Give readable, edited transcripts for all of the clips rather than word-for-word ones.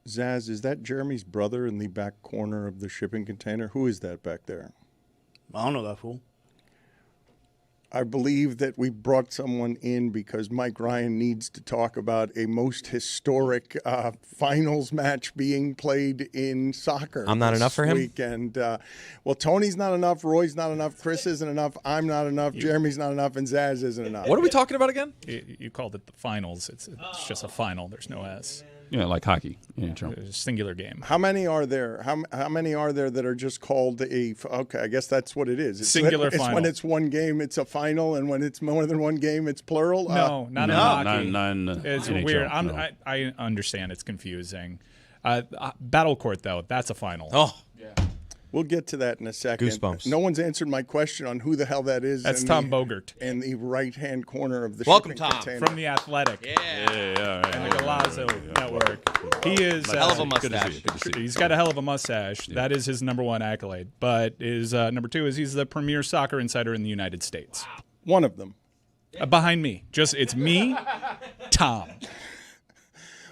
Zaz, is that Jeremy's brother in the back corner of the shipping container? Who is that back there? I don't know that fool. I believe that we brought someone in because Mike Ryan needs to talk about a most historic finals match being played in soccer. I'm not enough for him? And well, Tony's not enough, Roy's not enough, Chris isn't enough, I'm not enough, Jeremy's not enough, and Zaz isn't enough. What are we talking about again? You called it the finals. It's just a final. There's no S. Yeah, like hockey. It's a singular game. How many are there? How many are there that are just called a? Okay, I guess that's what it is. It's Singular it's final. When it's one game, it's a final, and when it's more than one game, it's plural. No, not in hockey. None. It's NHL, weird. no. I understand it's confusing. Battle court though, that's a final. Oh, We'll get to that in a second. Goosebumps. No one's answered my question on who the hell that is. That's in Tom the, Bogert. in the right-hand corner of the Welcome, shipping Tom. container. From the Athletic and the Golazo Network. He is hell of a mustache. He's got a hell of a mustache. Yeah. That is his number one accolade. But his number two is he's the premier soccer insider in the United States. One of them. Behind me. It's me, Tom.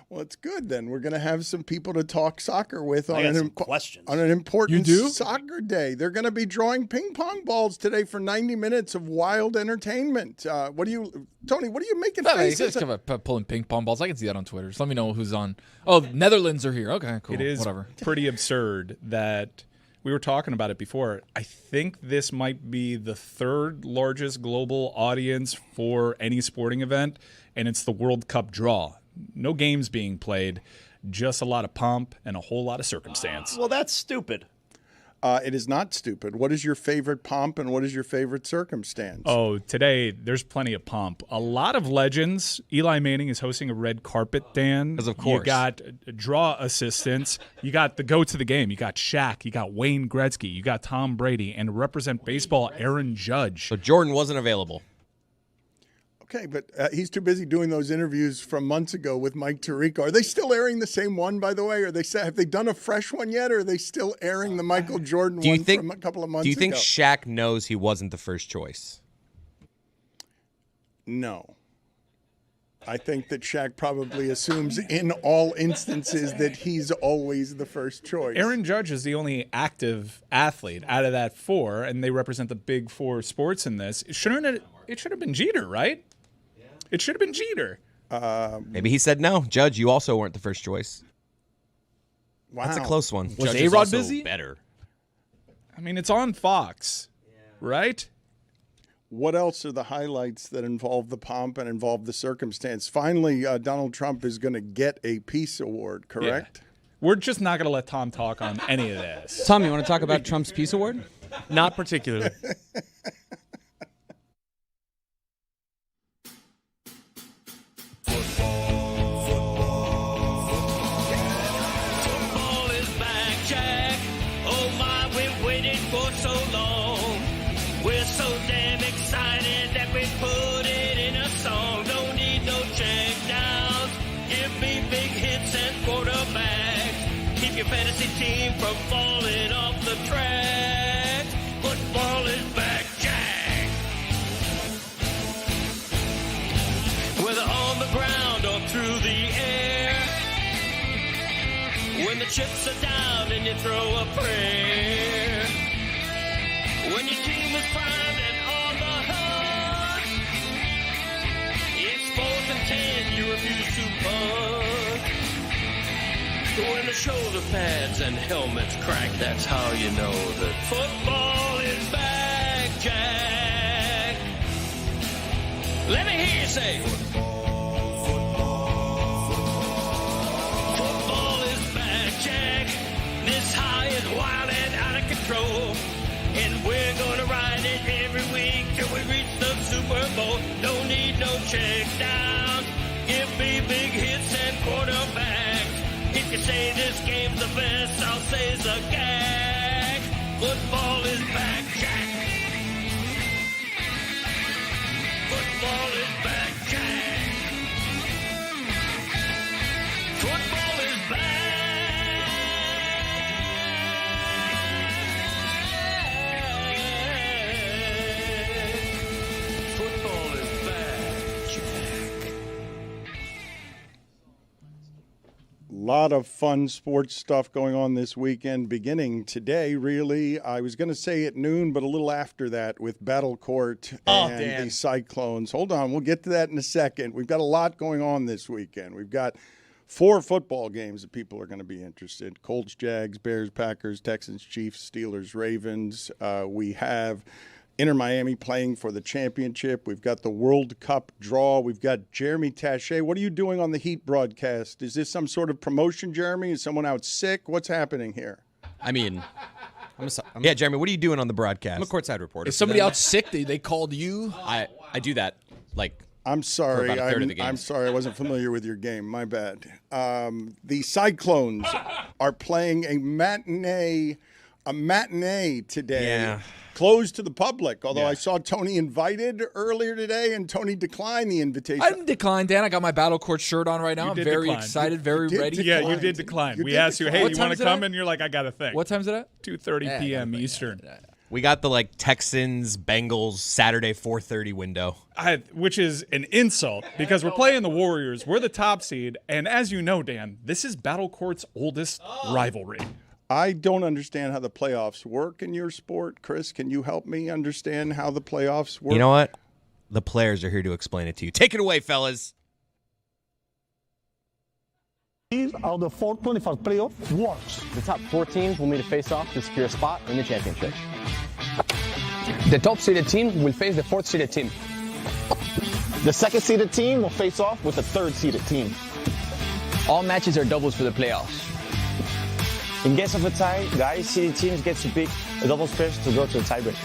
Well, it's good then. We're going to have some people to talk soccer with on questions. On an important You do? soccer day. They're going to be drawing ping pong balls today for 90 minutes of wild entertainment. Tony, what are you making faces? Pulling ping pong balls. I can see that on Twitter. Just let me know who's on. Oh, Netherlands are here. Okay, cool. It is Whatever. pretty absurd that we were talking about it before. I think this might be the third largest global audience for any sporting event, and it's the World Cup draw. No games being played, just a lot of pomp and a whole lot of circumstance. Well, that's stupid. It is not stupid. What is your favorite pomp and what is your favorite circumstance? Oh, today there's plenty of pomp. A lot of legends. Eli Manning is hosting a red carpet, Dan. Because of course. You got draw assistants. You got the go to the game. You got Shaq. You got Wayne Gretzky. You got Tom Brady. And represent baseball, Aaron Judge. So Jordan wasn't available. Okay, but he's too busy doing those interviews from months ago with Mike Tirico. Are they still airing the same one, by the way? Have they done a fresh one yet, or are they still airing the Michael Jordan one from a couple of months ago? Do you think Shaq knows he wasn't the first choice? No. I think that Shaq probably assumes in all instances that he's always the first choice. Aaron Judge is the only active athlete out of that four, and they represent the big four sports in this. It should have been Jeter, right? It should have been Jeter. Maybe he said no. Judge, you also weren't the first choice. Wow. That's a close one. Was Judge is A-Rod also busy? Better. I mean, it's on Fox, right? What else are the highlights that involve the pomp and involve the circumstance? Finally, Donald Trump is going to get a Peace Award, correct? Yeah. We're just not going to let Tom talk on any of this. Tom, you want to talk about Trump's Peace Award? Not particularly. Fantasy team from falling off the track. Football is back, Jack. Whether on the ground or through the air, when the chips are down and you throw a prayer, when your team is primed and on the hunt, it's 4th and 10, you refuse to punt. When the shoulder pads and helmets crack, that's how you know that football is back, Jack. Let me hear you say, football is back, Jack. This high is wild and out of control, and we're gonna ride it every week till we reach the Super Bowl. Don't need no check downs. Give me big hits and quarterbacks. If you say this game's the best, I'll say it's a gag. Football is back, Jack. Football is back, Jack. Football is back. Football is back, Jack. lot of fun sports stuff going on this weekend, beginning today, really. I was going to say at noon, but a little after that with Battle Court and the Cyclones. Hold on, we'll get to that in a second. We've got a lot going on this weekend. We've got 4 football games that people are going to be interested. Colts, Jags, Bears, Packers, Texans, Chiefs, Steelers, Ravens. We have Inter Miami playing for the championship. We've got the World Cup draw. We've got Jeremy Taché. What are you doing on the Heat broadcast? Is this some sort of promotion, Jeremy? Is someone out sick? What's happening here? I mean, yeah, Jeremy, what are you doing on the broadcast? I'm a courtside reporter. Is somebody out sick? They called you? I do that like. I'm sorry. For about a third of the game. I'm sorry. I wasn't familiar with your game. My bad. The Cyclones are playing a matinee today. Yeah. Closed to the public, although I saw Tony invited earlier today, and Tony declined the invitation. I didn't decline, Dan. I got my Battle Court shirt on right now. I'm did very decline. excited, very ready. Yeah, you did decline. You We did asked you, decline. hey, What you time want is to it come? at? And you're like, I got a thing. What time's it at? 2:30 p.m. Eastern. We got the Texans Bengals Saturday 4:30 window. Which is an insult because we're playing the Warriors. We're the top seed. And as you know, Dan, this is Battle Court's oldest rivalry. I don't understand how the playoffs work in your sport. Chris, can you help me understand how the playoffs work? You know what? The players are here to explain it to you. Take it away, fellas. How the 425 playoff works. The top 4 teams will meet a face-off to secure a spot in the championship. The top-seeded team will face the 4th-seeded team. The second-seeded team will face off with the third-seeded team. All matches are doubles for the playoffs. In case of a tie, the high-seeded teams get to pick a double stretch to go to the tiebreak.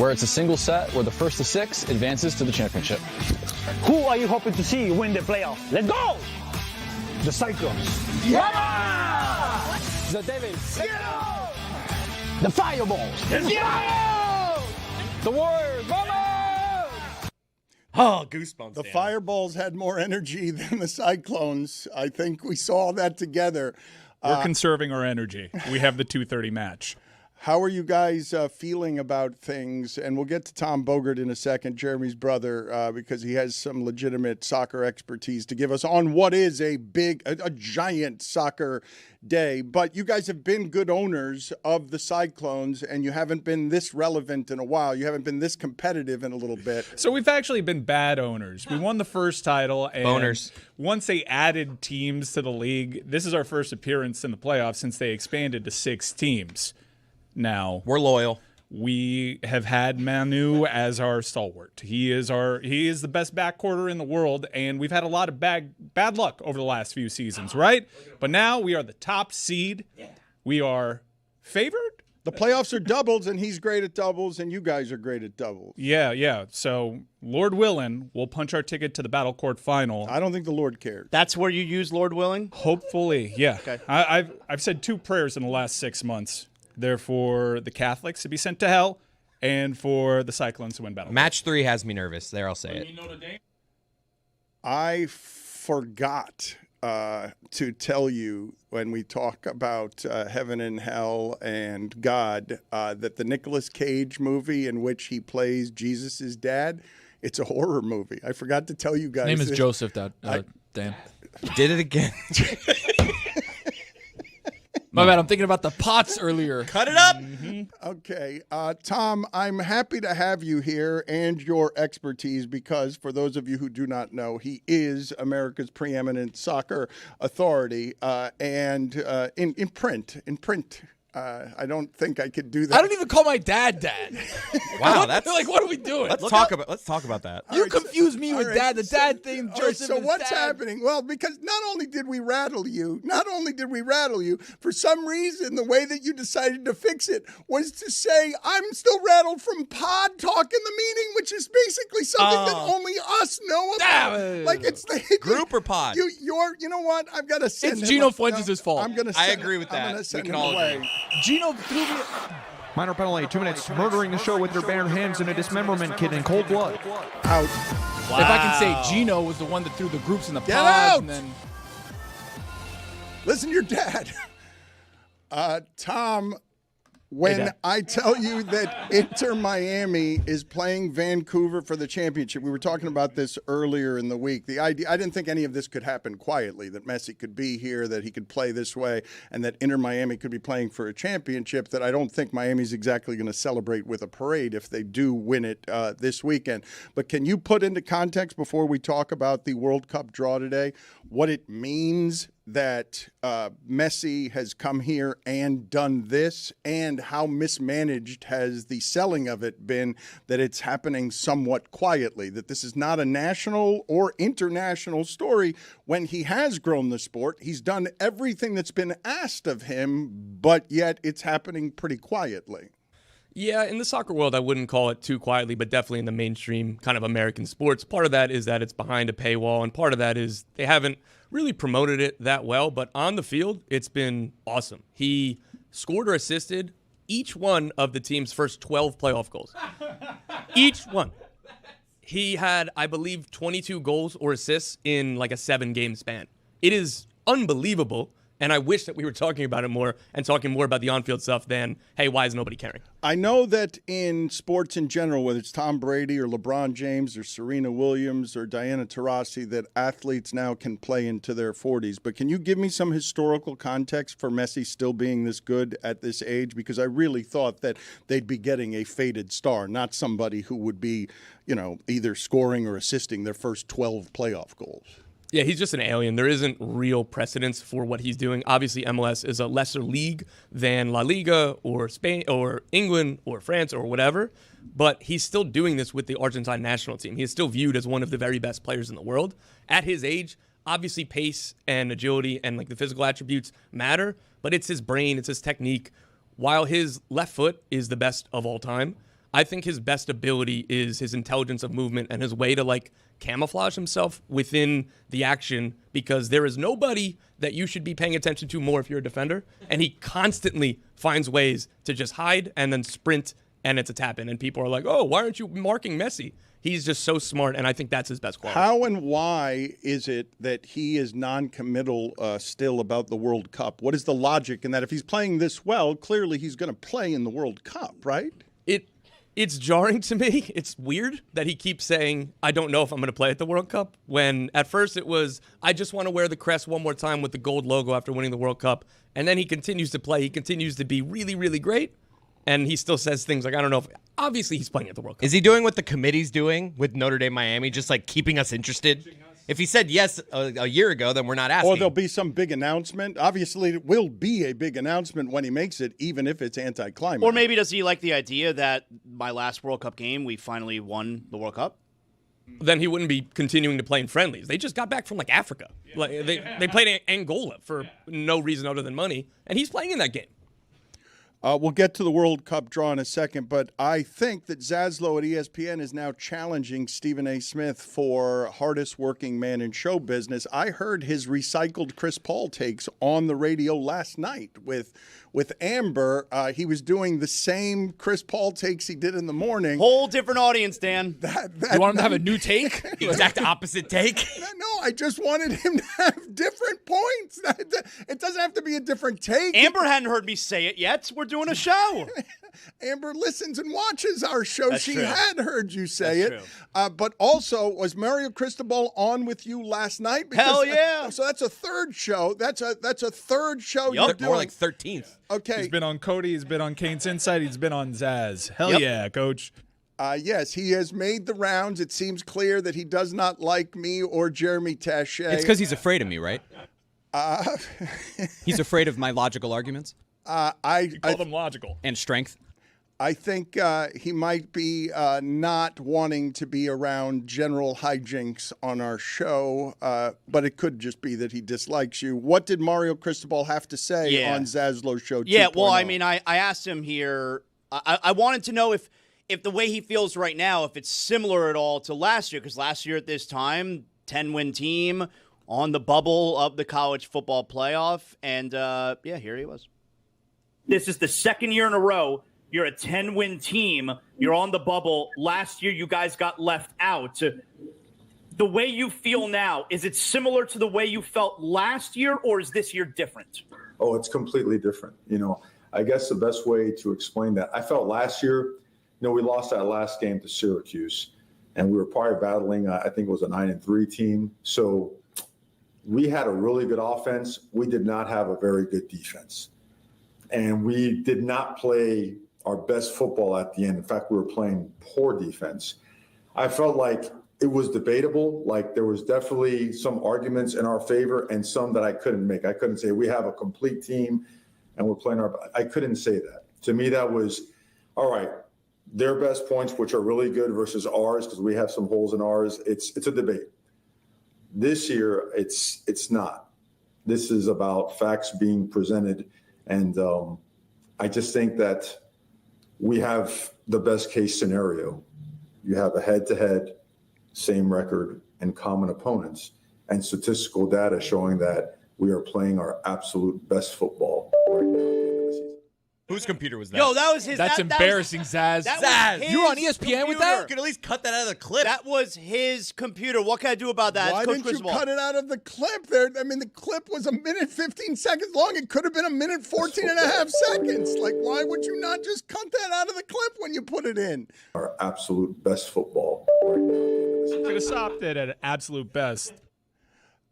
Where it's a single set where the first to 6 advances to the championship. Who are you hoping to see win the playoff? Let's go! The Cyclones. Yeah! The Devils. The Fireballs. The Warriors. Vamos! Oh, goosebumps. The Fireballs had more energy than the Cyclones. I think we saw that together. We're conserving our energy. We have the 2:30 match. How are you guys feeling about things? And we'll get to Tom Bogert in a second, Jeremy's brother, because he has some legitimate soccer expertise to give us on what is a giant soccer day. But you guys have been good owners of the Cyclones, and you haven't been this relevant in a while. You haven't been this competitive in a little bit. So we've actually been bad owners. We won the first title, and Boners. Once they added teams to the league, this is our first appearance in the playoffs since they expanded to 6 teams. Now, We're loyal. we have had Manu as our stalwart. He is the best backcourter in the world, and we've had a lot of bad luck over the last few seasons, right? But now we are the top seed. We are favored. The playoffs are doubles, and he's great at doubles, and you guys are great at doubles. Yeah. So, Lord willing, we'll punch our ticket to the Battle Court final. I don't think the Lord cares. That's where you use Lord willing? Hopefully, yeah. Okay. I've said 2 prayers in the last 6 months. They're for the Catholics to be sent to hell and for the Cyclones to win Battle. Match 3 has me nervous. There, I'll say it. I forgot to tell you when we talk about heaven and hell and God that the Nicolas Cage movie in which he plays Jesus' dad, it's a horror movie. I forgot to tell you guys. His name is this. Joseph, Dan. Did it again. My bad. I'm thinking about the pots earlier. Cut it up. Okay. Tom, I'm happy to have you here and your expertise because for those of you who do not know, he is America's preeminent soccer authority and in print. I don't think I could do that. I don't even call my dad. Wow, that's like, what are we doing? Let's talk about that. You confuse me with dad. The dad thing, Joseph. So is what's dad. happening? Well, because not only did we rattle you, for some reason, the way that you decided to fix it was to say, I'm still rattled from pod talk in the meeting, which is basically something that only us know about. Like it's the Group or pod? You know what? I've got to send It's him Gino a- Fuentes' fault. I'm gonna I send- agree with that. I'm gonna We send can him all away. agree. Gino threw me. Minor penalty, 2 minutes, murdering the show with your bare hands in a dismemberment kit in cold blood. Out. If I can say Gino was the one that threw the groups in the Get pods, out! and then Listen to your dad. Tom, When I tell you that Inter Miami is playing Vancouver for the championship, we were talking about this earlier in the week. The idea, I didn't think any of this could happen quietly, that Messi could be here, that he could play this way, and that Inter Miami could be playing for a championship, that I don't think Miami's exactly going to celebrate with a parade if they do win it this weekend. But can you put into context, before we talk about the World Cup draw today, what it means that Messi has come here and done this, and how mismanaged has the selling of it been, that it's happening somewhat quietly, that this is not a national or international story when he has grown the sport. He's done everything that's been asked of him, but yet it's happening pretty quietly. Yeah, in the soccer world, I wouldn't call it too quietly, but definitely in the mainstream kind of American sports. Part of that is that it's behind a paywall, and part of that is they haven't really promoted it that well. But on the field, it's been awesome. He scored or assisted each one of the team's first 12 playoff goals. Each one. He had, I believe, 22 goals or assists in like a 7-game span. It is unbelievable. And I wish that we were talking about it more and talking more about the on-field stuff than, hey, why is nobody caring? I know that in sports in general, whether it's Tom Brady or LeBron James or Serena Williams or Diana Taurasi, that athletes now can play into their 40s. But can you give me some historical context for Messi still being this good at this age? Because I really thought that they'd be getting a faded star, not somebody who would be, either scoring or assisting their first 12 playoff goals. Yeah, he's just an alien. There isn't real precedence for what he's doing. Obviously, MLS is a lesser league than La Liga or Spain or England or France or whatever, but he's still doing this with the Argentine national team. He is still viewed as one of the very best players in the world. At his age, obviously pace and agility and like the physical attributes matter, but it's his brain, it's his technique. While his left foot is the best of all time, I think his best ability is his intelligence of movement and his way to like camouflage himself within the action, because there is nobody that you should be paying attention to more if you're a defender. And he constantly finds ways to just hide and then sprint, and it's a tap in. And people are like, oh, why aren't you marking Messi? He's just so smart, and I think that's his best quality. How and why is it that he is non-committal still about the World Cup? What is the logic in that? If he's playing this well, clearly he's going to play in the World Cup, right? It's jarring to me. It's weird that he keeps saying, I don't know if I'm going to play at the World Cup, when at first it was, I just want to wear the crest one more time with the gold logo after winning the World Cup. And then he continues to play. He continues to be really, really great. And he still says things like, I don't know if, obviously he's playing at the World Cup. Is he doing what the committee's doing with Notre Dame Miami, just like keeping us interested? If he said yes a year ago, then we're not asking. Or there'll be some big announcement. Obviously, it will be a big announcement when he makes it, even if it's anticlimactic. Or maybe does he like the idea that my last World Cup game, we finally won the World Cup? Then he wouldn't be continuing to play in friendlies. They just got back from like Africa. Like they played Angola for no reason other than money, and he's playing in that game. We'll get to the World Cup draw in a second, but I think that Zaslow at ESPN is now challenging Stephen A. Smith for hardest working man in show business. I heard his recycled Chris Paul takes on the radio last night with Amber. He was doing the same Chris Paul takes he did in the morning. Whole different audience, Dan. You want him to have a new take? The exact opposite take? No, I just wanted him to have different points. It doesn't have to be a different take. Amber hadn't heard me say it yet. We're doing a show. Amber listens and watches our show. That's she true. had heard you say That's it. But also, was Mario Cristobal on with you last night? Because, Hell yeah. So that's a third show. That's a third show you're doing. More like 13th. Okay. He's been on Cody. He's been on Kane's Insight. He's been on Zaz. Hell yeah, Coach. Yes, he has made the rounds. It seems clear that he does not like me or Jeremy Taché. It's because he's afraid of me, right? He's afraid of my logical arguments. You call them logical. And strength. I think he might be not wanting to be around general hijinks on our show, but it could just be that he dislikes you. What did Mario Cristobal have to say on Zaslow's show 2.0? Yeah, well, I mean, I asked him here. I wanted to know if the way he feels right now, if it's similar at all to last year, because last year at this time, 10-win team on the bubble of the college football playoff, and here he was. This is the second year in a row you're a 10-win team. You're on the bubble. Last year, you guys got left out. The way you feel now, is it similar to the way you felt last year, or is this year different? Oh, it's completely different. I guess the best way to explain that, I felt last year, we lost that last game to Syracuse, and we were probably battling, I think it was a 9-3 team. So we had a really good offense. We did not have a very good defense. And we did not play our best football at the end. In fact, we were playing poor defense. I felt like it was debatable. Like there was definitely some arguments in our favor and some that I couldn't make. I couldn't say we have a complete team and we're playing I couldn't say that. To me, that was, all right, their best points, which are really good versus ours, because we have some holes in ours. It's a debate. This year, it's not. This is about facts being presented. And I just think that we have the best case scenario. You have a head-to-head, same record, and common opponents, and statistical data showing that we are playing our absolute best football right now at the end of the season. Whose computer was that? Yo, that was his. That's embarrassing, Zaz. Zaz, you were on ESPN with that? You could at least cut that out of the clip. That was his computer. What can I do about that? Why didn't you cut it out of the clip? The clip was 1 minute 15 seconds long. It could have been 1 minute 14 and a half seconds. Like, why would you not just cut that out of the clip when you put it in? Our absolute best football right now at the end of the season. Could have stopped it at absolute best.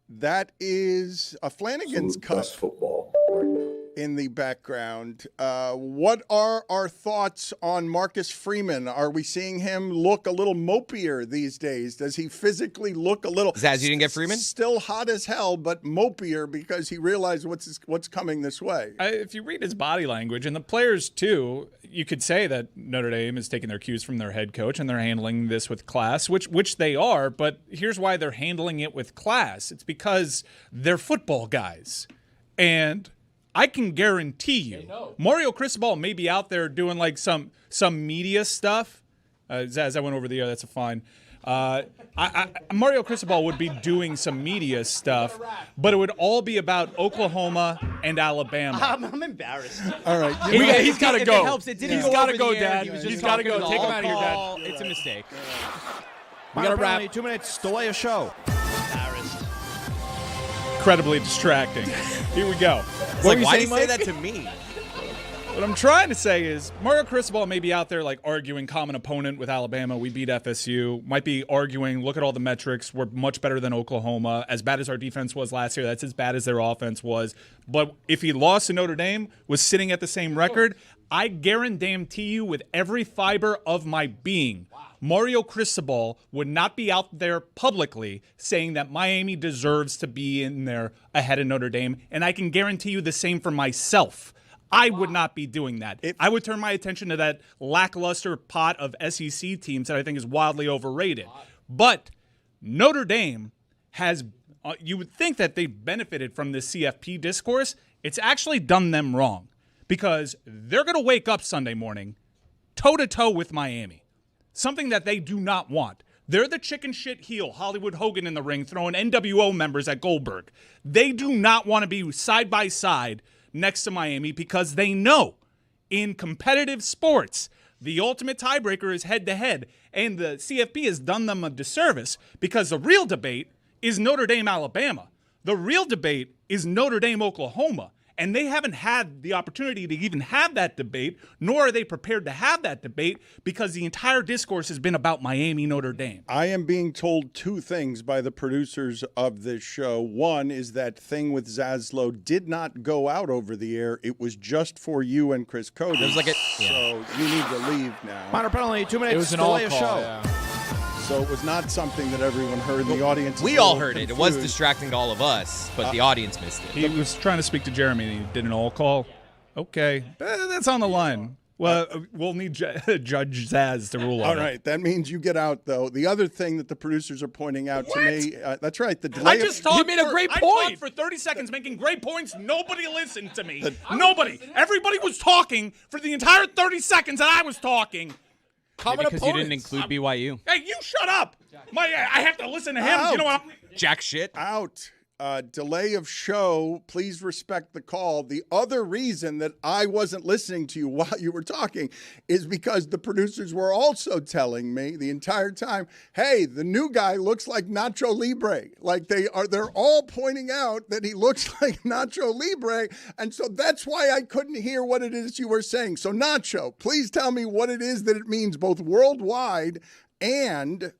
That is a Flanagan's Absolute cut. best football right now. In the background. What are our thoughts on Marcus Freeman? Are we seeing him look a little mopier these days? Does he physically look a little... Zaz, you didn't get Freeman? Still hot as hell, but mopier because he realized what's coming this way. If you read his body language, and the players too, you could say that Notre Dame is taking their cues from their head coach and they're handling this with class, which they are, but here's why they're handling it with class. It's because they're football guys. And I can guarantee you, Mario Cristobal may be out there doing like some media stuff. Zaz, I went over the air. That's a fine. Mario Cristobal would be doing some media stuff, but it would all be about Oklahoma and Alabama. I'm embarrassed. All right. He's got to go. It helps. It didn't He's go got to over go, the air. Dad. He was just He's got to go. talking Take him all out of here, call. Dad. It's a mistake. We got to wrap. 2 minutes. Delay a show. Embarrassed. Incredibly distracting. Here we go. It's like, why do you say that to me? What I'm trying to say is Mario Cristobal may be out there like arguing common opponent with Alabama. We beat FSU. Might be arguing, look at all the metrics. We're much better than Oklahoma. As bad as our defense was last year, that's as bad as their offense was. But if he lost to Notre Dame, was sitting at the same record, I guarantee you with every fiber of my being, Mario Cristobal would not be out there publicly saying that Miami deserves to be in there ahead of Notre Dame. And I can guarantee you the same for myself. I would not be doing that. I would turn my attention to that lackluster pot of SEC teams that I think is wildly overrated. But Notre Dame has, you would think that they benefited from this CFP discourse. It's actually done them wrong because they're going to wake up Sunday morning toe-to-toe with Miami, something that they do not want. They're the chicken shit heel, Hollywood Hogan in the ring, throwing NWO members at Goldberg. They do not want to be side by side next to Miami because they know in competitive sports, the ultimate tiebreaker is head-to-head, and the CFP has done them a disservice because the real debate is Notre Dame, Alabama. The real debate is Notre Dame, Oklahoma, and they haven't had the opportunity to even have that debate, nor are they prepared to have that debate because the entire discourse has been about Miami, Notre Dame. I am being told two things by the producers of this show. One is that thing with Zaslow did not go out over the air. It was just for you and Chris Cody. It was like So you need to leave now. Minor penalty. 2 minutes. It was an delay all a call. show. Yeah. So it was not something that everyone heard. The audience. We all heard it. It was distracting to all of us, but the audience missed it. He was trying to speak to Jeremy, and he did an all call. Okay, that's on the line. Well, we'll need Judge Zaz to rule on All right, that means you get out, though. The other thing that the producers are pointing out to me, that's right, the delay. I just talked. You made a great I point. talked for 30 seconds, making great points. Nobody listened to me. Nobody. Everybody was talking for the entire 30 seconds that I was talking. Maybe because you didn't include BYU. Hey, you shut up. I have to listen to him. Out. You know what? Jack shit. Out. delay of show. Please respect the call. The other reason that I wasn't listening to you while you were talking is because the producers were also telling me the entire time, hey, the new guy looks like Nacho Libre. Like they're all pointing out that he looks like Nacho Libre. And so that's why I couldn't hear what it is you were saying. So Nacho, please tell me what it is that it means both worldwide and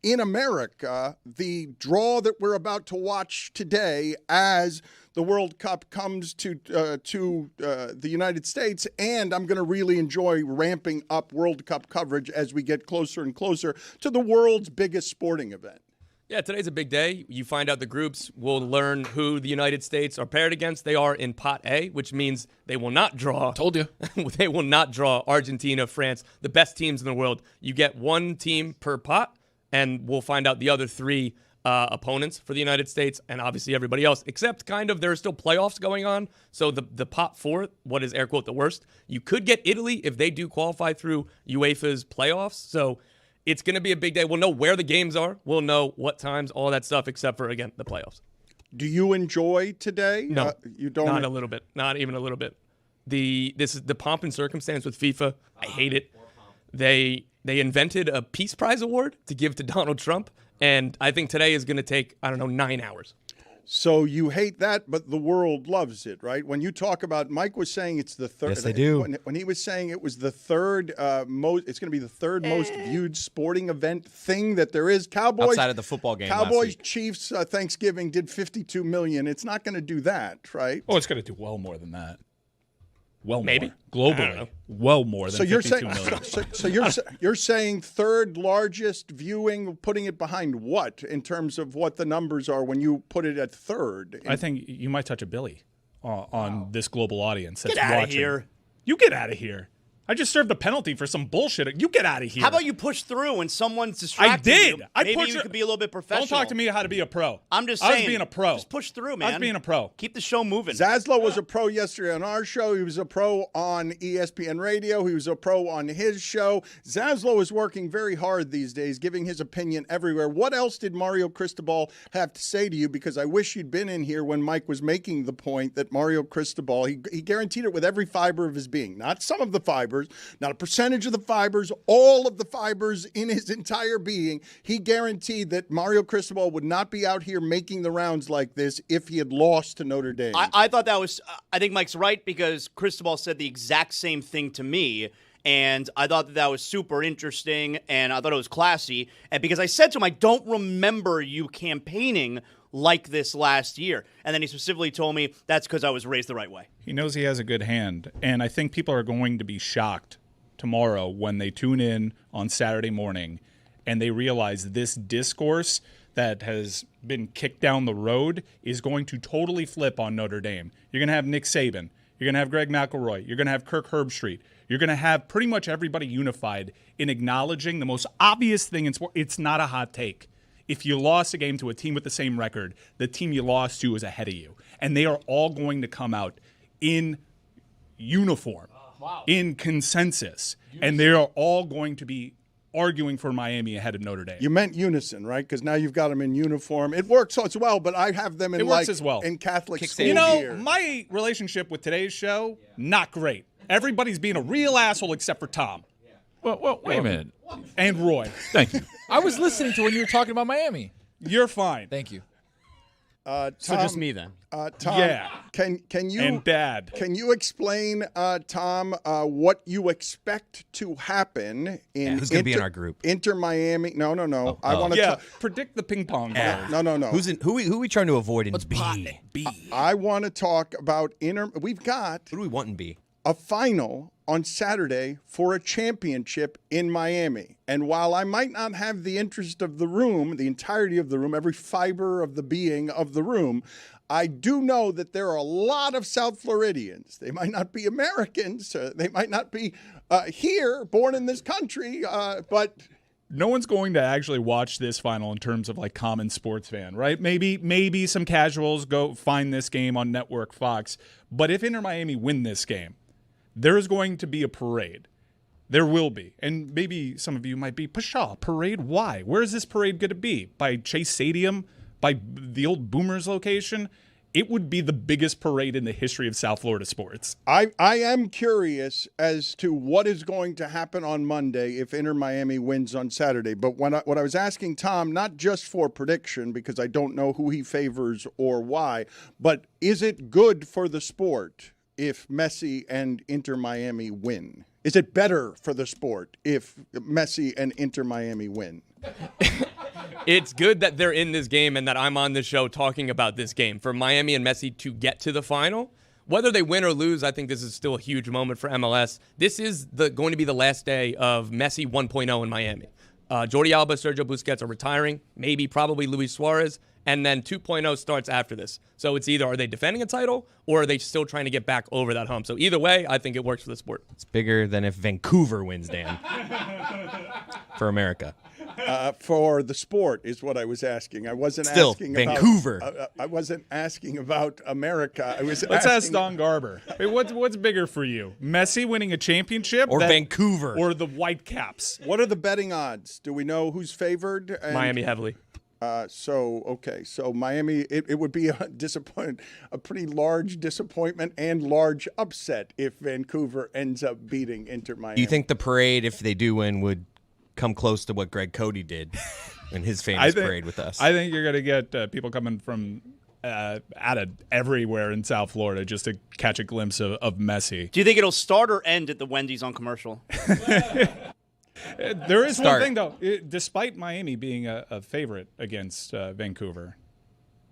in America, the draw that we're about to watch today as the World Cup comes to the United States, and I'm going to really enjoy ramping up World Cup coverage as we get closer and closer to the world's biggest sporting event. Yeah, today's a big day. You find out the groups. We'll learn who the United States are paired against. They are in Pot A, which means they will not draw. Told you. They will not draw Argentina, France, the best teams in the world. You get one team per pot, and we'll find out the other three opponents for the United States and obviously everybody else, except kind of there are still playoffs going on. So the pot four, what is air quote the worst, you could get Italy if they do qualify through UEFA's playoffs. So it's going to be a big day. We'll know where the games are. We'll know what times, all that stuff, except for, again, the playoffs. Do you enjoy today? No, you don't. Not a little bit. Not even a little bit. This is the pomp and circumstance with FIFA. I hate it. They invented a Peace Prize award to give to Donald Trump, and I think today is going to take, 9 hours. So you hate that, but the world loves it, right? When you talk about, Mike was saying it's the third. Yes, they do. When he was saying it was the third most, it's going to be the third most viewed sporting event thing that there is. Cowboys outside of the football game. Cowboys Chiefs Thanksgiving did 52 million. It's not going to do that, right? Oh, it's going to do well more than that. Well, maybe more. Globally, well more than 52 million. So you're saying third largest viewing, putting it behind what in terms of what the numbers are when you put it at third? I think you might touch a Billy on this global audience that's Get out watching. of here. You get out of here. I just served a penalty for some bullshit. You get out of here. How about you push through when someone's distracting I did. you? I Maybe you could be a little bit professional. Don't talk to me how to be a pro. I'm just saying. I was being a pro. Just push through, man. I was being a pro. Keep the show moving. Zaslow was a pro yesterday on our show. He was a pro on ESPN Radio. He was a pro on his show. Zaslow is working very hard these days, giving his opinion everywhere. What else did Mario Cristobal have to say to you? Because I wish you'd been in here when Mike was making the point that Mario Cristobal, he guaranteed it with every fiber of his being. Not some of the fibers, not a percentage of the fibers, all of the fibers in his entire being. He guaranteed that Mario Cristobal would not be out here making the rounds like this if he had lost to Notre Dame. I thought that was, I think Mike's right because Cristobal said the exact same thing to me. And I thought that was super interesting and I thought it was classy. And because I said to him, I don't remember you campaigning like this last year. And then he specifically told me that's because I was raised the right way. He knows he has a good hand. And I think people are going to be shocked tomorrow when they tune in on Saturday morning and they realize this discourse that has been kicked down the road is going to totally flip on Notre Dame. You're going to have Nick Saban. You're going to have Greg McElroy. You're going to have Kirk Herbstreit. You're going to have pretty much everybody unified in acknowledging the most obvious thing in sport. It's not a hot take. If you lost a game to a team with the same record, the team you lost to is ahead of you. And they are all going to come out in uniform. Wow. In consensus, and they are all going to be arguing for Miami ahead of Notre Dame. You meant unison, right? Because now you've got them in uniform. It works as well, but I have them in it works as well. In Catholic school. You know, gear. my relationship with today's show, not great. Everybody's being a real asshole except for Tom. Well, wait a minute. And Roy. Thank you. I was listening to when you were talking about Miami. You're fine. Thank you. So just me then. Tom, yeah. Can you and Dad? Can you explain, Tom, what you expect to happen in? Who's going to be in our group? Inter Miami? No. I want to predict the ping pong. No. Who are we trying to avoid in B? I want to talk about Inter. We've got. Who do we want in B? A final on Saturday for a championship in Miami. And while I might not have the interest of the room, the entirety of the room, every fiber of the being of the room, I do know that there are a lot of South Floridians. They might not be Americans. They might not be here, born in this country, but... No one's going to actually watch this final in terms of like common sports fan, right? Maybe some casuals go find this game on Network Fox. But if Inter Miami win this game, there is going to be a parade. There will be. And maybe some of you might be, Pshaw, parade? Why? Where is this parade going to be? By Chase Stadium? by the old Boomers location, it would be the biggest parade in the history of South Florida sports. I am curious as to what is going to happen on Monday if Inter Miami wins on Saturday. But what I was asking Tom, not just for prediction, because I don't know who he favors or why, but is it good for the sport if Messi and Inter Miami win? Is it better for the sport if Messi and Inter Miami win? It's good that they're in this game and that I'm on this show talking about this game. For Miami and Messi to get to the final, whether they win or lose, I think this is still a huge moment for MLS. This is going to be the last day of Messi 1.0 in Miami. Jordi Alba, Sergio Busquets are retiring, maybe probably Luis Suarez, and then 2.0 starts after this. So it's either are they defending a title or are they still trying to get back over that hump? So either way, I think it works for the sport. It's bigger than if Vancouver wins, Dan. For America. For the sport is what I was asking. I wasn't Still, asking Vancouver. about I wasn't asking about America. Let's ask Don Garber. Hey, what's bigger for you? Messi winning a championship or Vancouver or the Whitecaps? What are the betting odds? Do we know who's favored? Miami heavily. So Miami, it would be a pretty large disappointment and large upset if Vancouver ends up beating Inter Miami. Do you think the parade, if they do win, would come close to what Greg Cody did in his famous parade with us? I think you're going to get people coming from everywhere in South Florida just to catch a glimpse of Messi. Do you think it'll start or end at the Wendy's on commercial? There is one thing, though. Despite Miami being a favorite against Vancouver,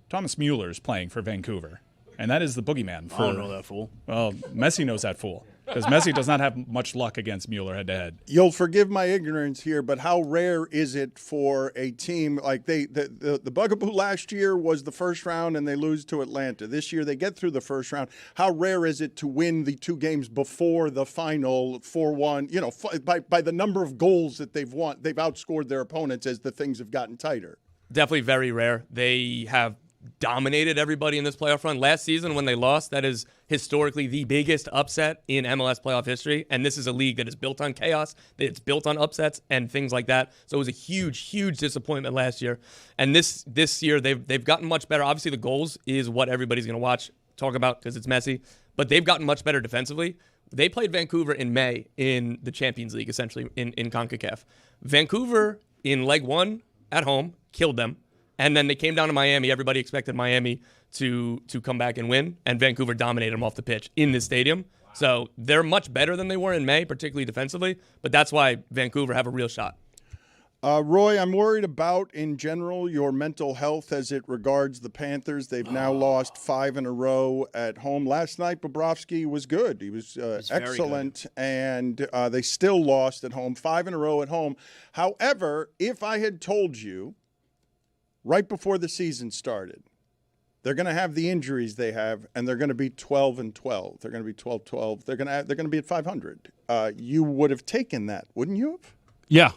Thomas Mueller is playing for Vancouver, and that is the boogeyman. I don't know that fool. Well, Messi knows that fool. Because Messi does not have much luck against Mueller head-to-head. You'll forgive my ignorance here, but how rare is it for a team like the bugaboo last year was the first round and they lose to Atlanta. This year they get through the first round. How rare is it to win the two games before the final 4-1? By the number of goals that they've won, they've outscored their opponents as the things have gotten tighter. Definitely very rare. They have dominated everybody in this playoff run. Last season when they lost, that is historically the biggest upset in MLS playoff history, and this is a league that is built on chaos, that it's built on upsets and things like that. So it was a huge disappointment last year. And this year they've gotten much better. Obviously the goals is what everybody's going to talk about because it's Messi, but they've gotten much better defensively. They played Vancouver in May in the Champions League, essentially in CONCACAF. Vancouver in leg one at home killed them. And then they came down to Miami. Everybody expected Miami to come back and win, and Vancouver dominated them off the pitch in this stadium. So they're much better than they were in May, particularly defensively, but that's why Vancouver have a real shot. Roy, I'm worried about, in general, your mental health as it regards the Panthers. They've now lost 5 in a row at home. Last night, Bobrovsky was good. He was excellent, and they still lost at home, 5 in a row at home. However, if I had told you right before the season started, they're going to have the injuries they have, and they're going to be 12-12. They're going to be 12-12. They're going to be at 500. You would have taken that, wouldn't you have? Yeah,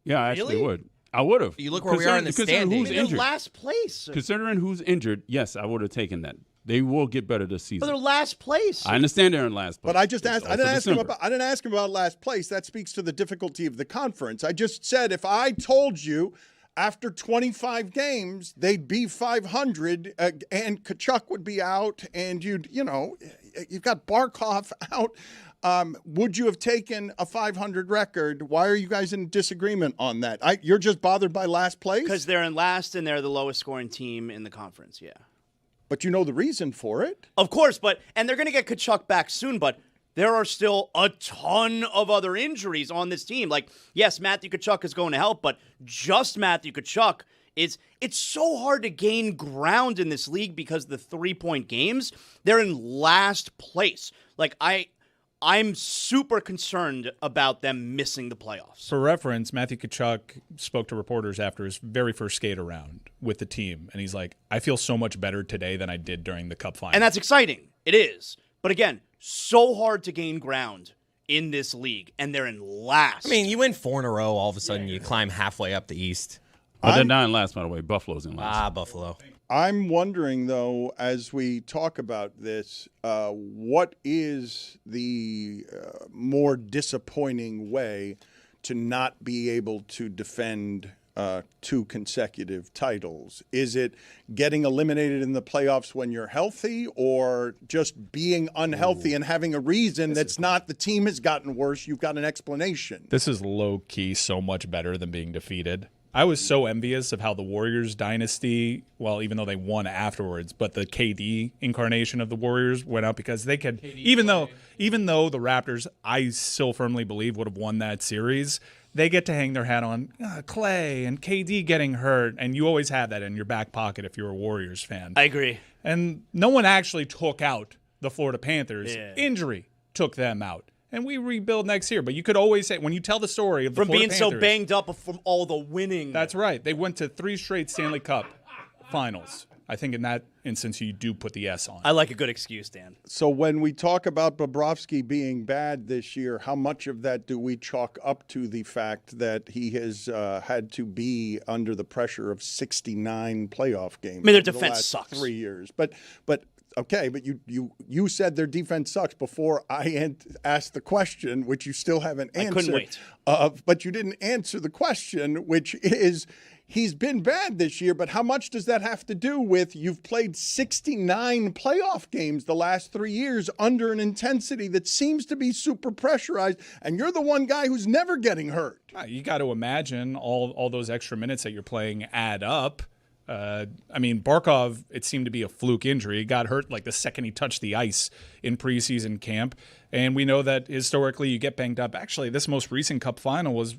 I actually would. I would have. You look where we are in the standings. They're last place. Considering who's injured, yes, I would have taken that. They will get better this season. But they're last place. I understand they're in last place. But I just asked. I didn't ask him about last place. That speaks to the difficulty of the conference. I just said if I told you after 25 games, they'd be 500, and Kachuk would be out, and you've got Barkov out. Would you have taken a 500 record? Why are you guys in disagreement on that? You're just bothered by last place? Because they're in last, and they're the lowest scoring team in the conference, yeah. But you know the reason for it. Of course, and they're going to get Kachuk back soon, but there are still a ton of other injuries on this team. Like, yes, Matthew Kachuk is going to help, but just Matthew Kachuk it's so hard to gain ground in this league because the 3-point games, they're in last place. Like, I'm super concerned about them missing the playoffs. For reference, Matthew Kachuk spoke to reporters after his very first skate around with the team, and he's like, I feel so much better today than I did during the Cup final. And that's exciting. It is. But again, so hard to gain ground in this league, and they're in last. I mean, you win 4 in a row, all of a sudden you climb halfway up the East. But they're not in last, by the way. Buffalo's in last. Buffalo. I'm wondering, though, as we talk about this, what is the more disappointing way to not be able to defend 2 consecutive titles? Is it getting eliminated in the playoffs when you're healthy, or just being unhealthy and having a reason that's not the team has gotten worse, you've got an explanation? This is low-key so much better than being defeated. I was so envious of how the Warriors dynasty, well, even though they won afterwards, but the KD incarnation of the Warriors went out because they could, even though the Raptors, I still firmly believe, would have won that series, they get to hang their hat on Clay and KD getting hurt, and you always have that in your back pocket if you're a Warriors fan. I agree. And no one actually took out the Florida Panthers. Yeah. Injury took them out. And we rebuild next year. But you could always say, when you tell the story of the Florida Panthers, from being so banged up from all the winning. That's right. They went to 3 straight Stanley Cup finals. I think in that instance, you do put the S on. I like a good excuse, Dan. So when we talk about Bobrovsky being bad this year, how much of that do we chalk up to the fact that he has had to be under the pressure of 69 playoff games? I mean, their defense sucks. 3 years. But okay, but you said their defense sucks before I asked the question, which you still haven't answered. I couldn't wait. But you didn't answer the question, which is, he's been bad this year, but how much does that have to do with you've played 69 playoff games the last 3 years under an intensity that seems to be super pressurized, and you're the one guy who's never getting hurt? You got to imagine all those extra minutes that you're playing add up. I mean, Barkov, it seemed to be a fluke injury. He got hurt like the second he touched the ice in preseason camp. And we know that historically you get banged up. Actually, this most recent Cup final was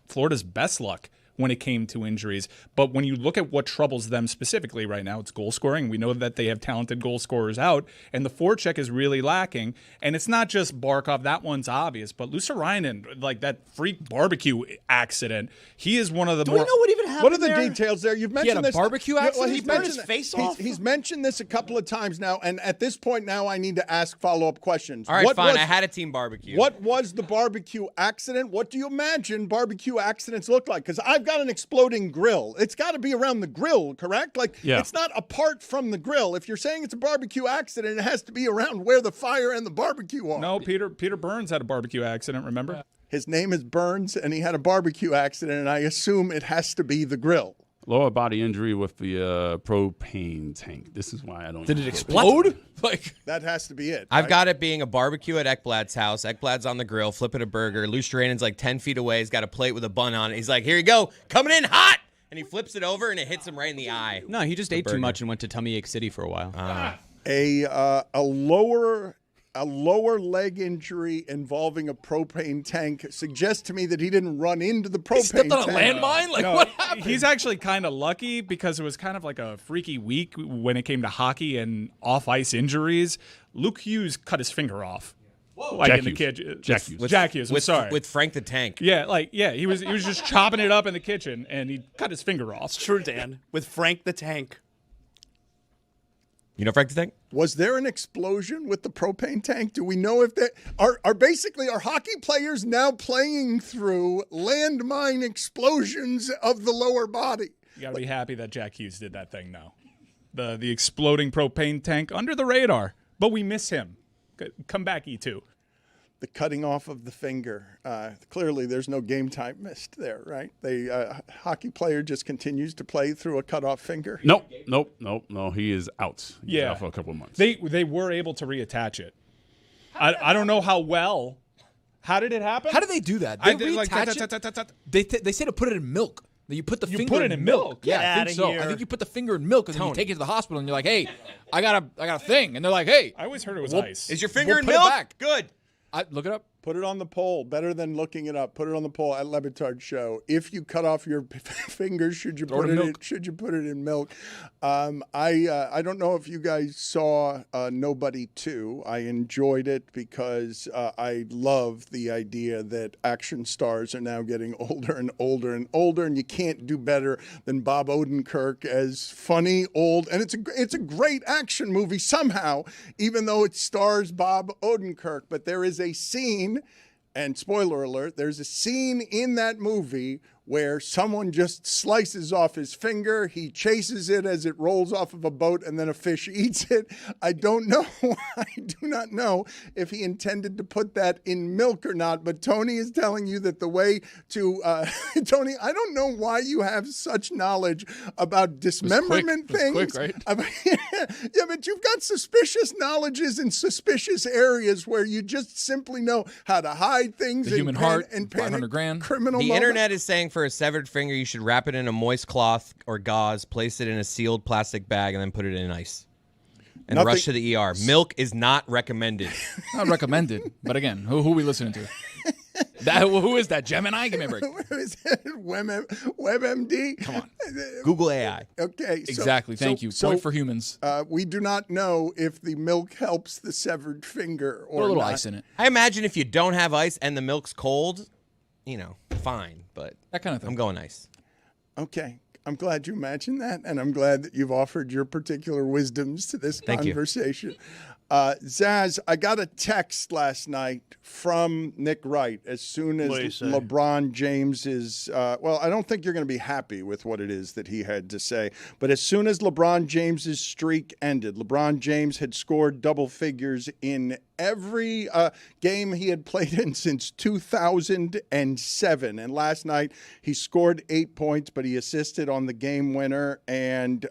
Florida's best luck when it came to injuries. But when you look at what troubles them specifically right now, it's goal scoring. We know that they have talented goal scorers out, and the forecheck is really lacking. And it's not just Barkov. That one's obvious. But Luostarinen, like that freak barbecue accident, he is one of the Do we know what even happened What are the there? details there? You've mentioned this. Barbecue accident? He burned his face off? He's mentioned this a couple of times now, and at this point now I need to ask follow-up questions. All right, fine. I had a team barbecue. What was the barbecue accident? What do you imagine barbecue accidents look like? Because I've got an exploding grill. It's got to be around the grill, correct? It's not apart from the grill. If you're saying it's a barbecue accident, it has to be around where the fire and the barbecue are. No, Peter Burns had a barbecue accident, remember? His name is Burns, and he had a barbecue accident, and I assume it has to be the grill. Lower body injury with the propane tank. This is why I don't. Did it explode? That has to be it. I've got it being a barbecue at Ekblad's house. Ekblad's on the grill, flipping a burger. Luostarinen's like 10 feet away. He's got a plate with a bun on it. He's like, "Here you go, coming in hot." And he flips it over, and it hits him right in the eye. No, he just ate too much and went to Tummy Ache City for a while. A lower leg injury involving a propane tank suggests to me that he didn't run into the propane tank. He stepped on a landmine? What happened? He's actually kind of lucky because it was kind of like a freaky week when it came to hockey and off-ice injuries. Luke Hughes cut his finger off. Whoa. Jack Hughes. I'm sorry. With Frank the Tank. He was just chopping it up in the kitchen, and he cut his finger off. It's true, Dan. With Frank the Tank. You know Frank the Tank? Was there an explosion with the propane tank? Do we know if they are hockey players now playing through landmine explosions of the lower body? You got to be happy that Jack Hughes did that thing now. The exploding propane tank under the radar, but we miss him. Come back, E2. The cutting off of the finger. Clearly, there's no game time missed there, right? The hockey player just continues to play through a cut off finger. Nope. He is out. He's out for a couple of months. They were able to reattach it. I don't know how well. How did it happen? How did they do that? They reattach it. They say to put it in milk. That you put the finger in milk. Yeah, I think so. I think you put the finger in milk and then you take it to the hospital and you're like, "Hey, I got a thing," and they're like, "Hey." I always heard it was ice. Is your finger in milk? Good. Look it up. Put it on the poll. Better than looking it up. Put it on the poll at Le Batard Show. If you cut off your fingers, should you put it in milk? I don't know if you guys saw Nobody 2. I enjoyed it because I love the idea that action stars are now getting older and older and older, and you can't do better than Bob Odenkirk as funny, old, and it's a great action movie somehow, even though it stars Bob Odenkirk. But there is a scene, and spoiler alert, there's a scene in that movie where someone just slices off his finger, he chases it as it rolls off of a boat, and then a fish eats it. I don't know. I do not know if he intended to put that in milk or not, but Tony is telling you that the way to, Tony, I don't know why you have such knowledge about dismemberment things. Quick, right? Yeah, but you've got suspicious knowledges in suspicious areas where you just simply know how to hide things. The human heart, and 500 grand. Criminal The moment. internet is saying for a severed finger, you should wrap it in a moist cloth or gauze, place it in a sealed plastic bag, and then put it in ice. And rush to the ER. Milk is not recommended. Not recommended. But again, who are we listening to? Who is that? Gemini? Give me a break. Who is it? WebMD? Come on. Google AI. Okay. Exactly. Thank you. Point for humans. We do not know if the milk helps the severed finger or Put a little not. ice in it. I imagine if you don't have ice and the milk's cold, fine. But that kind of thing. I'm going ice. Okay. I'm glad you mentioned that, and I'm glad that you've offered your particular wisdoms to this conversation. Zaz, I got a text last night from Nick Wright as soon as LeBron James is, I don't think you're going to be happy with what it is that he had to say, but as soon as LeBron James's streak ended, LeBron James had scored double figures in every game he had played in since 2007. And last night he scored 8 points, but he assisted on the game winner. And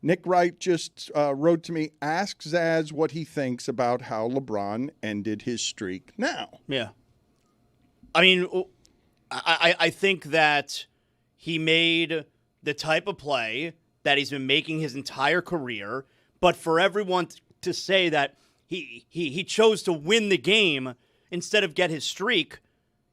Nick Wright just wrote to me, ask Zaz what he thinks about how LeBron ended his streak now. Yeah. I mean, I think that he made the type of play that he's been making his entire career, but for everyone to say that he chose to win the game instead of get his streak.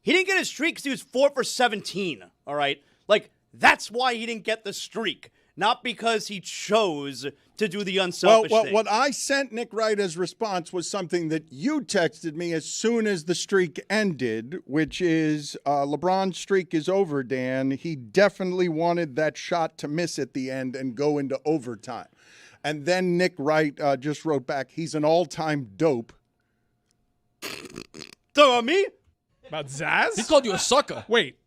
He didn't get his streak because he was 4 for 17, all right? Like, that's why he didn't get the streak, not because he chose to do the unselfish thing. What I sent Nick Wright as response was something that you texted me as soon as the streak ended, which is LeBron's streak is over, Dan. He definitely wanted that shot to miss at the end and go into overtime. And then Nick Wright just wrote back, he's an all-time dope. So on me? About Zaz? He called you a sucker. Wait,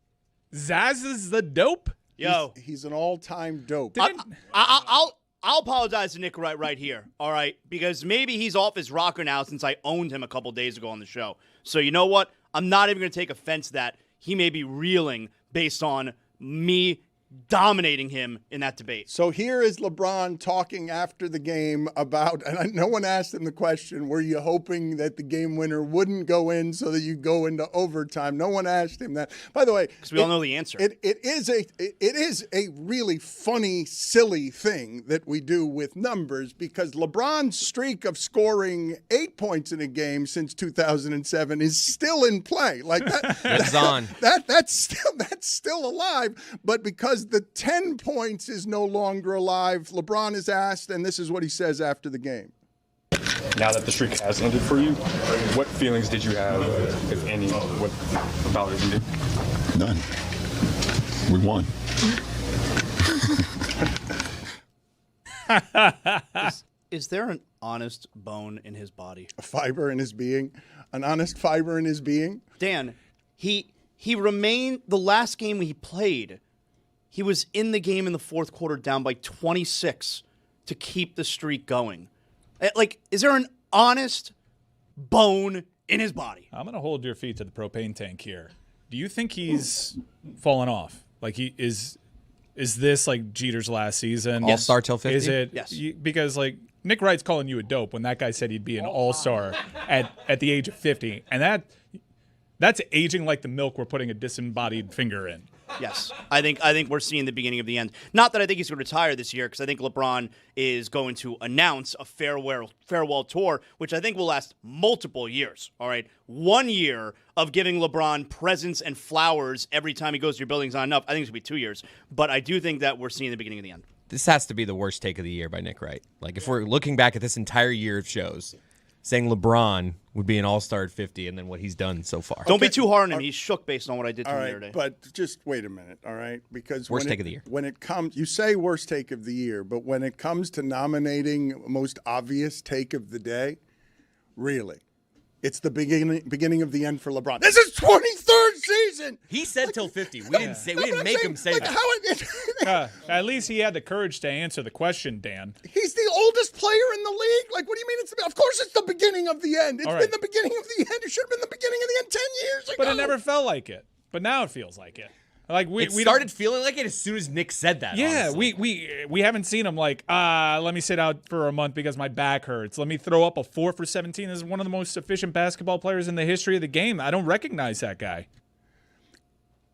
Zaz is the dope? Yo. He's an all-time dope. I'll apologize to Nick Wright right here, all right? Because maybe he's off his rocker now since I owned him a couple days ago on the show. So you know what? I'm not even going to take offense that he may be reeling based on me dominating him in that debate. So here is LeBron talking after the game about, and no one asked him the question, were you hoping that the game winner wouldn't go in so that you go into overtime? No one asked him that. By the way, because we all know the answer. It is a really funny, silly thing that we do with numbers, because LeBron's streak of scoring 8 points in a game since 2007 is still in play. Like that, It's on. That's still alive, but because the 10 points is no longer alive, LeBron is asked, and this is what he says after the game. Now that the streak has ended for you, what feelings did you have, if any, about it ended? None. We won. Is there an honest bone in his body? A fiber in his being? An honest fiber in his being? Dan, he remained, the last game he played, he was in the game in the fourth quarter down by 26 to keep the streak going. Like, is there an honest bone in his body? I'm going to hold your feet to the propane tank here. Do you think he's fallen off? Like, he is this like Jeter's last season? All-star till 50? Is it? Yes. Because like Nick Wright's calling you a dope when that guy said he'd be an all-star at the age of 50. And that's aging like the milk we're putting a disembodied finger in. Yes, I think we're seeing the beginning of the end. Not that I think he's going to retire this year, because I think LeBron is going to announce a farewell tour, which I think will last multiple years. All right, 1 year of giving LeBron presents and flowers every time he goes to your building's not enough. I think it's going to be 2 years, but I do think that we're seeing the beginning of the end. This has to be the worst take of the year by Nick Wright. Like, if we're looking back at this entire year of shows, saying LeBron would be an all-star at 50 and then what he's done so far. Don't be too hard on him. He's shook based on what I did to him the other day. But just wait a minute, all right? Because worst take of the year. When it comes, you say worst take of the year, but when it comes to nominating most obvious take of the day, really, It's the beginning of the end for LeBron. This is 23rd season. He said till 50. We didn't make him say that. At least he had the courage to answer the question, Dan. He's the oldest player in the league. Like, what do you mean? Of course, it's the beginning of the end. It's been the beginning of the end. It should have been the beginning of the end 10 years ago. But it never felt like it. But now it feels like it. Like we started feeling like it as soon as Nick said that. Yeah, honestly. we haven't seen him like, let me sit out for a month because my back hurts. Let me throw up a 4 for 17 as one of the most efficient basketball players in the history of the game. I don't recognize that guy.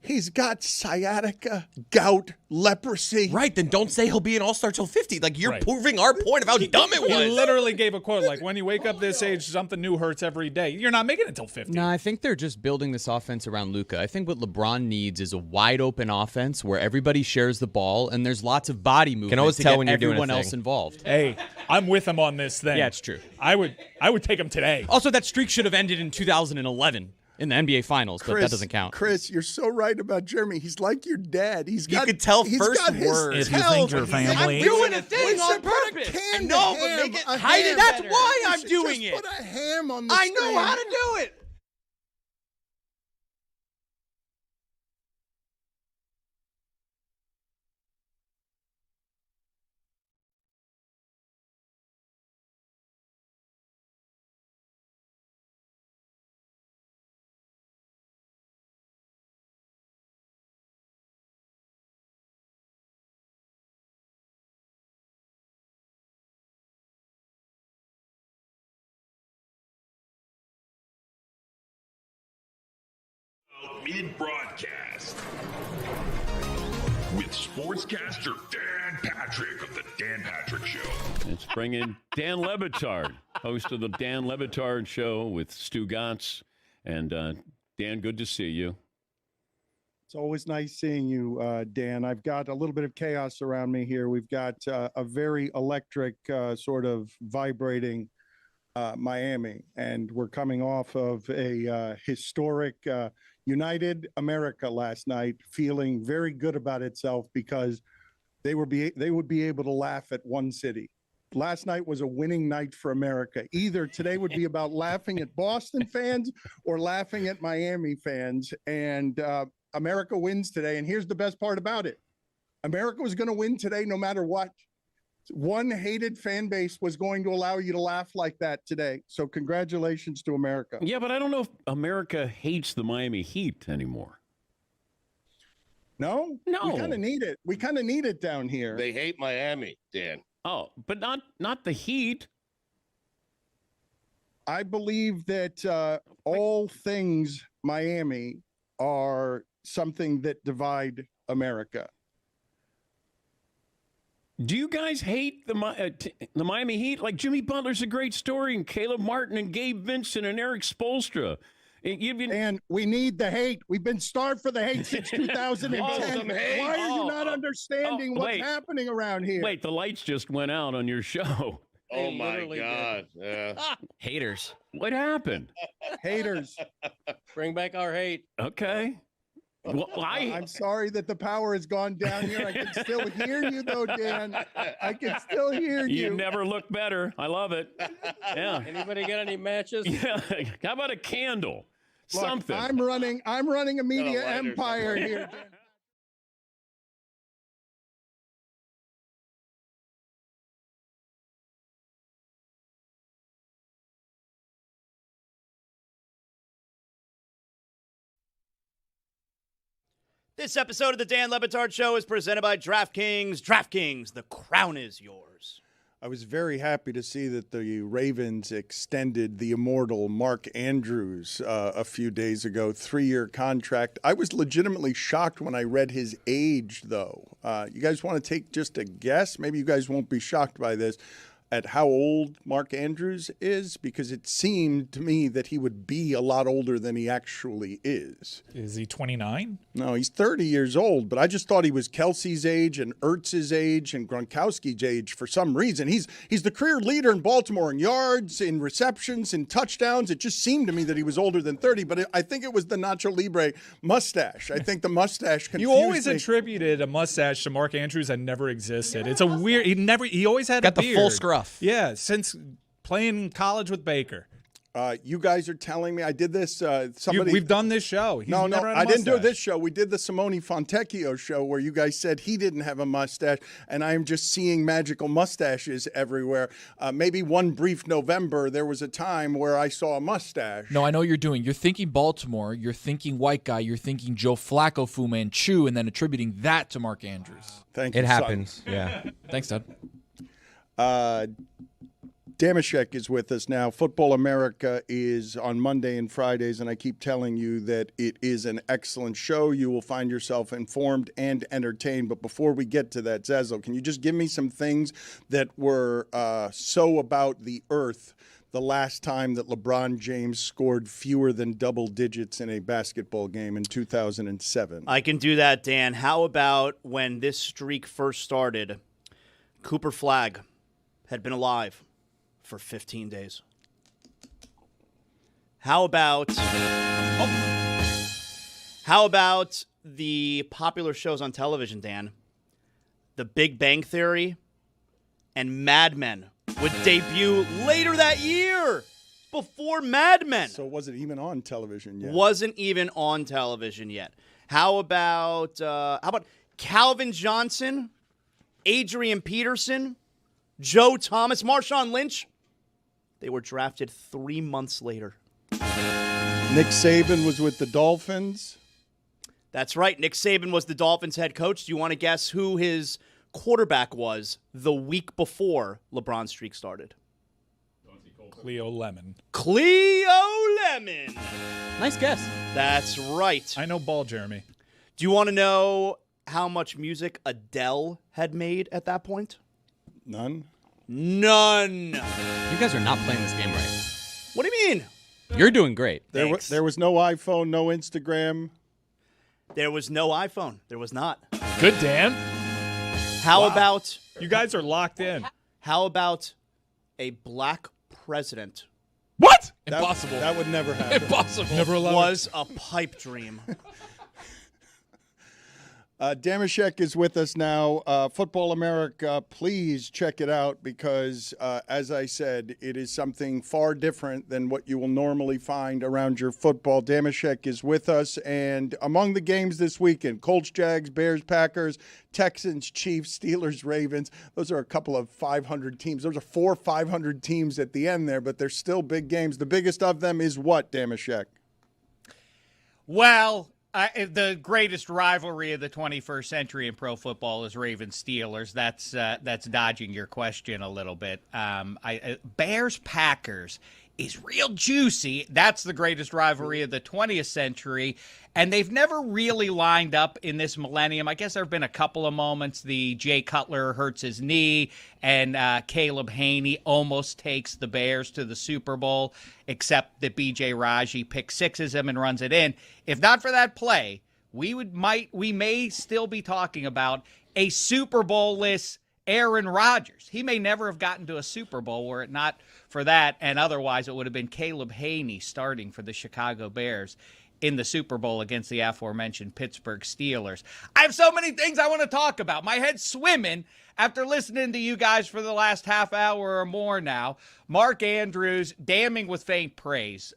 He's got sciatica, gout, leprosy. Right, then don't say he'll be an all-star till 50. Like, you're proving our point of how dumb it was. He literally gave a quote, like, when you wake up this age, something new hurts every day. You're not making it till 50. No, I think they're just building this offense around Luka. I think what LeBron needs is a wide-open offense where everybody shares the ball and there's lots of body movement. Can always to tell get when you're doing everyone a thing. else involved. Hey, I'm with him on this thing. Yeah, it's true. I would take him today. Also, that streak should have ended in 2011. In the NBA Finals, but that doesn't count. Chris, you're so right about Jeremy. He's like your dad. You could tell first words. If you think your family... I'm doing a thing on purpose. I know, but make it hide it. That's why I'm doing it. Put a ham on the I screen. know how to do it. Mid-broadcast with sportscaster Dan Patrick of the Dan Patrick Show. Let's bring in Dan Le Batard, host of the Dan Le Batard Show with Stugotz. And Dan, good to see you. It's always nice seeing you, Dan. I've got a little bit of chaos around me here. We've got a very electric, sort of vibrating Miami, and we're coming off of a historic United America last night, feeling very good about itself because they would be able to laugh at one city. Last night was a winning night for America. Either today would be about laughing at Boston fans or laughing at Miami fans, and America wins today. And here's the best part about it. America was going to win today no matter what. One hated fan base was going to allow you to laugh like that today. So congratulations to America. Yeah, but I don't know if America hates the Miami Heat anymore. No? No. We kind of need it. We kind of need it down here. They hate Miami, Dan. Oh, but not the Heat. I believe that all things Miami are something that divide America. Do you guys hate the Miami Heat? Like, Jimmy Butler's a great story, and Caleb Martin and Gabe Vincent and Eric Spoelstra. And we need the hate. We've been starved for the hate since 2010. Why are you not understanding what's happening around here? Wait, the lights just went out on your show. Oh, my God. Haters. What happened? Haters. Bring back our hate. Okay. Well, I'm sorry that the power has gone down here. I can still hear you, though, Dan. I can still hear you. You never look better. I love it. Yeah. Anybody got any matches? Yeah. How about a candle? Look, Something. I'm running a media empire here, Dan. This episode of the Dan Le Batard Show is presented by DraftKings. DraftKings, the crown is yours. I was very happy to see that the Ravens extended the immortal Mark Andrews a few days ago, 3-year contract. I was legitimately shocked when I read his age, though. You guys want to take just a guess? Maybe you guys won't be shocked by this. At how old Mark Andrews is, because it seemed to me that he would be a lot older than he actually is. Is he 29? No, he's 30 years old, but I just thought he was Kelsey's age and Ertz's age and Gronkowski's age for some reason. He's the career leader in Baltimore in yards, in receptions, in touchdowns. It just seemed to me that he was older than 30, but I think it was the Nacho Libre mustache. I think the mustache confused You always me. attributed a mustache to Mark Andrews that never existed. It's a weird. He always had Got a the beard. full scruff. Yeah, since playing college with Baker. You guys are telling me I did this. Somebody We've done this show. He's no, never had a I didn't do mustache. this show. We did the Simone Fontecchio show where you guys said he didn't have a mustache, and I am just seeing magical mustaches everywhere. Maybe one brief November, there was a time where I saw a mustache. No, I know what you're doing. You're thinking Baltimore. You're thinking white guy. You're thinking Joe Flacco, Fu Manchu, and then attributing that to Mark Andrews. Thank you. It happens. Yeah. Thanks, Todd. Damashek is with us now. Football America is on Monday and Fridays, and I keep telling you that it is an excellent show. You will find yourself informed and entertained. But before we get to that, Zazzle, can you just give me some things that were so about the earth the last time that LeBron James scored fewer than double digits in a basketball game in 2007? I can do that, Dan. How about when this streak first started, Cooper Flagg had been alive for 15 days. How about the popular shows on television, Dan? The Big Bang Theory and Mad Men would debut later that year, before Mad Men. So it wasn't even on television yet. Wasn't even on television yet. How about Calvin Johnson, Adrian Peterson, Joe Thomas, Marshawn Lynch? They were drafted 3 months later. Nick Saban was with the Dolphins. That's right. Nick Saban was the Dolphins head coach. Do you want to guess who his quarterback was the week before LeBron's streak started? Cleo Lemon. Cleo Lemon. Nice guess. That's right. I know ball, Jeremy. Do you want to know how much music Adele had made at that point? None. None. You guys are not playing this game right. What do you mean? You're doing great. There was no iPhone, no Instagram. There was no iPhone. There was not. Good, Dan. How about... You guys are locked in. How about a black president? What? Impossible. That would never happen. Impossible. Never allowed. Was a pipe dream. Damashek is with us now. Football America, please check it out because, as I said, it is something far different than what you will normally find around your football. Damashek is with us, and among the games this weekend, Colts, Jags, Bears, Packers, Texans, Chiefs, Steelers, Ravens. Those are a couple of 500 teams. Those are 4 500 teams at the end there, but they're still big games. The biggest of them is what, Damashek? Well, the greatest rivalry of the 21st century in pro football is Ravens-Steelers. That's dodging your question a little bit. Bears-Packers is real juicy. That's the greatest rivalry of the 20th century, and they've never really lined up in this millennium. I guess there have been a couple of moments. The Jay Cutler hurts his knee, and Caleb Haney almost takes the Bears to the Super Bowl, except that B.J. Raji pick sixes him and runs it in. If not for that play, we may still be talking about a Super Bowl-less Aaron Rodgers. He may never have gotten to a Super Bowl were it not for that, and otherwise it would have been Caleb Haney starting for the Chicago Bears in the Super Bowl against the aforementioned Pittsburgh Steelers. I have so many things I want to talk about. My head's swimming after listening to you guys for the last half hour or more now. Mark Andrews damning with faint praise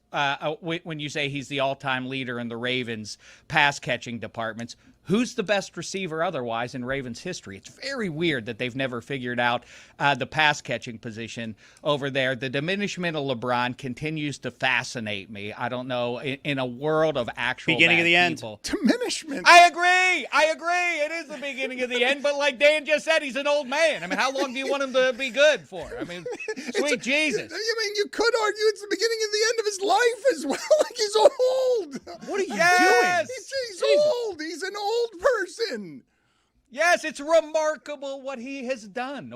when you say he's the all-time leader in the Ravens pass-catching departments. Who's the best receiver otherwise in Ravens history? It's very weird that they've never figured out the pass-catching position over there. The diminishment of LeBron continues to fascinate me. I don't know, in a world of actual beginning of the people. end. Diminishment. I agree. It is the beginning of the end, but like Dan just said, he's an old man. I mean, how long do you want him to be good for? I mean, sweet Jesus. I mean, you could argue it's the beginning of the end of his life as well. Like, he's old. What are you doing? He's old. He's an old person. Yes, it's remarkable what he has done.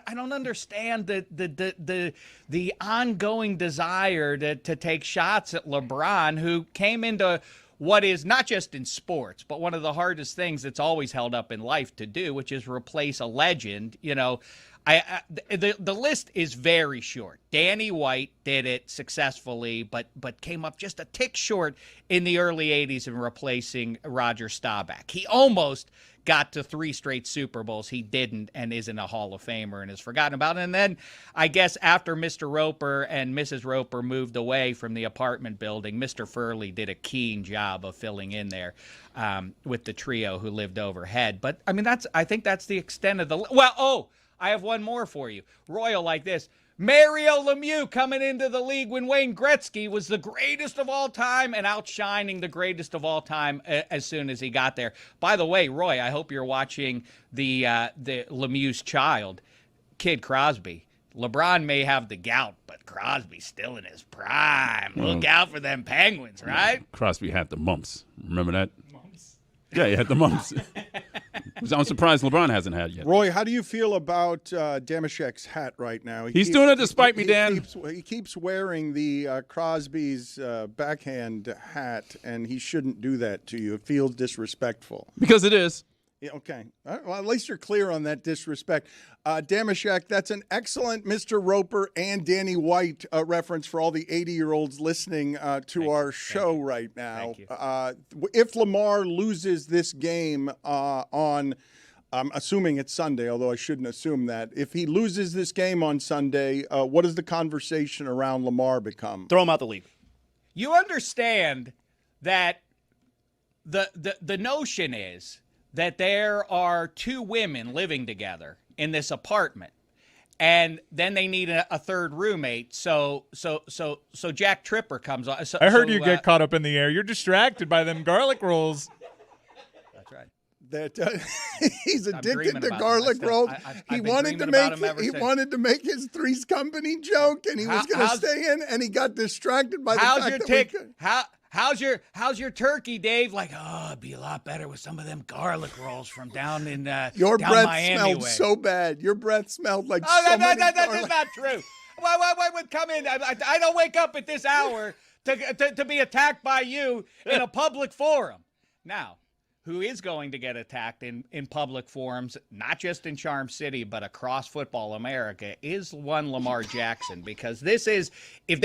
I don't understand the ongoing desire to take shots at LeBron, who came into what is not just in sports, but one of the hardest things that's always held up in life to do, which is replace a legend. You know, the list is very short. Danny White did it successfully, but came up just a tick short in the early 80s in replacing Roger Staubach. He almost got to 3 straight Super Bowls. He didn't and isn't a Hall of Famer and is forgotten about. And then I guess after Mr. Roper and Mrs. Roper moved away from the apartment building, Mr. Furley did a keen job of filling in there with the trio who lived overhead. But, I mean, I think that's the extent of the – well, I have one more for you. Royal like this. Mario Lemieux coming into the league when Wayne Gretzky was the greatest of all time and outshining the greatest of all time as soon as he got there. By the way, Roy, I hope you're watching the Lemieux's child, Kid Crosby. LeBron may have the gout, but Crosby's still in his prime. Look out for them Penguins, right? Crosby had the mumps. Remember that? Yeah, he had the mumps. I'm surprised LeBron hasn't had yet. Roy, how do you feel about Damashek's hat right now? He's doing it despite me, Dan. He keeps wearing the Crosby's backhand hat, and he shouldn't do that to you. It feels disrespectful. Because it is. Yeah, okay. All right, well, at least you're clear on that disrespect. Damashek, that's an excellent Mr. Roper and Danny White reference for all the 80-year-olds listening to our show right now. If Lamar loses this game on, I'm assuming it's Sunday, although I shouldn't assume that. If he loses this game on Sunday, what does the conversation around Lamar become? Throw him out the league. You understand that the notion is that there are 2 women living together in this apartment, and then they need a third roommate. So Jack Tripper comes on. I heard you get caught up in the air. You're distracted by them garlic rolls. That's right. That he's addicted to garlic rolls. He wanted to make his Three's Company joke, and he was going to stay in, and he got distracted by the fact that How's your turkey, Dave? Like, it'd be a lot better with some of them garlic rolls from down in your down breath Miami smelled way. so bad. Your breath smelled like that is not true. Why would come in? I don't wake up at this hour to be attacked by you in a public forum. Now, who is going to get attacked in public forums, not just in Charm City, but across football America, is one Lamar Jackson. Because this is, if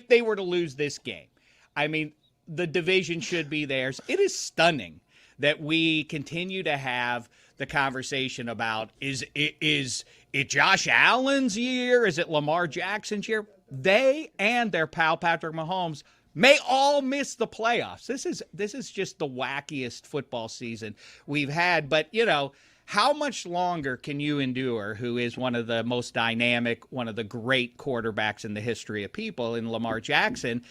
they were to lose this game, I mean, the division should be theirs. It is stunning that we continue to have the conversation about, is it Josh Allen's year? Is it Lamar Jackson's year? They and their pal Patrick Mahomes may all miss the playoffs. This is just the wackiest football season we've had. But, you know, how much longer can you endure who is one of the most dynamic, one of the great quarterbacks in the history of people in Lamar Jackson,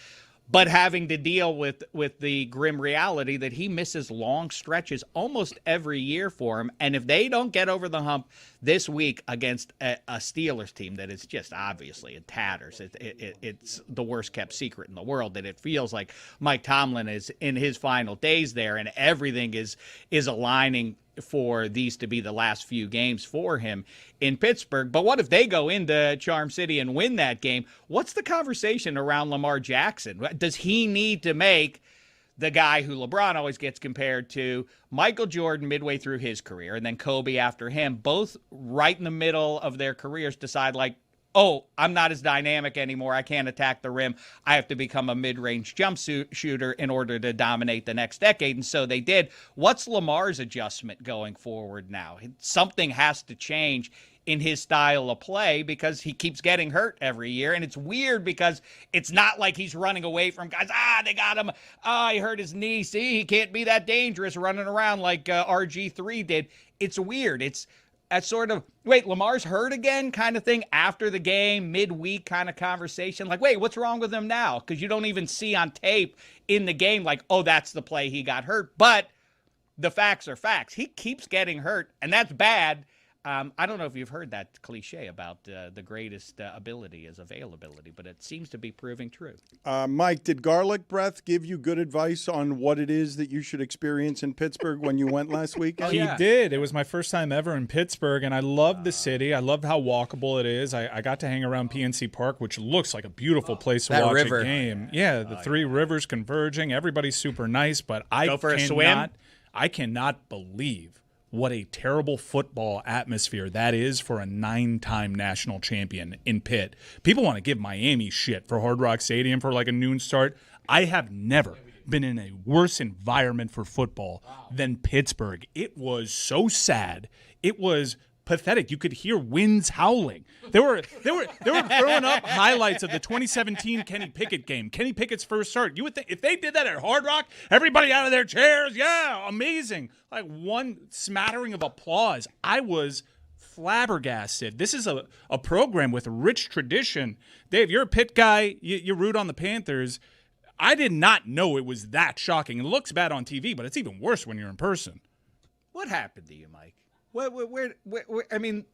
but having to deal with the grim reality that he misses long stretches almost every year for him. And if they don't get over the hump this week against a Steelers team that is just obviously in tatters, it's the worst kept secret in the world, that it feels like Mike Tomlin is in his final days there and everything is aligning for these to be the last few games for him in Pittsburgh. But what if they go into Charm City and win that game? What's the conversation around Lamar Jackson? Does he need to make the guy who LeBron always gets compared to, Michael Jordan midway through his career, and then Kobe after him, both right in the middle of their careers, decide like, oh, I'm not as dynamic anymore. I can't attack the rim. I have to become a mid-range jump shooter in order to dominate the next decade. And so they did. What's Lamar's adjustment going forward now? Something has to change in his style of play because he keeps getting hurt every year. And it's weird because it's not like he's running away from guys. They got him. He hurt his knee. See, he can't be that dangerous running around like RG3 did. It's weird. It's a sort of, wait, Lamar's hurt again kind of thing after the game, midweek kind of conversation. Like, wait, what's wrong with him now? Because you don't even see on tape in the game like, oh, that's the play he got hurt. But the facts are facts. He keeps getting hurt, and that's bad. I don't know if you've heard that cliche about the greatest ability is availability, but it seems to be proving true. Mike, did Garlic Breath give you good advice on what it is that you should experience in Pittsburgh when you went last weekend? He did. It was my first time ever in Pittsburgh, and I loved the city. I loved how walkable it is. I got to hang around PNC Park, which looks like a beautiful place to watch a game. Yeah, the three rivers converging. Everybody's super nice, but I cannot believe what a terrible football atmosphere that is for a 9-time national champion in Pitt. People want to give Miami shit for Hard Rock Stadium for like a noon start. I have never been in a worse environment for football than Pittsburgh. It was so sad. It was pathetic. You could hear winds howling. They were throwing up highlights of the 2017 Kenny Pickett game. Kenny Pickett's first start. You would think if they did that at Hard Rock, everybody out of their chairs, yeah, amazing. Like one smattering of applause. I was flabbergasted. This is a program with rich tradition. Dave, you're a Pitt guy. You root on the Panthers. I did not know it was that shocking. It looks bad on TV, but it's even worse when you're in person. What happened to you, Mike? Where I mean,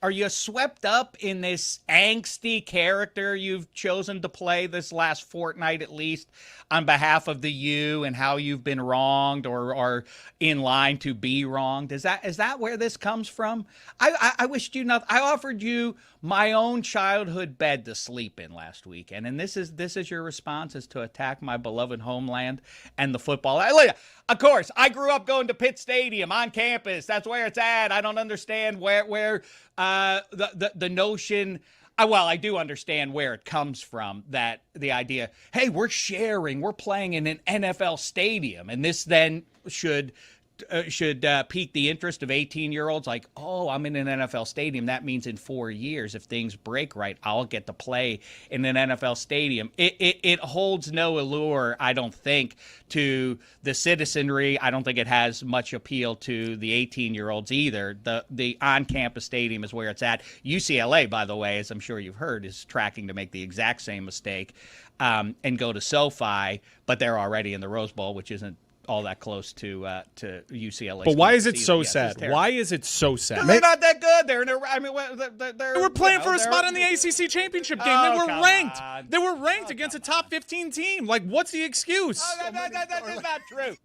are you swept up in this angsty character you've chosen to play this last fortnight at least on behalf of the U and how you've been wronged or are in line to be wronged? Is that where this comes from? I wished you nothing. I offered you my own childhood bed to sleep in last weekend, and this is your response, is to attack my beloved homeland and the football. Of course, I grew up going to Pitt Stadium on campus. That's where it's at. I don't understand where the notion. Well, I do understand where it comes from, that the idea, hey, we're playing in an NFL stadium, and this then should pique the interest of 18-year-olds. Like, oh, I'm in an NFL stadium. That means in 4 years, if things break right, I'll get to play in an NFL stadium. It holds no allure, I don't think, to the citizenry. I don't think it has much appeal to the 18-year-olds either. The on-campus stadium is where it's at. UCLA, by the way, as I'm sure you've heard, is tracking to make the exact same mistake and go to SoFi, but they're already in the Rose Bowl, which isn't all that close to UCLA. But why is it so sad? Why is it so sad? They're not that good. They're in they were playing for a spot in the ACC championship game. They were ranked. They were ranked against a top 15 team. Like, what's the excuse? That's not true.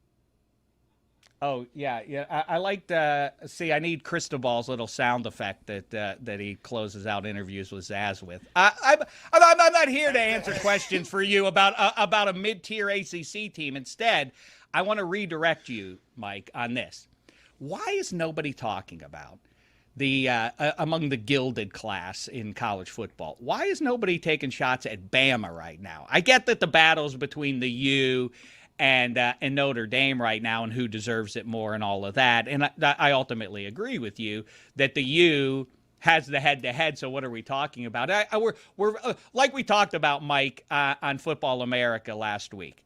Oh, yeah. I liked. See, I need Cristobal's little sound effect that he closes out interviews with Zaz with. I'm not here to answer questions for you about a mid-tier ACC team. Instead, I want to redirect you, Mike, on this. Why is nobody talking about the among the gilded class in college football? Why is nobody taking shots at Bama right now? I get that the battle's between the U and Notre Dame right now and who deserves it more and all of that. And I ultimately agree with you that the U has the head-to-head, so what are we talking about? We're like we talked about, Mike, on Football America last week.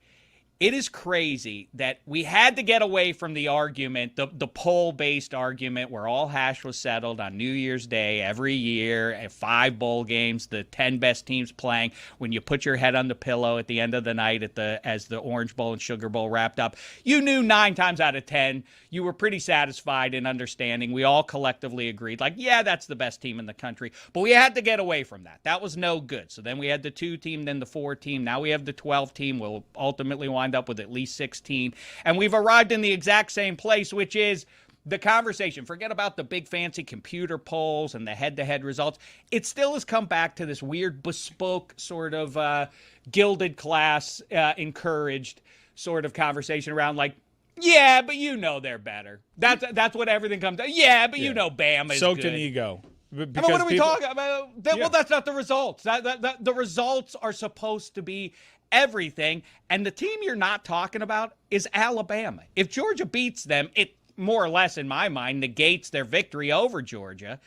It is crazy that we had to get away from the argument, the poll-based argument where all hash was settled on New Year's Day every year at 5 bowl games, the 10 best teams playing. When you put your head on the pillow at the end of the night as the Orange Bowl and Sugar Bowl wrapped up, you knew 9 times out of 10 you were pretty satisfied and understanding. We all collectively agreed, like, yeah, that's the best team in the country. But we had to get away from that. That was no good. So then we had the 2 team, then the 4 team. Now we have the 12 team. We'll ultimately wind up with at least 16. And we've arrived in the exact same place, which is the conversation. Forget about the big fancy computer polls and the head-to-head results. It still has come back to this weird bespoke sort of gilded class encouraged sort of conversation around, like, yeah, but you know they're better. That's what everything comes down. Yeah, but you know Bama is soaked good. in ego. And what are we talking about? Well, that's not the results. The results are supposed to be everything. And the team you're not talking about is Alabama. If Georgia beats them, it more or less, in my mind, negates their victory over Georgia.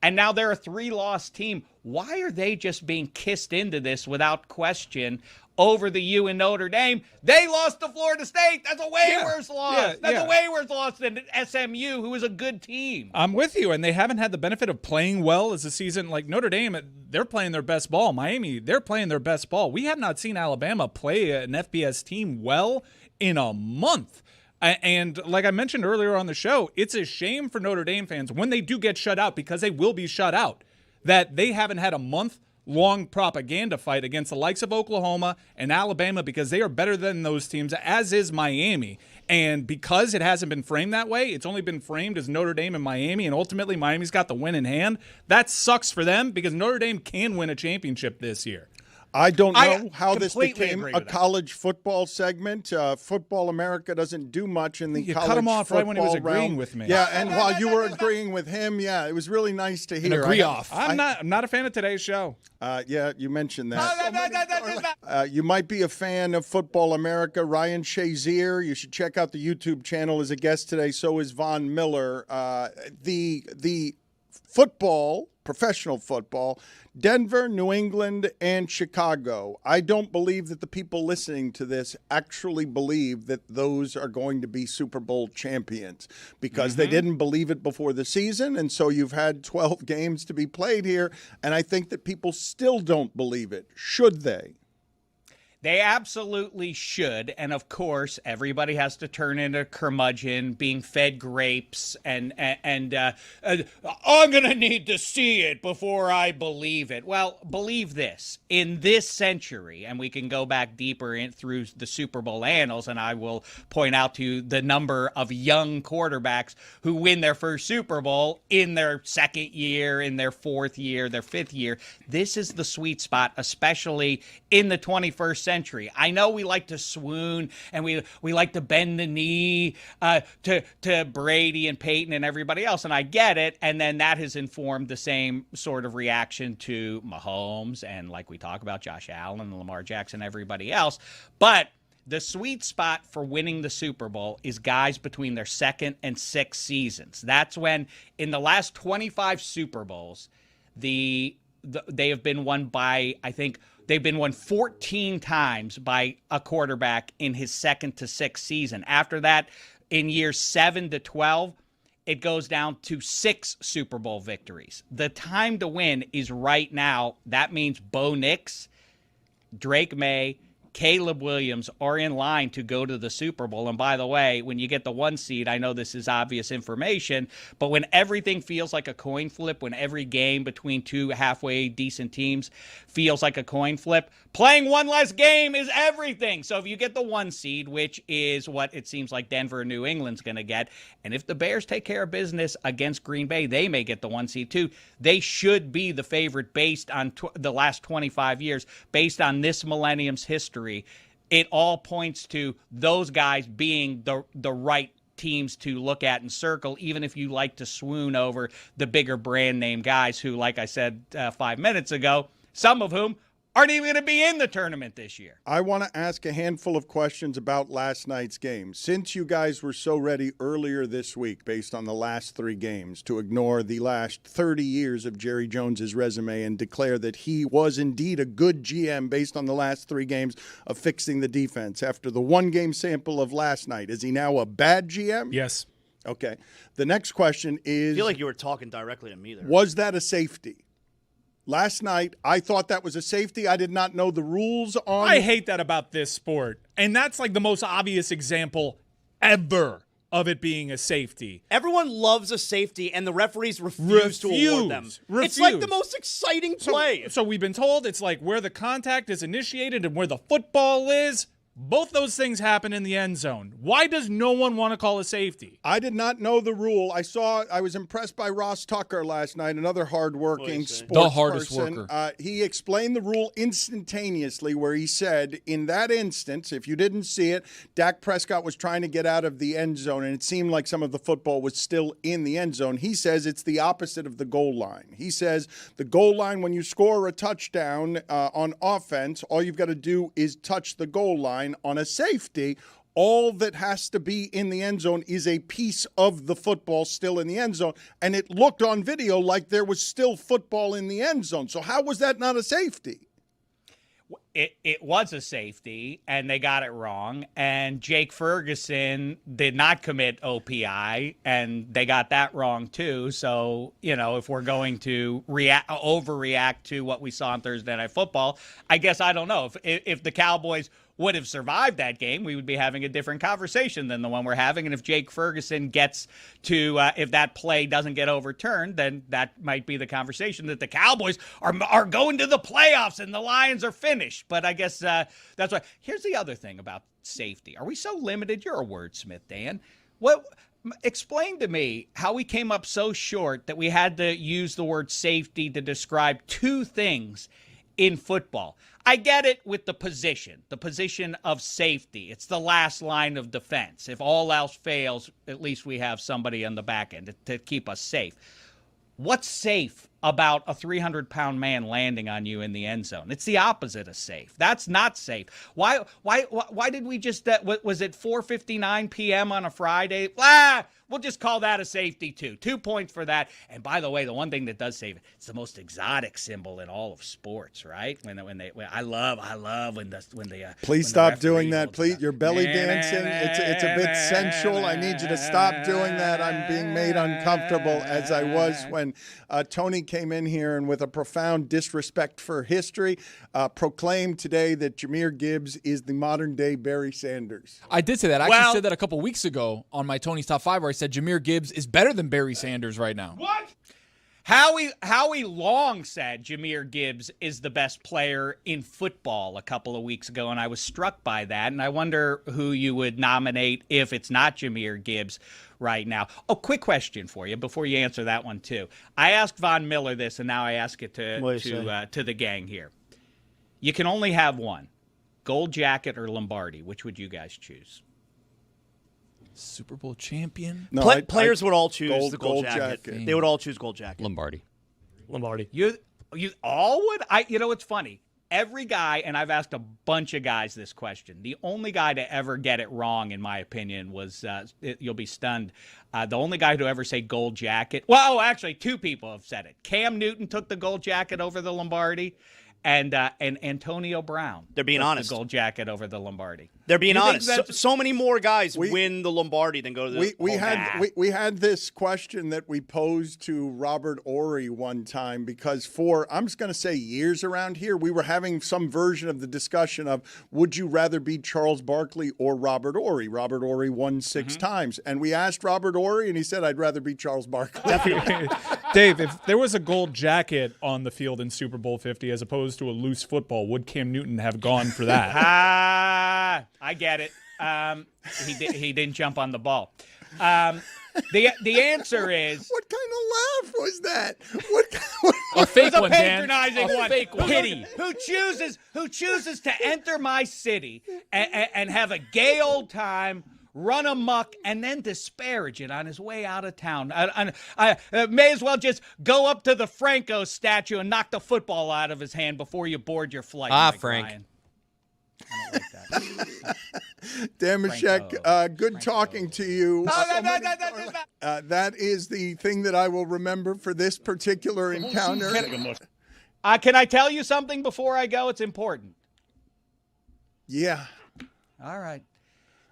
And now they're a 3-loss team. Why are they just being kissed into this without question over the U and Notre Dame? They lost to Florida State. That's a way worse loss. That's a way worse loss than SMU, who is a good team. I'm with you, and they haven't had the benefit of playing well as a season. Like Notre Dame, they're playing their best ball. Miami, they're playing their best ball. We have not seen Alabama play an FBS team well in a month. And like I mentioned earlier on the show, it's a shame for Notre Dame fans when they do get shut out, because they will be shut out, that they haven't had a month-long propaganda fight against the likes of Oklahoma and Alabama, because they are better than those teams, as is Miami. And because it hasn't been framed that way, it's only been framed as Notre Dame and Miami, and ultimately Miami's got the win in hand. That sucks for them, because Notre Dame can win a championship this year. I don't know how this completely became agree a with that. college football segment. Football America doesn't do much in the You college cut him off right when he was football agreeing realm. with me. Yeah, and while you were agreeing with him, yeah, it was really nice to hear. I'm not a fan of today's show. Yeah, you mentioned that. You might be a fan of Football America. Ryan Shazier, you should check out the YouTube channel as a guest today. So is Von Miller. The football, professional football, Denver, New England, and Chicago. I don't believe that the people listening to this actually believe that those are going to be Super Bowl champions because they didn't believe it before the season. And so you've had 12 games to be played here. And I think that people still don't believe it. Should they? They absolutely should. And of course, everybody has to turn into curmudgeon, being fed grapes, and I'm going to need to see it before I believe it. Well, believe this. In this century, and we can go back deeper in through the Super Bowl annals, and I will point out to you the number of young quarterbacks who win their first Super Bowl in their second year, in their fourth year, their fifth year. This is the sweet spot, especially in the 21st century. I know we like to swoon and we like to bend the knee to Brady and Peyton and everybody else, and I get it. And then that has informed the same sort of reaction to Mahomes and, like we talk about, Josh Allen and Lamar Jackson, everybody else. But the sweet spot for winning the Super Bowl is guys between their second and sixth seasons. That's when, in the last 25 Super Bowls, they have been won by, I think, they've been won 14 times by a quarterback in his second to sixth season. After that, in years 7 to 12, it goes down to 6 Super Bowl victories. The time to win is right now. That means Bo Nix, Drake May, Caleb Williams are in line to go to the Super Bowl. And by the way, when you get the 1 seed, I know this is obvious information, but when everything feels like a coin flip, when every game between two halfway decent teams feels like a coin flip, playing one less game is everything. So if you get the 1 seed, which is what it seems like Denver and New England's going to get, and if the Bears take care of business against Green Bay, they may get the 1 seed too. They should be the favorite based on the last 25 years, based on this millennium's history. It all points to those guys being the right teams to look at and circle, even if you like to swoon over the bigger brand name guys who, like I said 5 minutes ago, some of whom aren't even going to be in the tournament this year. I want to ask a handful of questions about last night's game. Since you guys were so ready earlier this week, based on the last 3 games, to ignore the last 30 years of Jerry Jones's resume and declare that he was indeed a good GM based on the last 3 games of fixing the defense, after the 1-game sample of last night, is he now a bad GM? Yes. Okay. The next question is... I feel like you were talking directly to me there. Was that a safety? Last night, I thought that was a safety. I did not know the rules on... I hate that about this sport. And that's like the most obvious example ever of it being a safety. Everyone loves a safety, and the referees refuse to award them. It's like the most exciting play. So we've been told it's like where the contact is initiated and where the football is. Both those things happen in the end zone. Why does no one want to call a safety? I did not know the rule. I was impressed by Ross Tucker last night, another hardworking sports person. Worker. He explained the rule instantaneously, where he said, in that instance, if you didn't see it, Dak Prescott was trying to get out of the end zone, and it seemed like some of the football was still in the end zone. He says it's the opposite of the goal line. He says the goal line, when you score a touchdown on offense, all you've got to do is touch the goal line. On a safety, all that has to be in the end zone is a piece of the football still in the end zone. And it looked on video like there was still football in the end zone. So how was that not a safety? It was a safety, and they got it wrong. And Jake Ferguson did not commit OPI, and they got that wrong too. So, if we're going to overreact to what we saw on Thursday Night Football, I guess I don't know. If the Cowboys would have survived that game, we would be having a different conversation than the one we're having. And if Jake Ferguson gets to, if that play doesn't get overturned, then that might be the conversation that the Cowboys are going to the playoffs and the Lions are finished. But I guess that's why. Here's the other thing about safety. Are we so limited? You're a wordsmith, Dan. Explain to me how we came up so short that we had to use the word safety to describe 2 things in football. I get it with the position of safety. It's the last line of defense. If all else fails, at least we have somebody on the back end to keep us safe. What's safe about a 300-pound man landing on you in the end zone? It's the opposite of safe. That's not safe. Why did we just was it 4:59 p.m. on a Friday? We'll just call that a safety too. 2 points for that. And by the way, the one thing that does save it, it's the most exotic symbol in all of sports, right? I love when the Please stop doing that. Please, you're belly dancing. It's a bit sensual. I need you to stop doing that. I'm being made uncomfortable as I was when Tony came in here and with a profound disrespect for history proclaimed today that Jahmyr Gibbs is the modern day Barry Sanders. I did say that. I actually said that a couple weeks ago on my Tony's Top 5 where I said Jahmyr Gibbs is better than Barry Sanders right now. What? Howie Long said Jahmyr Gibbs is the best player in football a couple of weeks ago, and I was struck by that, and I wonder who you would nominate if it's not Jahmyr Gibbs right now. Oh, quick question for you before you answer that one, too. I asked Von Miller this, and now I ask it to the gang here. You can only have one, Gold Jacket or Lombardi. Which would you guys choose? Super Bowl champion? No, players would all choose the gold jacket. They would all choose gold jacket. Lombardi. You all would? It's funny. Every guy, and I've asked a bunch of guys this question, the only guy to ever get it wrong, in my opinion, was, you'll be stunned, the only guy to ever say gold jacket. Well, actually, two people have said it. Cam Newton took the gold jacket over the Lombardi, and Antonio Brown. They're being honest. The gold jacket over the Lombardi. They're being honest. So many more guys win the Lombardi than go to the. We had this question that we posed to Robert Ory one time because I'm just going to say years around here, we were having some version of the discussion of would you rather be Charles Barkley or Robert Ory? Robert Ory won 6 times, and we asked Robert Ory, and he said I'd rather be Charles Barkley. Dave, if there was a gold jacket on the field in Super Bowl 50 as opposed to a loose football, would Cam Newton have gone for that? I get it. He didn't jump on the ball. The answer is what kind of laugh was that? A fake a one, Dan. patronizing A one. fake one. Pity. Who chooses to enter my city and have a gay old time, run amok, and then disparage it on his way out of town. I may as well just go up to the Franco statue and knock the football out of his hand before you board your flight. Frank. Ryan. I don't like that. Damashek, good talking to you. That is the thing that I will remember for this particular encounter. Can I tell you something before I go? It's important. Yeah. All right.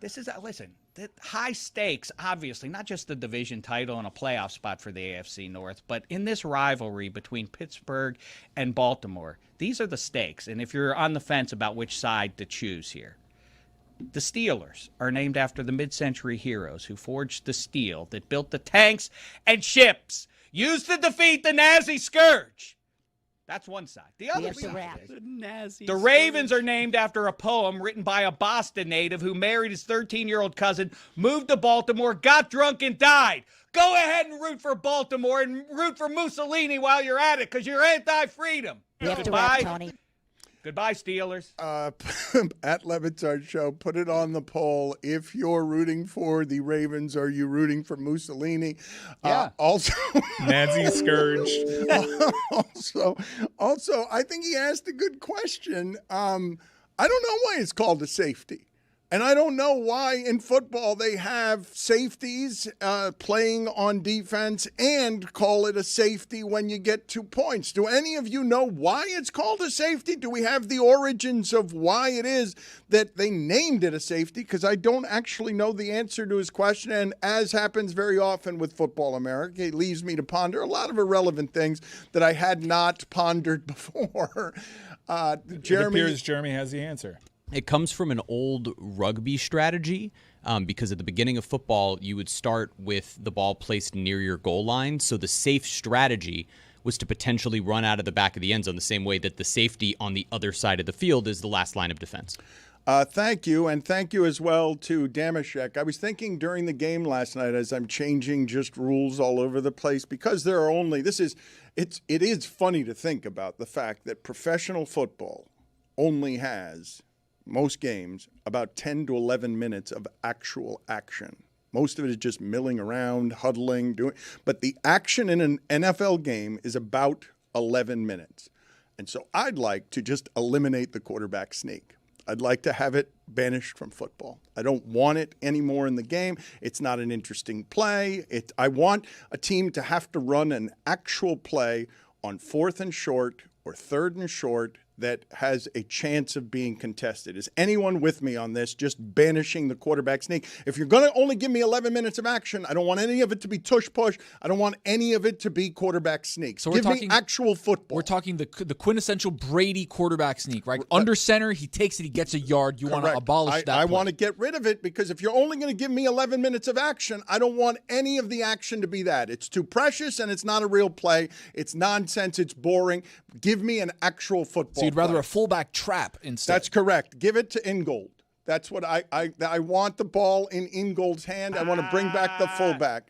This is, listen, the high stakes, obviously, not just the division title and a playoff spot for the AFC North, but in this rivalry between Pittsburgh and Baltimore, these are the stakes. And if you're on the fence about which side to choose here, the Steelers are named after the mid-century heroes who forged the steel that built the tanks and ships used to defeat the Nazi scourge. That's one side. The other side is the Ravens are named after a poem written by a Boston native who married his 13-year-old cousin, moved to Baltimore, got drunk, and died. Go ahead and root for Baltimore and root for Mussolini while you're at it because you're anti-freedom. Goodbye. Goodbye, Steelers. At Le Batard Show, put it on the poll. If you're rooting for the Ravens, are you rooting for Mussolini? Yeah. Also, Nazi scourge. Also, I think he asked a good question. I don't know why it's called a safety. And I don't know why in football they have safeties playing on defense and call it a safety when you get 2 points. Do any of you know why it's called a safety? Do we have the origins of why it is that they named it a safety? Because I don't actually know the answer to his question. And as happens very often with Football America, it leaves me to ponder a lot of irrelevant things that I had not pondered before. It appears Jeremy has the answer. It comes from an old rugby strategy because at the beginning of football, you would start with the ball placed near your goal line. So the safe strategy was to potentially run out of the back of the end zone the same way that the safety on the other side of the field is the last line of defense. Thank you, and thank you as well to Damashek. I was thinking during the game last night as I'm changing just rules all over the place because there are only – it is funny to think about the fact that professional football only has, most games, about 10 to 11 minutes of actual action. Most of it is just milling around, huddling, doing. But the action in an NFL game is about 11 minutes. And so I'd like to just eliminate the quarterback sneak. I'd like to have it banished from football. I don't want it anymore in the game. It's not an interesting play. I want a team to have to run an actual play on 4th and short or 3rd and short that has a chance of being contested. Is anyone with me on this? Just banishing the quarterback sneak. If you're going to only give me 11 minutes of action, I don't want any of it to be tush-push. I don't want any of it to be quarterback sneak. So give me actual football. We're talking the quintessential Brady quarterback sneak, right? Under center, he takes it, he gets a yard. You want to abolish that I play. want to get rid of it because if you're only going to give me 11 minutes of action, I don't want any of the action to be that. It's too precious and it's not a real play. It's nonsense. It's boring. Give me an actual football. So you'd rather play. a fullback trap instead? That's correct. Give it to Ingold. That's what I want the ball in Ingold's hand. I want to bring back the fullback.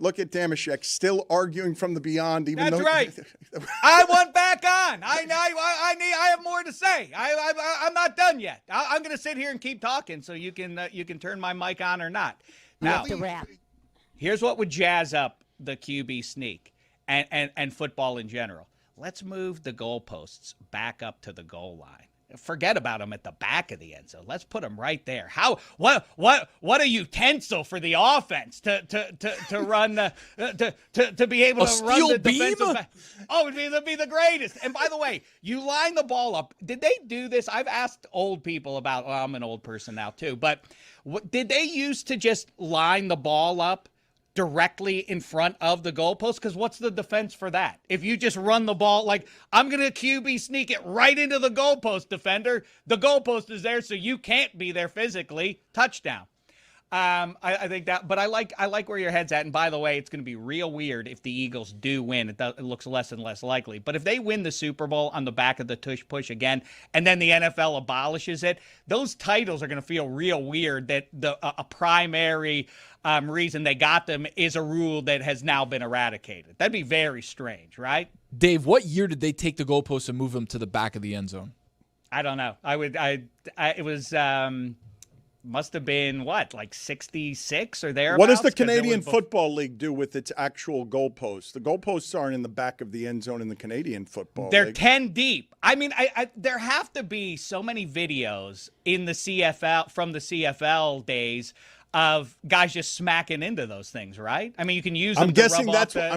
Look at Damashek still arguing from the beyond. Even That's though, right. I want back on. I have more to say. I'm not done yet. I'm going to sit here and keep talking so you can turn my mic on or not. Now, here's what would jazz up the QB sneak and football in general. Let's move the goalposts back up to the goal line. Forget about them at the back of the end zone. Let's put them right there. What a utensil for the offense to run to be able to run the defensive back. Oh, it'd be the greatest. And by the way, you line the ball up. Did they do this? I've asked old people about. Well, I'm an old person now too, but did they used to just line the ball up directly in front of the goalpost? Because what's the defense for that? If you just run the ball, like, I'm going to QB sneak it right into the goalpost, defender. The goalpost is there, so you can't be there physically. Touchdown. I think that, but I like where your head's at. And by the way, it's going to be real weird if the Eagles do win. It looks less and less likely. But if they win the Super Bowl on the back of the tush push again, and then the NFL abolishes it, those titles are going to feel real weird. That a primary reason they got them is a rule that has now been eradicated. That'd be very strange, right? Dave, what year did they take the goalposts and move them to the back of the end zone? I don't know. It was. Must have been, like 66 or thereabouts? What does the Canadian Football League do with its actual goalposts? The goalposts aren't in the back of the end zone in the Canadian Football They're League. 10 deep. I mean, there have to be so many videos in the CFL, from the CFL days, of guys just smacking into those things, right? I mean, you can use them. I'm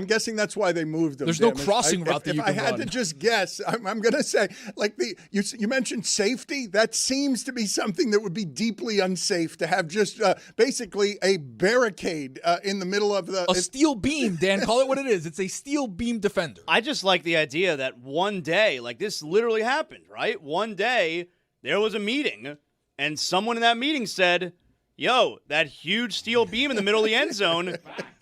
guessing that's why they moved them. There's no crossing route that you can run. If I had to just guess, I'm going to say, like you mentioned safety. That seems to be something that would be deeply unsafe to have just basically a barricade in the middle of a steel beam. Dan, call it what it is. It's a steel beam defender. I just like the idea that one day, like this literally happened, right? One day there was a meeting, and someone in that meeting said, yo, that huge steel beam in the middle of the end zone,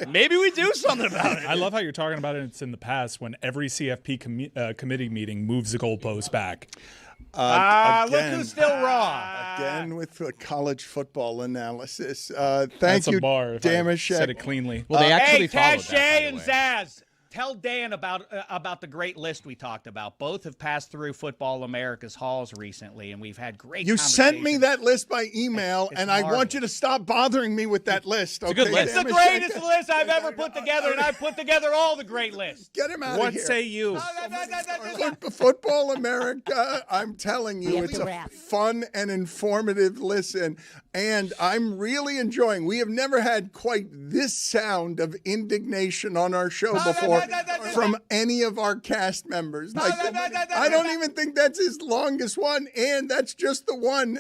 maybe we do something about it. I love how you're talking about it. It's in the past when every CFP committee meeting moves the goalpost back. Look who's still wrong. Again with the college football analysis. Thank That's you, a bar if Damashek. I said it cleanly. Well, they actually followed Tache that, by and the way. Zaz. Tell Dan about the great list we talked about. Both have passed through Football America's halls recently, and we've had great You sent me conversations. that list by email, It's and I marvelous. want you to stop bothering me with that list. It's a good list. It's the greatest list I've ever put together, and I've put together all the great lists. Get him out What of here. say you? Football America, I'm telling you, it's a fun and informative listen, and I'm really enjoying. We have never had quite this sound of indignation on our show before from any of our cast members. I don't even think that's his longest one, and that's just the one.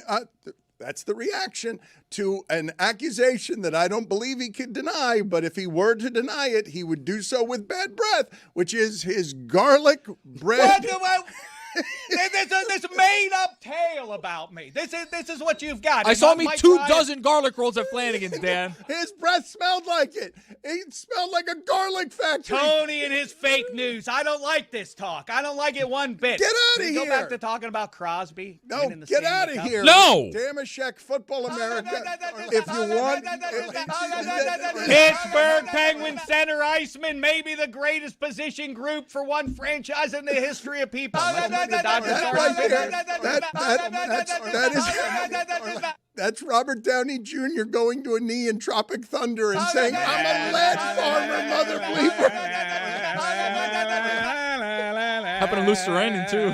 That's the reaction to an accusation that I don't believe he could deny, but if he were to deny it, he would do so with bad breath, which is his garlic bread. This made-up tale about me. This is what you've got. I saw me 24 garlic rolls at Flanagan's, Dan. His breath smelled like it. It smelled like a garlic factory. Tony and his fake news. I don't like this talk. I don't like it one bit. Get out of Can we here. Go back to talking about Crosby. No, get out of here. No. Damashek, Football America. If you want. Pittsburgh Penguins center iceman, maybe the greatest position group for one franchise in the history of people. The Dodgers That's Robert Downey Jr. going to a knee in Tropic Thunder and saying, "I'm a lead farmer, mother bleeper." Happened to Lou Sarandon, too.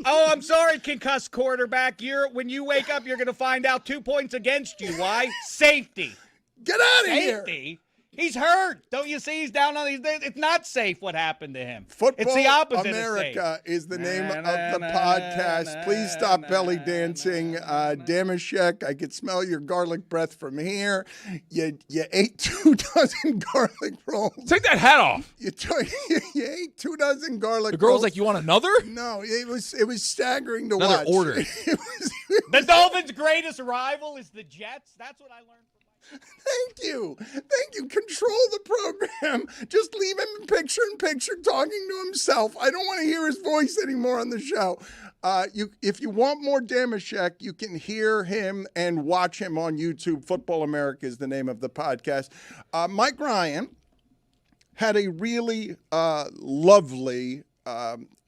Oh, I'm sorry, concussed quarterback. When you wake up, you're going to find out 2 points against you. Why? Safety. Get out of here. Safety? He's hurt. Don't you see he's down on these? It's not safe what happened to him. Football it's the opposite America of safe. is the name of the podcast. Please stop belly dancing. Damashek, I could smell your garlic breath from here. You ate 2 dozen garlic rolls. Take that hat off. You ate 2 dozen garlic rolls. The girl's like, you want another? No, it was staggering to Another watch. order. The Dolphins' greatest rival is the Jets. That's what I learned. Thank you. Control the program. Just leave him in picture talking to himself. I don't want to hear his voice anymore on the show. If you want more Damashek, you can hear him and watch him on YouTube. Football America is the name of the podcast. Mike Ryan had a really lovely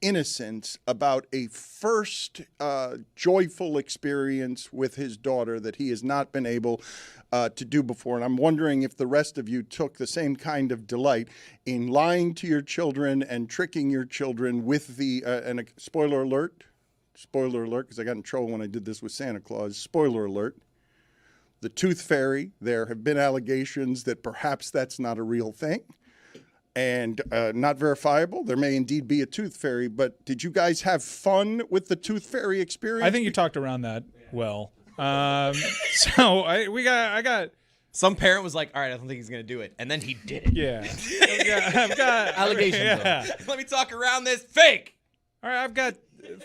innocence about a first joyful experience with his daughter that he has not been able to do before. And I'm wondering if the rest of you took the same kind of delight in lying to your children and tricking your children with the, and a spoiler alert, because I got in trouble when I did this with Santa Claus, spoiler alert, the tooth fairy. There have been allegations that perhaps that's not a real thing and not verifiable. There may indeed be a tooth fairy, but did you guys have fun with the tooth fairy experience? I think you talked around that well. So I got some parent was like, all right, I don't think he's going to do it. And then he did it. Yeah. I've got allegations. Yeah. Let me talk around this. Fake. All right. I've got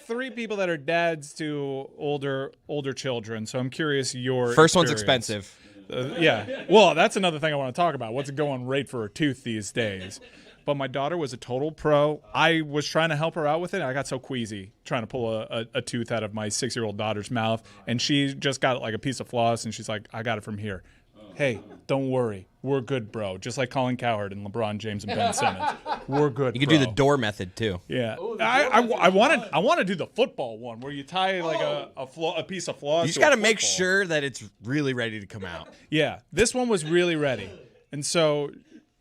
3 people that are dads to older children. So I'm curious your first one's experience. expensive. Yeah. Well, that's another thing I want to talk about. What's it going rate for a tooth these days? But my daughter was a total pro. I was trying to help her out with it. I got so queasy trying to pull a tooth out of my 6-year-old daughter's mouth. And she just got like a piece of floss, and she's like, I got it from here. Hey, don't worry. We're good, bro. Just like Colin Cowherd and LeBron James and Ben Simmons. We're good, You could do the door method, too. Yeah. I want to do the football one where you tie like a piece of floss. You just got to make sure that it's really ready to come out. Yeah. This one was really ready. And so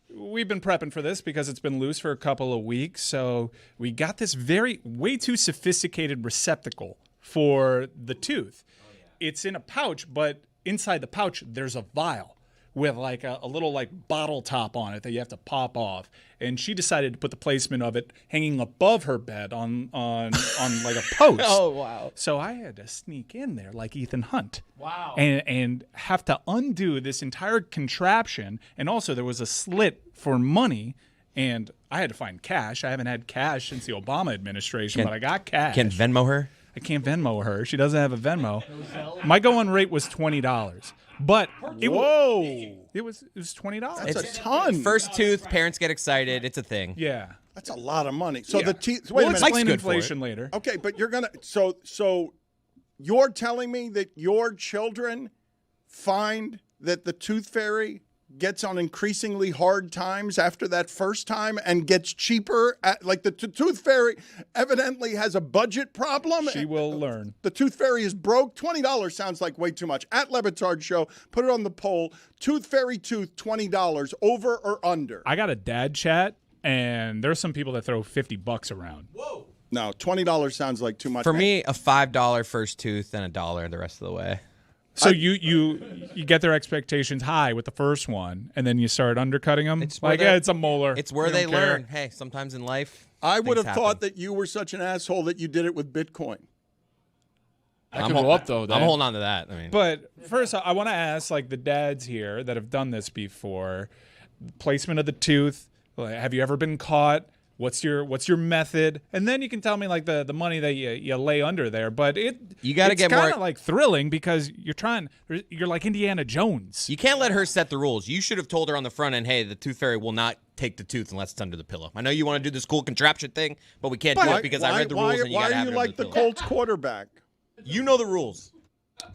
we've been prepping for this because it's been loose for a couple of weeks. So we got this way too sophisticated receptacle for the tooth. It's in a pouch, but inside the pouch, there's a vial with like a little like bottle top on it that you have to pop off. And she decided to put the placement of it hanging above her bed on like a post. Oh, wow. So I had to sneak in there like Ethan Hunt. Wow. And have to undo this entire contraption. And also there was a slit for money. And I had to find cash. I haven't had cash since the Obama administration, but I got cash. Can Venmo her? I can't Venmo her. She doesn't have a Venmo. My going rate was $20. But it was $20. That's a ton. First tooth, parents get excited. It's a thing. Yeah. That's a lot of money. So Yeah. the teeth. We'll Wait a minute. explain inflation later. Okay, but you're gonna. So you're telling me that your children find that the tooth fairy gets on increasingly hard times after that first time and gets cheaper. Like the tooth fairy evidently has a budget problem. She will learn. The tooth fairy is broke. $20 sounds like way too much. At Le Batard Show, put it on the poll. Tooth fairy tooth, $20. Over or under? I got a dad chat, and there's some people that throw $50 around. Whoa. No, $20 sounds like too much. For me, a $5 first tooth and $1 the rest of the way. So you get their expectations high with the first one, and then you start undercutting them. It's like, yeah, it's a molar. It's where You they don't care. learn. Hey, sometimes in life, I would have things thought happen. that you were such an asshole that you did it with Bitcoin. That could go up, though. I'm holding on to that. I mean, But first, I want to ask, like the dads here that have done this before, placement of the tooth. Like, have you ever been caught? What's your method? And then you can tell me like the money that you lay under there. But you got to get more more. kind of like thrilling because you're like Indiana Jones. You can't let her set the rules. You should have told her on the front end, hey, the tooth fairy will not take the tooth unless it's under the pillow. I know you want to do this cool contraption thing, but we can't do it because I read the rules and you got to have it Why are you under like the pillow. Colts quarterback? You know the rules.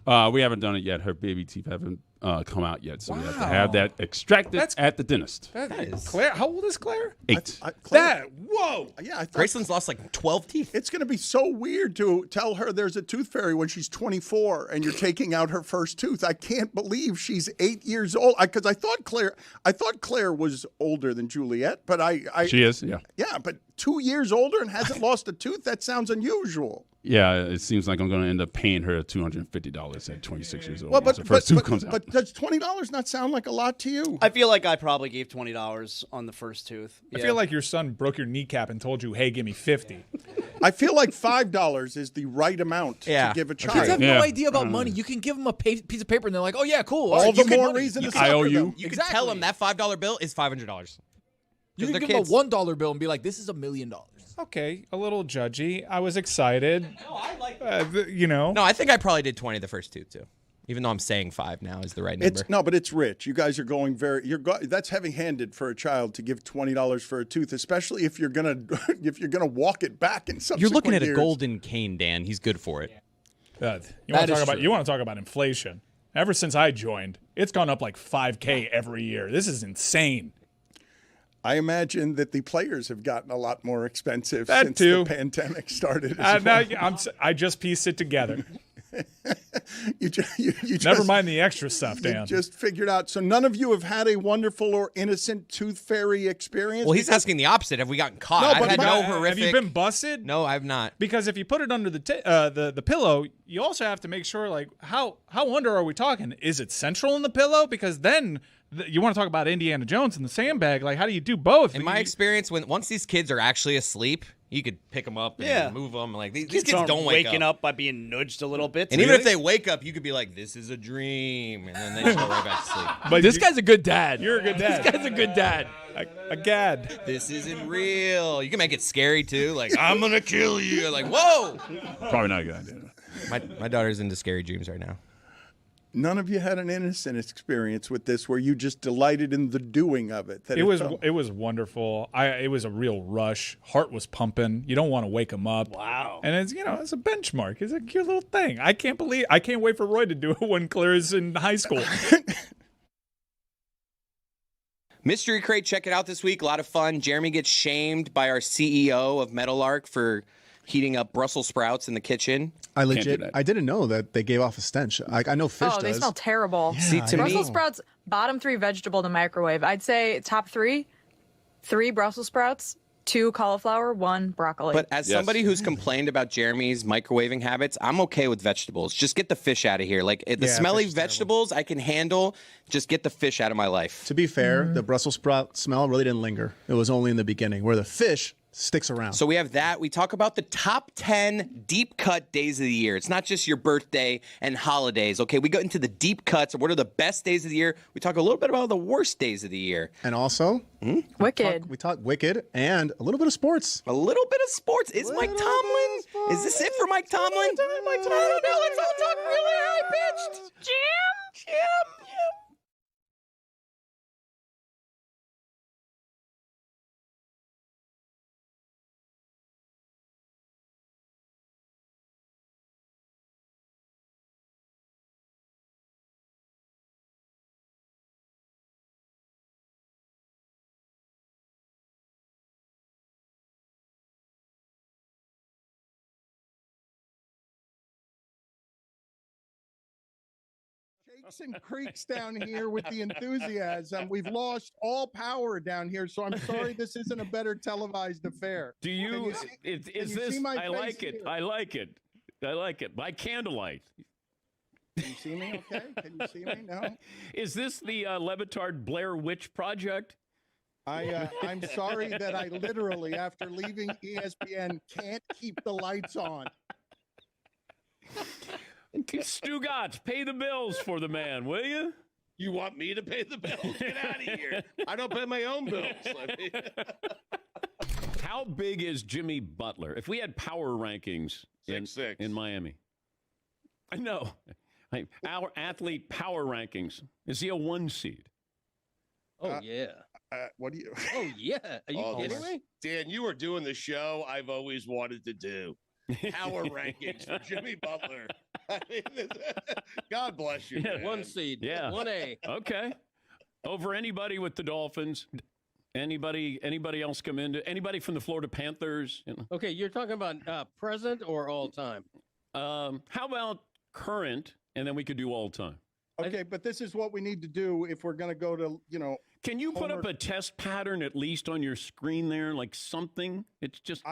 We haven't done it yet. Her baby teeth haven't come out yet, so we have to have that extracted at the dentist. That is Claire. How old is Claire? 8. Whoa. Yeah, I thought Graceland's lost like 12 teeth. it's going to be so weird to tell her there's a tooth fairy when she's 24 and you're taking out her first tooth. I can't believe she's 8 years old. Because I thought Claire was older than Juliet, but She is, yeah. Yeah, but 2 years older and hasn't lost a tooth. That sounds unusual. Yeah, it seems like I'm going to end up paying her $250 at 26 years old. Well, once the first tooth comes out. But does $20 not sound like a lot to you? I feel like I probably gave $20 on the first tooth. I feel like your son broke your kneecap and told you, "Hey, give me 50." I feel like $5 is the right amount to give a child. Kids have no idea about money. You can give them a piece of paper and they're like, "Oh yeah, cool." All right, the you can more money. reason to I sucker owe you. them. You can tell them that $5 bill is $500. You can they're give kids. them a $1 bill and be like, "This is $1 million." Okay, a little judgy. I was excited. No, I like No, I think I probably did 20 the first tooth too. Even though I'm saying 5 now is the right number. But it's rich. You guys are going that's heavy-handed for a child to give $20 for a tooth, especially if you're gonna walk it back in subsequent You're looking at years. a golden cane, Dan. He's good for it. You want to talk about inflation? Ever since I joined, it's gone up like $5K every year. This is insane. I imagine that the players have gotten a lot more expensive That since too. the pandemic started. I just pieced it together. You just, Never mind the extra stuff, Dan. You just figured out. So none of you have had a wonderful or innocent tooth fairy experience? Well, he's asking the opposite. Have we gotten caught? No, I've but had my- no horrific. Have you been busted? No, I've not. Because if you put it under the pillow, you also have to make sure, like, how under are we talking? Is it central in the pillow? Because then you want to talk about Indiana Jones and the sandbag. Like, how do you do both? In my experience, once these kids are actually asleep, you could pick them up and move them. Like these kids aren't don't wake waking up. up by being nudged a little bit. And even if they wake up, you could be like, "This is a dream," and then they just go right back to sleep. But this guy's a good dad. You're a good dad. This guy's a good dad. A gad. This isn't real. You can make it scary too. Like, I'm gonna kill you. Like, whoa. Probably not a good idea. My daughter's into scary dreams right now. None of you had an innocent experience with this where you just delighted in the doing of it. It was wonderful. It was a real rush. Heart was pumping. You don't want to wake them up. Wow. And it's it's a benchmark. It's a cute little thing. I can't wait for Roy to do it when Claire's in high school. Mystery Crate, check it out this week. A lot of fun. Jeremy gets shamed by our CEO of Meadowlark for heating up Brussels sprouts in the kitchen. I didn't know that they gave off a stench. I know fish does. They smell terrible. Yeah, See, to Brussels me- sprouts, bottom 3 vegetable to microwave. I'd say top 3, 3 Brussels sprouts, 2 cauliflower, 1 broccoli. But as somebody who's complained about Jeremy's microwaving habits, I'm okay with vegetables. Just get the fish out of here. Like the smelly vegetables I can handle. Just get the fish out of my life. To be fair, the Brussels sprout smell really didn't linger. It was only in the beginning, where the fish sticks around. So we have that. We talk about the top 10 deep cut days of the year. It's not just your birthday and holidays. Okay, we go into the deep cuts. What are the best days of the year? We talk a little bit about the worst days of the year. And also, Wicked. We talk Wicked and a little bit of sports. A little bit of sports. Is Mike Tomlin? Is this it for Mike Tomlin? I don't know. Let's all talk really high pitched. Jim. Shakes and creaks down here with the enthusiasm. We've lost all power down here, so I'm sorry this isn't a better televised affair. Do you? Is you this? see my I face like it. here? I like it. I like it. By candlelight. Can you see me okay? Can you see me? No? Is this the Le Batard Blair Witch Project? I'm sorry that I literally, after leaving ESPN, can't keep the lights on. Stugotz, pay the bills for the man, will you? You want me to pay the bills? Get out of here. I don't pay my own bills. I mean, How big is Jimmy Butler? If we had power rankings in Miami. I know. Our athlete power rankings. Is he a 1 seed? oh, yeah. What do you? Oh, yeah. Are you kidding me? Dan, you are doing the show I've always wanted to do. Power rankings for Jimmy Butler. God bless you. Yeah. Man. 1 seed. Yeah. 1A. Okay. Over anybody with the Dolphins. Anybody else come into? Anybody from the Florida Panthers? You know? Okay, you're talking about present or all time? How about current, and then we could do all time. Okay, but this is what we need to do if we're going to go to, Can you put up a test pattern at least on your screen there, like something? It's just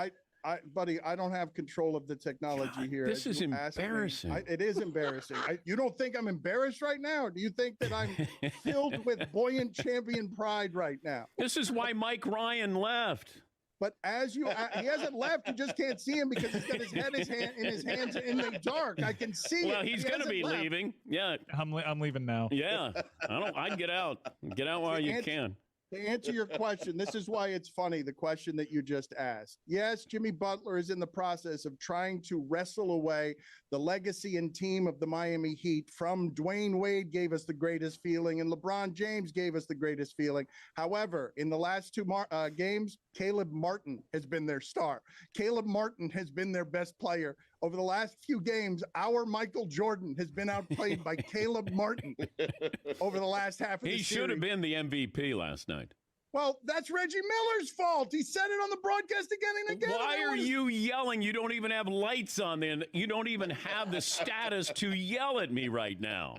buddy, I don't have control of the technology here. This is embarrassing. It is embarrassing. You don't think I'm embarrassed right now? Or do you think that I'm filled with buoyant champion pride right now? This is why Mike Ryan left. But he hasn't left. You just can't see him because he's got his head in his hands in the dark. I can see. Well, he's going to be leaving. Yeah, I'm leaving now. Yeah, I'd get out. Get out while you can. To answer your question, this is why it's funny, the question that you just asked. Yes, Jimmy Butler is in the process of trying to wrestle away the legacy and team of the Miami Heat from Dwayne Wade gave us the greatest feeling and LeBron James gave us the greatest feeling. However, in the last two games, Caleb Martin has been their star. Caleb Martin has been their best player. Over the last few games, our Michael Jordan has been outplayed by Caleb Martin over the last half of the series. He should have been the MVP last night. Well, that's Reggie Miller's fault. He said it on the broadcast again and again. Why are you yelling? You don't even have lights on then. You don't even have the status to yell at me right now.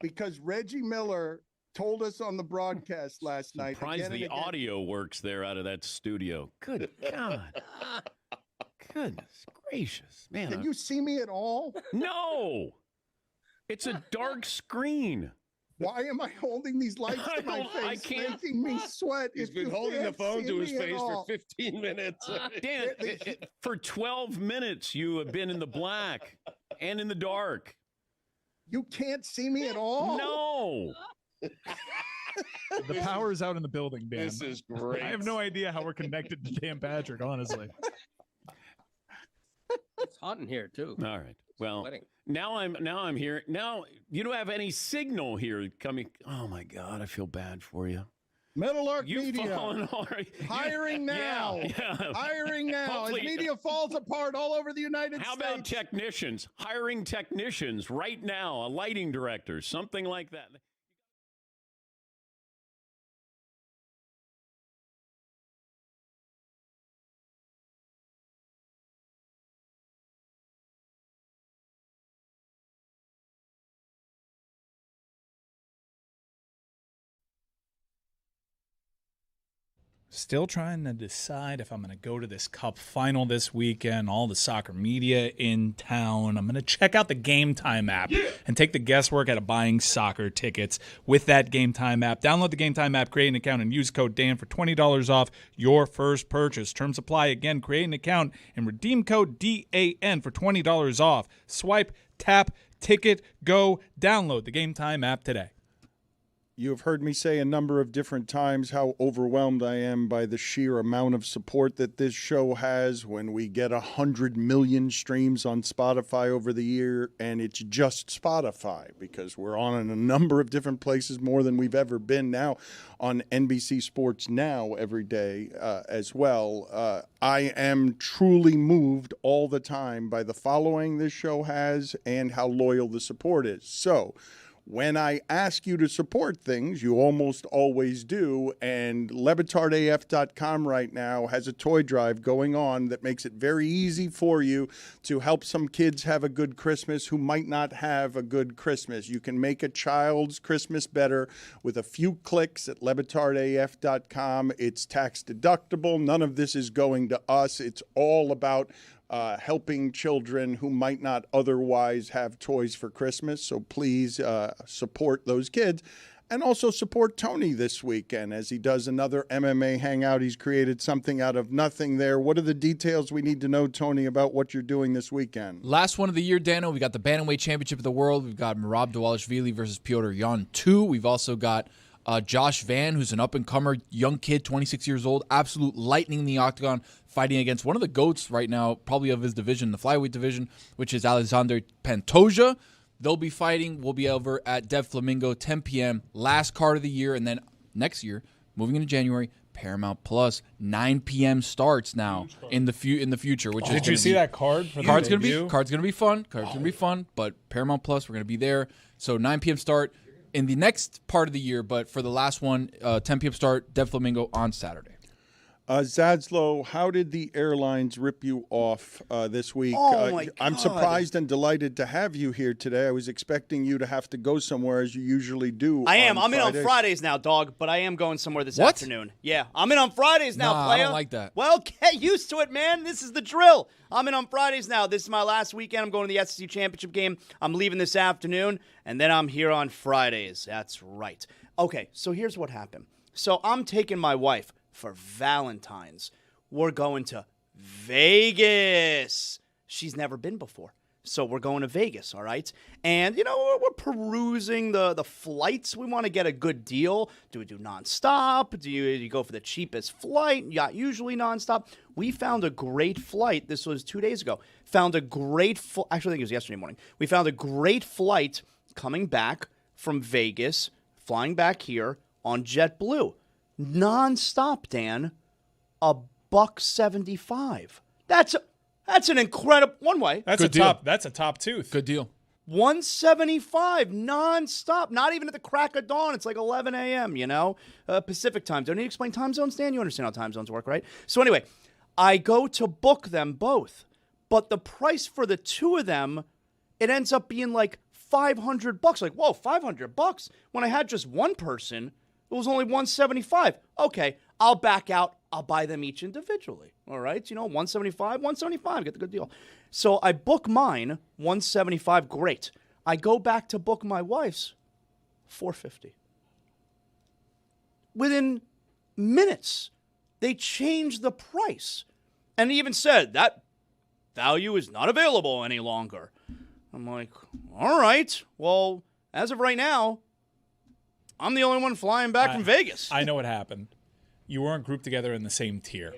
Because Reggie Miller told us on the broadcast last night. Surprised the audio works there out of that studio. Good God. Goodness gracious, man. Can you see me at all? No. It's a dark screen. Why am I holding these lights to my face? I can't. Making me sweat. He's been holding the phone to his face for 15 minutes. Dan, for 12 minutes you have been in the black and in the dark. You can't see me at all? No. The power is out in the building, Dan. This is great. I have no idea how we're connected to Dan Patrick, honestly. It's hot in here too. All right. Well, now I'm here. Now you don't have any signal here coming. Oh my God, I feel bad for you. Metal Arc You've Media. fallen already. Hiring now. Yeah. Hiring now. Hopefully- As media falls apart all over the United How States. about technicians? Hiring technicians right now, a lighting director, something like that. Still trying to decide if I'm going to go to this Cup final this weekend. All the soccer media in town. I'm going to check out the Game Time app and take the guesswork out of buying soccer tickets with that Game Time app. Download the Game Time app, create an account, and use code Dan for $20 off your first purchase. Terms apply. Again, create an account and redeem code DAN for $20 off. Swipe, tap, ticket, go. Download the Game Time app today. You have heard me say a number of different times how overwhelmed I am by the sheer amount of support that this show has when we get 100 million streams on Spotify over the year, and it's just Spotify because we're on in a number of different places more than we've ever been now on NBC Sports Now every day as well. I am truly moved all the time by the following this show has and how loyal the support is. So, when I ask you to support things, you almost always do, and LeBatardAF.com right now has a toy drive going on that makes it very easy for you to help some kids have a good Christmas who might not have a good Christmas. You can make a child's Christmas better with a few clicks at LeBatardAF.com. It's tax deductible. None of this is going to us. It's all about helping children who might not otherwise have toys for Christmas. So please support those kids. And also support Tony this weekend as he does another MMA hangout. He's created something out of nothing there. What are the details we need to know, Tony, about what you're doing this weekend? Last one of the year, Dano. We got the Bantamweight Championship of the World. We've got Merab Dvalishvili versus Piotr Jan 2. We've also got Josh Van, who's an up-and-comer young kid, 26 years old, absolute lightning in the octagon, fighting against one of the GOATs right now, probably of his division, the flyweight division, which is Alexander Pantoja. They'll be fighting. We'll be over at Dev Flamingo, 10 p.m., last card of the year, and then next year, moving into January, Paramount Plus, 9 p.m. starts now in the future. Which Did you see that card? For Card's the gonna be fun. Card's gonna be fun. But Paramount Plus, we're gonna be there. So 9 p.m. start in the next part of the year. But for the last one, 10 p.m. start. Dead Flamingo on Saturday. Zaslow, how did the airlines rip you off this week? Oh, my I'm God. surprised and delighted to have you here today. I was expecting you to have to go somewhere as you usually do. I am. I'm in on Fridays. Fridays now, dog, but I am going somewhere this What? afternoon. Yeah, I'm in on Fridays now, Nah, player. I don't like that. Well, get used to it, man. This is the drill. I'm in on Fridays now. This is my last weekend. I'm going to the SEC Championship game. I'm leaving this afternoon, and then I'm here on Fridays. That's right. Okay, so here's what happened. So I'm taking my wife for Valentine's. We're going to Vegas. She's never been before. So we're going to Vegas, all right? And, we're perusing the flights. We want to get a good deal. Do we do nonstop? Do you go for the cheapest flight? Yeah, usually nonstop. We found a great flight. This was 2 days ago. Actually, I think it was yesterday morning. We found a great flight coming back from Vegas, flying back here on JetBlue. Nonstop, Dan. $175. That's an incredible one way. That's That's a top tooth. Good deal. $175 nonstop. Not even at the crack of dawn. It's like 11 a.m. Pacific time. Don't need to explain time zones, Dan. You understand how time zones work, right? So anyway, I go to book them both, but the price for the two of them, it ends up being like $500. Like, whoa, $500 when I had just one person. It was only $175. Okay, I'll back out. I'll buy them each individually. All right, $175, get the good deal. So I book mine, $175, great. I go back to book my wife's, $450. Within minutes, they changed the price. And even said that value is not available any longer. I'm like, all right, well, as of right now, I'm the only one flying back from Vegas. I know what happened. You weren't grouped together in the same tier.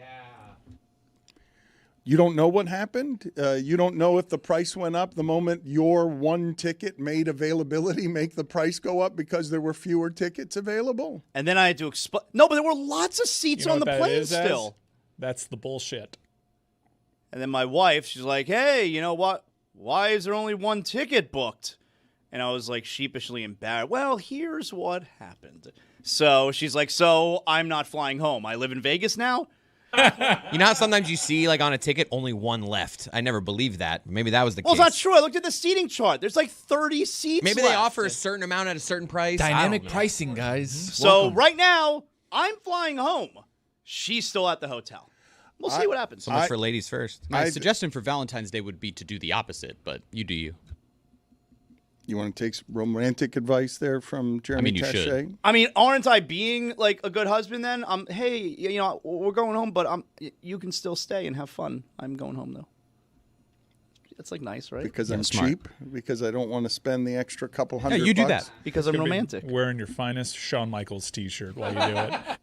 You don't know what happened? You don't know if the price went up the moment your one ticket made availability make the price go up because there were fewer tickets available? And then I had to explain. No, but there were lots of seats on the plane still. That's the bullshit. And then my wife, she's like, hey, you know what? Why is there only one ticket booked? And I was like sheepishly embarrassed. Well, here's what happened. So she's like, so I'm not flying home. I live in Vegas now? You know how sometimes you see, like, on a ticket, only one left? I never believed that. Maybe that was the case. Well, it's not true. I looked at the seating chart. There's like 30 seats Maybe left. they offer a certain amount at a certain price. Dynamic pricing, guys. So Welcome. right now, I'm flying home. She's still at the hotel. We'll see what happens. So much for ladies first. My suggestion for Valentine's Day would be to do the opposite, but you do you. You want to take some romantic advice there from Jeremy you Taché? should. I mean, aren't I being like a good husband then? Hey, we're going home, but you can still stay and have fun. I'm going home though. That's like nice, right? Because I'm cheap? Because I don't want to spend the extra couple $100. you do that. Because I'm Could be romantic. Wearing your finest Shawn Michaels t-shirt while you do it.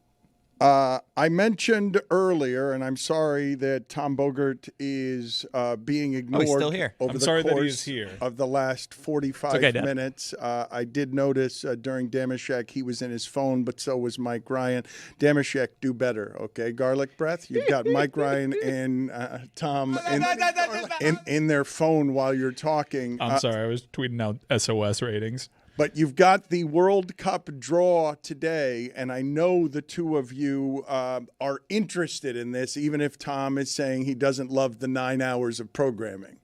I mentioned earlier, and I'm sorry that Tom Bogert is being ignored. he's still here. Over I'm the sorry that he course is here. of the last 45 okay, Dad. minutes. I did notice during Damashek he was in his phone, but so was Mike Ryan. Damashek, do better, okay? Garlic breath. You've got Mike Ryan and Tom in their phone while you're talking. I'm sorry, I was tweeting out SOS ratings. But you've got the World Cup draw today, and I know the two of you are interested in this, even if Tom is saying he doesn't love the 9 hours of programming.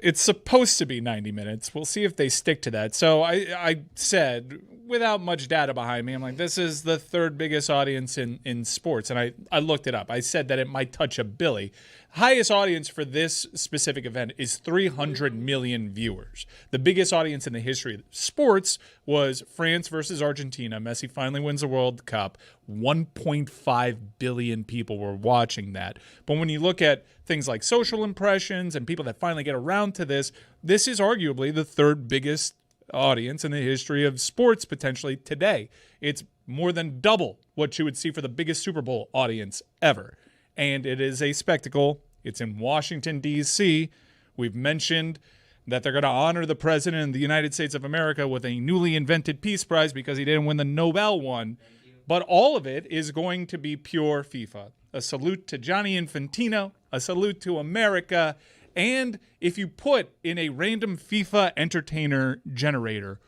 It's supposed to be 90 minutes. We'll see if they stick to that. So I said, without much data behind me, I'm like, this is the third biggest audience in sports. And I looked it up. I said that it might touch a billy. Highest audience for this specific event is 300 million viewers. The biggest audience in the history of sports was France versus Argentina. Messi finally wins the World Cup. 1.5 billion people were watching that. But when you look at things like social impressions and people that finally get around to this is arguably the third biggest audience in the history of sports potentially today. It's more than double what you would see for the biggest Super Bowl audience ever. And it is a spectacle. It's in Washington, D.C. We've mentioned that they're going to honor the president of the United States of America with a newly invented Peace Prize because he didn't win the Nobel one. But all of it is going to be pure FIFA. A salute to Gianni Infantino, a salute to America, and if you put in a random FIFA entertainer generator,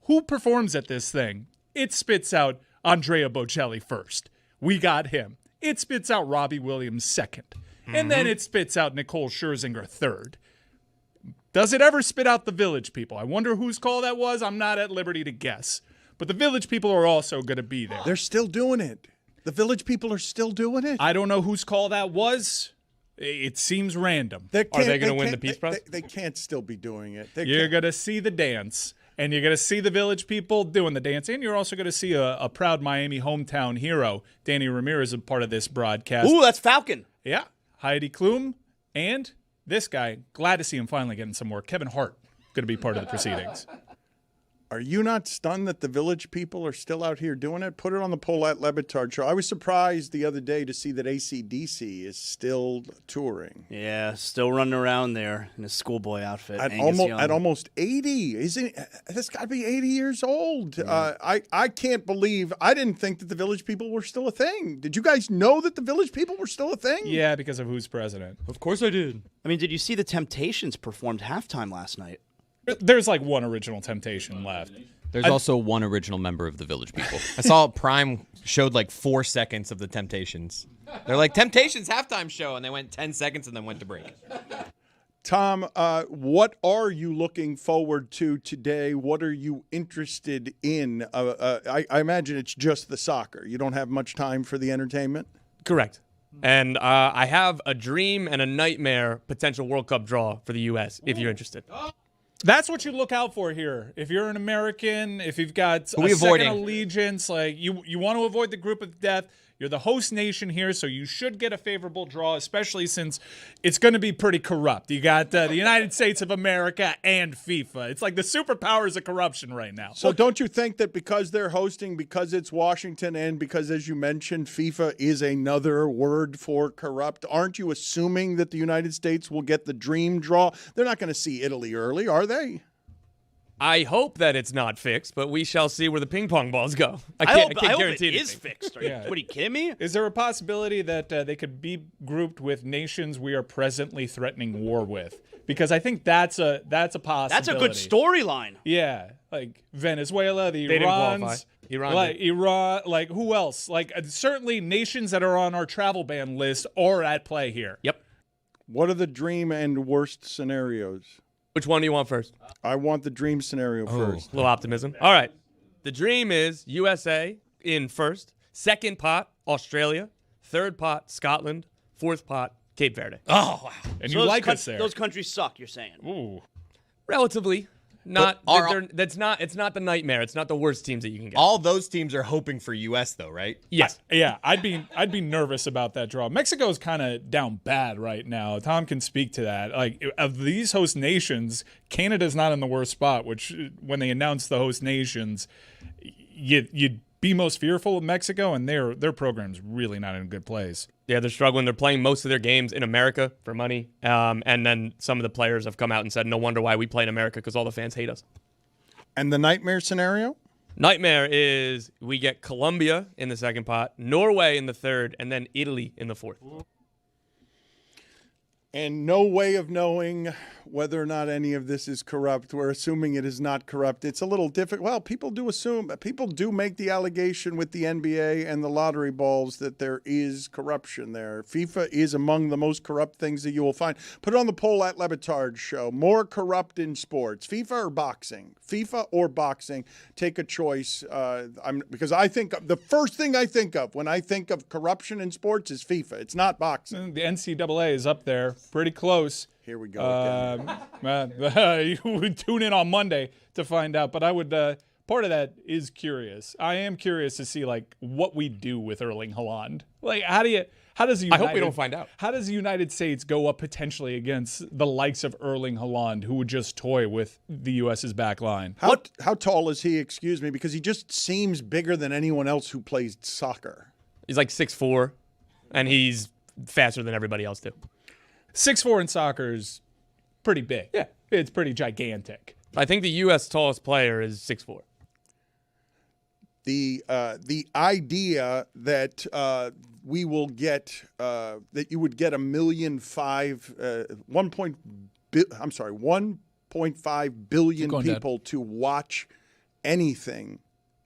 who performs at this thing? It spits out Andrea Bocelli first. We got him. It spits out Robbie Williams second. And then it spits out Nicole Scherzinger third. Does it ever spit out the Village People? I wonder whose call that was. I'm not at liberty to guess. But the Village People are also going to be there. They're still doing it. The Village People are still doing it. I don't know whose call that was. It seems random. Are they going to win the Peace Prize? They can't still be doing it. You're going to see the dance, and you're going to see the Village People doing the dance, and you're also going to see a proud Miami hometown hero, Danny Ramirez, a part of this broadcast. Ooh, that's Falcon. Yeah. Heidi Klum, and this guy, glad to see him finally getting some more. Kevin Hart, going to be part of the proceedings. Are you not stunned that the Village People are still out here doing it? Put it on the Paulette Le Batard Show. I was surprised the other day to see that AC/DC is still touring. Yeah, still running around there in a schoolboy outfit. At almost 80. That's got to be 80 years old. Yeah. I can't believe, I didn't think that the Village People were still a thing. Did you guys know that the Village People were still a thing? Yeah, because of who's president. Of course I did. I mean, did you see the Temptations performed halftime last night? There's like one original Temptation left. There's also one original member of the Village People. I saw Prime showed like 4 seconds of the Temptations. They're like, Temptations halftime show, and they went 10 seconds and then went to break. Tom, what are you looking forward to today? What are you interested in? I imagine it's just the soccer. You don't have much time for the entertainment? Correct. And I have a dream and a nightmare potential World Cup draw for the U.S., if you're interested. That's what you look out for here. If you're an American, if you've got a second allegiance, like you want to avoid the group of death. You're the host nation here, so you should get a favorable draw, especially since it's going to be pretty corrupt. You got the United States of America and FIFA. It's like the superpowers of corruption right now. So don't you think that because they're hosting, because it's Washington, and because, as you mentioned, FIFA is another word for corrupt, aren't you assuming that the United States will get the dream draw? They're not going to see Italy early, are they? I hope that it's not fixed, but we shall see where the ping pong balls go. I can't guarantee it is fixed. What, are you kidding me? Is there a possibility that they could be grouped with nations we are presently threatening war with? Because I think that's a possibility. That's a good storyline. Yeah, like Venezuela, the they Irans, Iran, like who else? Like certainly nations that are on our travel ban list are at play here. Yep. What are the dream and worst scenarios? Which one do you want first? I want the dream scenario first. A little optimism. All right. The dream is USA in first. Second pot, Australia. Third pot, Scotland. Fourth pot, Cape Verde. Oh, wow. And so you like us there. Those countries suck, you're saying. Ooh. Relatively. It's not the nightmare. It's not the worst teams that you can get. All those teams are hoping for U.S. though, right? Yes. I'd be nervous about that draw. Mexico's kind of down bad right now. Tom can speak to that. Like of these host nations, Canada's not in the worst spot. Which when they announced the host nations, you'd be most fearful of Mexico, and their program's really not in a good place. Yeah, they're struggling. They're playing most of their games in America for money. And then some of the players have come out and said, no wonder why we play in America, because all the fans hate us. And the nightmare scenario? Nightmare is we get Colombia in the second pot, Norway in the third, and then Italy in the fourth. And no way of knowing whether or not any of this is corrupt. We're assuming it is not corrupt. It's a little difficult. Well, people do make the allegation with the NBA and the lottery balls that there is corruption there. FIFA is among the most corrupt things that you will find. Put it on the poll at Le Batard Show. More corrupt in sports, FIFA or boxing? FIFA or boxing? Take a choice. Because I think the first thing I think of when I think of corruption in sports is FIFA. It's not boxing. The NCAA is up there. Pretty close. Here we go again. You would tune in on Monday to find out. But I would part of that is curious. I am curious to see like what we do with Erling Haaland. Like how does the United, I hope we don't find out. How does the United States go up potentially against the likes of Erling Haaland, who would just toy with the U.S.'s back line? How tall is he? Excuse me, because he just seems bigger than anyone else who plays soccer. He's like 6'4", and he's faster than everybody else too. 6'4" in soccer is pretty big. Yeah. It's pretty gigantic. I think the U.S. tallest player is 6'4". the idea that we will get that you would get 1.5 billion people to watch anything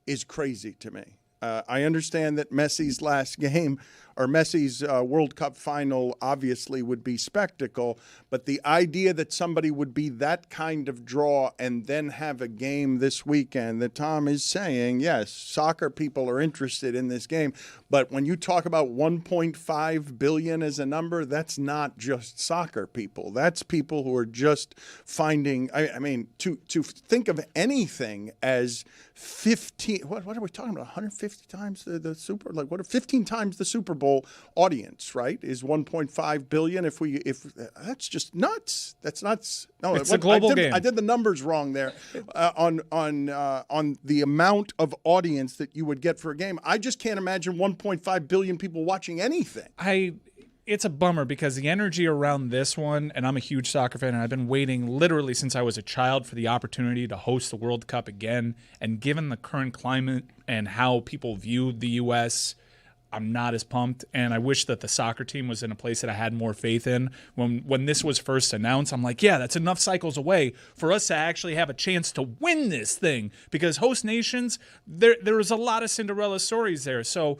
is crazy to me. I understand that Messi's last game or Messi's World Cup final obviously would be spectacle, but the idea that somebody would be that kind of draw and then have a game this weekend that Tom is saying, yes, soccer people are interested in this game, but when you talk about 1.5 billion as a number, that's not just soccer people. That's people who are just finding, I mean, to think of anything as 15, what are we talking about, 150 times the Super, like what, 15 times the Super Bowl audience, right, is 1.5 billion. If that's just nuts. That's nuts. No, it's a global game. I did the numbers wrong there on the amount of audience that you would get for a game. I just can't imagine 1.5 billion people watching anything. It's a bummer because the energy around this one, and I'm a huge soccer fan, and I've been waiting literally since I was a child for the opportunity to host the World Cup again. And given the current climate and how people view the U.S., I'm not as pumped, and I wish that the soccer team was in a place that I had more faith in. When this was first announced, I'm like, yeah, that's enough cycles away for us to actually have a chance to win this thing, because host nations, there is a lot of Cinderella stories there. So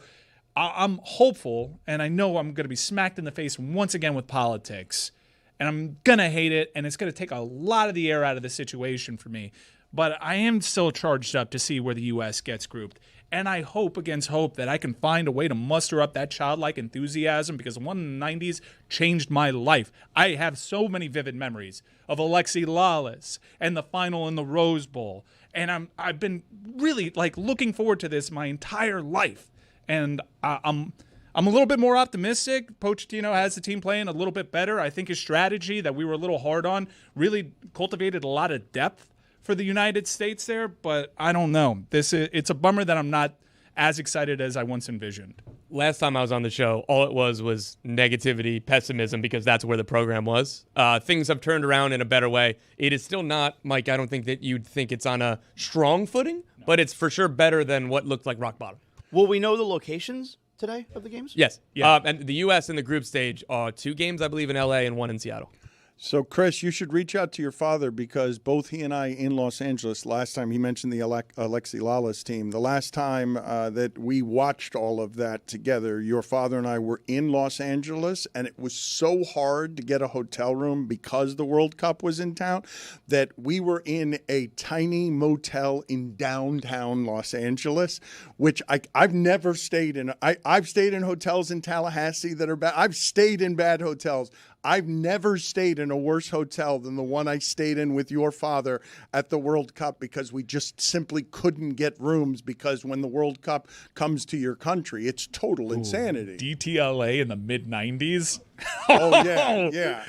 I'm hopeful, and I know I'm going to be smacked in the face once again with politics, and I'm going to hate it, and it's going to take a lot of the air out of the situation for me. But I am still charged up to see where the U.S. gets grouped. And I hope against hope that I can find a way to muster up that childlike enthusiasm, because the one in the 90s changed my life. I have so many vivid memories of Alexi Lalas and the final in the Rose Bowl. And I've been really looking forward to this my entire life. And I'm a little bit more optimistic. Pochettino has the team playing a little bit better. I think his strategy that we were a little hard on really cultivated a lot of depth for the United States there, but I don't know. It's a bummer that I'm not as excited as I once envisioned. Last time I was on the show, all it was negativity, pessimism, because that's where the program was. Things have turned around in a better way. It is still not, Mike, I don't think that you'd think it's on a strong footing, but it's for sure better than what looked like rock bottom. Will we know the locations today of the games? Yes. Yeah. And the U.S. in the group stage are 2 games, I believe, in L.A. and 1 in Seattle. So, Chris, you should reach out to your father, because both he and I in Los Angeles, last time he mentioned the Alexi Lalas team, the last time that we watched all of that together, your father and I were in Los Angeles, and it was so hard to get a hotel room because the World Cup was in town that we were in a tiny motel in downtown Los Angeles, which I've never stayed in. I've stayed in hotels in Tallahassee that are bad. I've stayed in bad hotels. I've never stayed in a worse hotel than the one I stayed in with your father at the World Cup, because we just simply couldn't get rooms, because when the World Cup comes to your country, it's total insanity. DTLA in the mid-90s? Oh, yeah.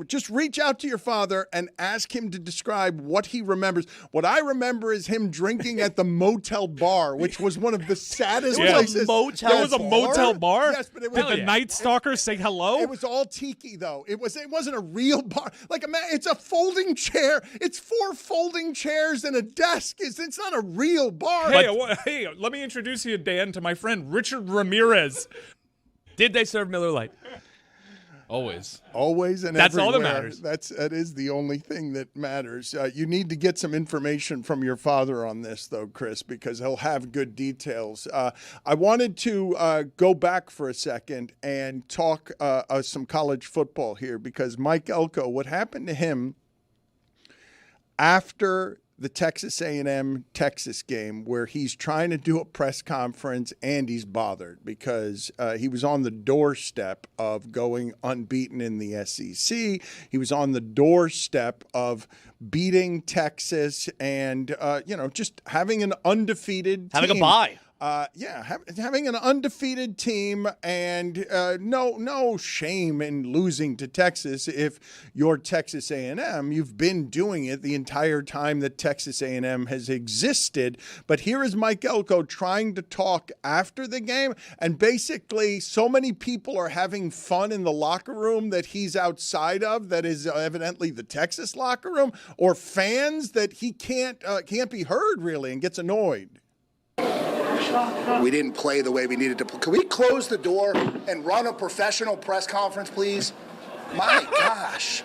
Just reach out to your father and ask him to describe what he remembers. What I remember is him drinking at the motel bar, which was one of the saddest places. There was a motel bar? Yes, but it was. Did the Night Stalker say hello? It was all tiki, though. It wasn't a real bar. It's a folding chair. It's 4 folding chairs and a desk. It's not a real bar. Hey, let me introduce you, Dan, to my friend Richard Ramirez. Did they serve Miller Lite? Always. Always and that's everywhere. All that matters. That is the only thing that matters. You need to get some information from your father on this, though, Chris, because he'll have good details. I wanted to go back for a second and talk some college football here, because Mike Elko, what happened to him after the Texas A&M Texas game, where he's trying to do a press conference and he's bothered because he was on the doorstep of going unbeaten in the SEC. He was on the doorstep of beating Texas and, just having an undefeated team. Having a bye. Having an undefeated team, and no shame in losing to Texas. If you're Texas A&M, you've been doing it the entire time that Texas A&M has existed. But here is Mike Elko trying to talk after the game, and basically so many people are having fun in the locker room that he's outside of, that is evidently the Texas locker room, or fans that he can't be heard really, and gets annoyed. We didn't play the way we needed to play. Can we close the door and run a professional press conference, please? My gosh.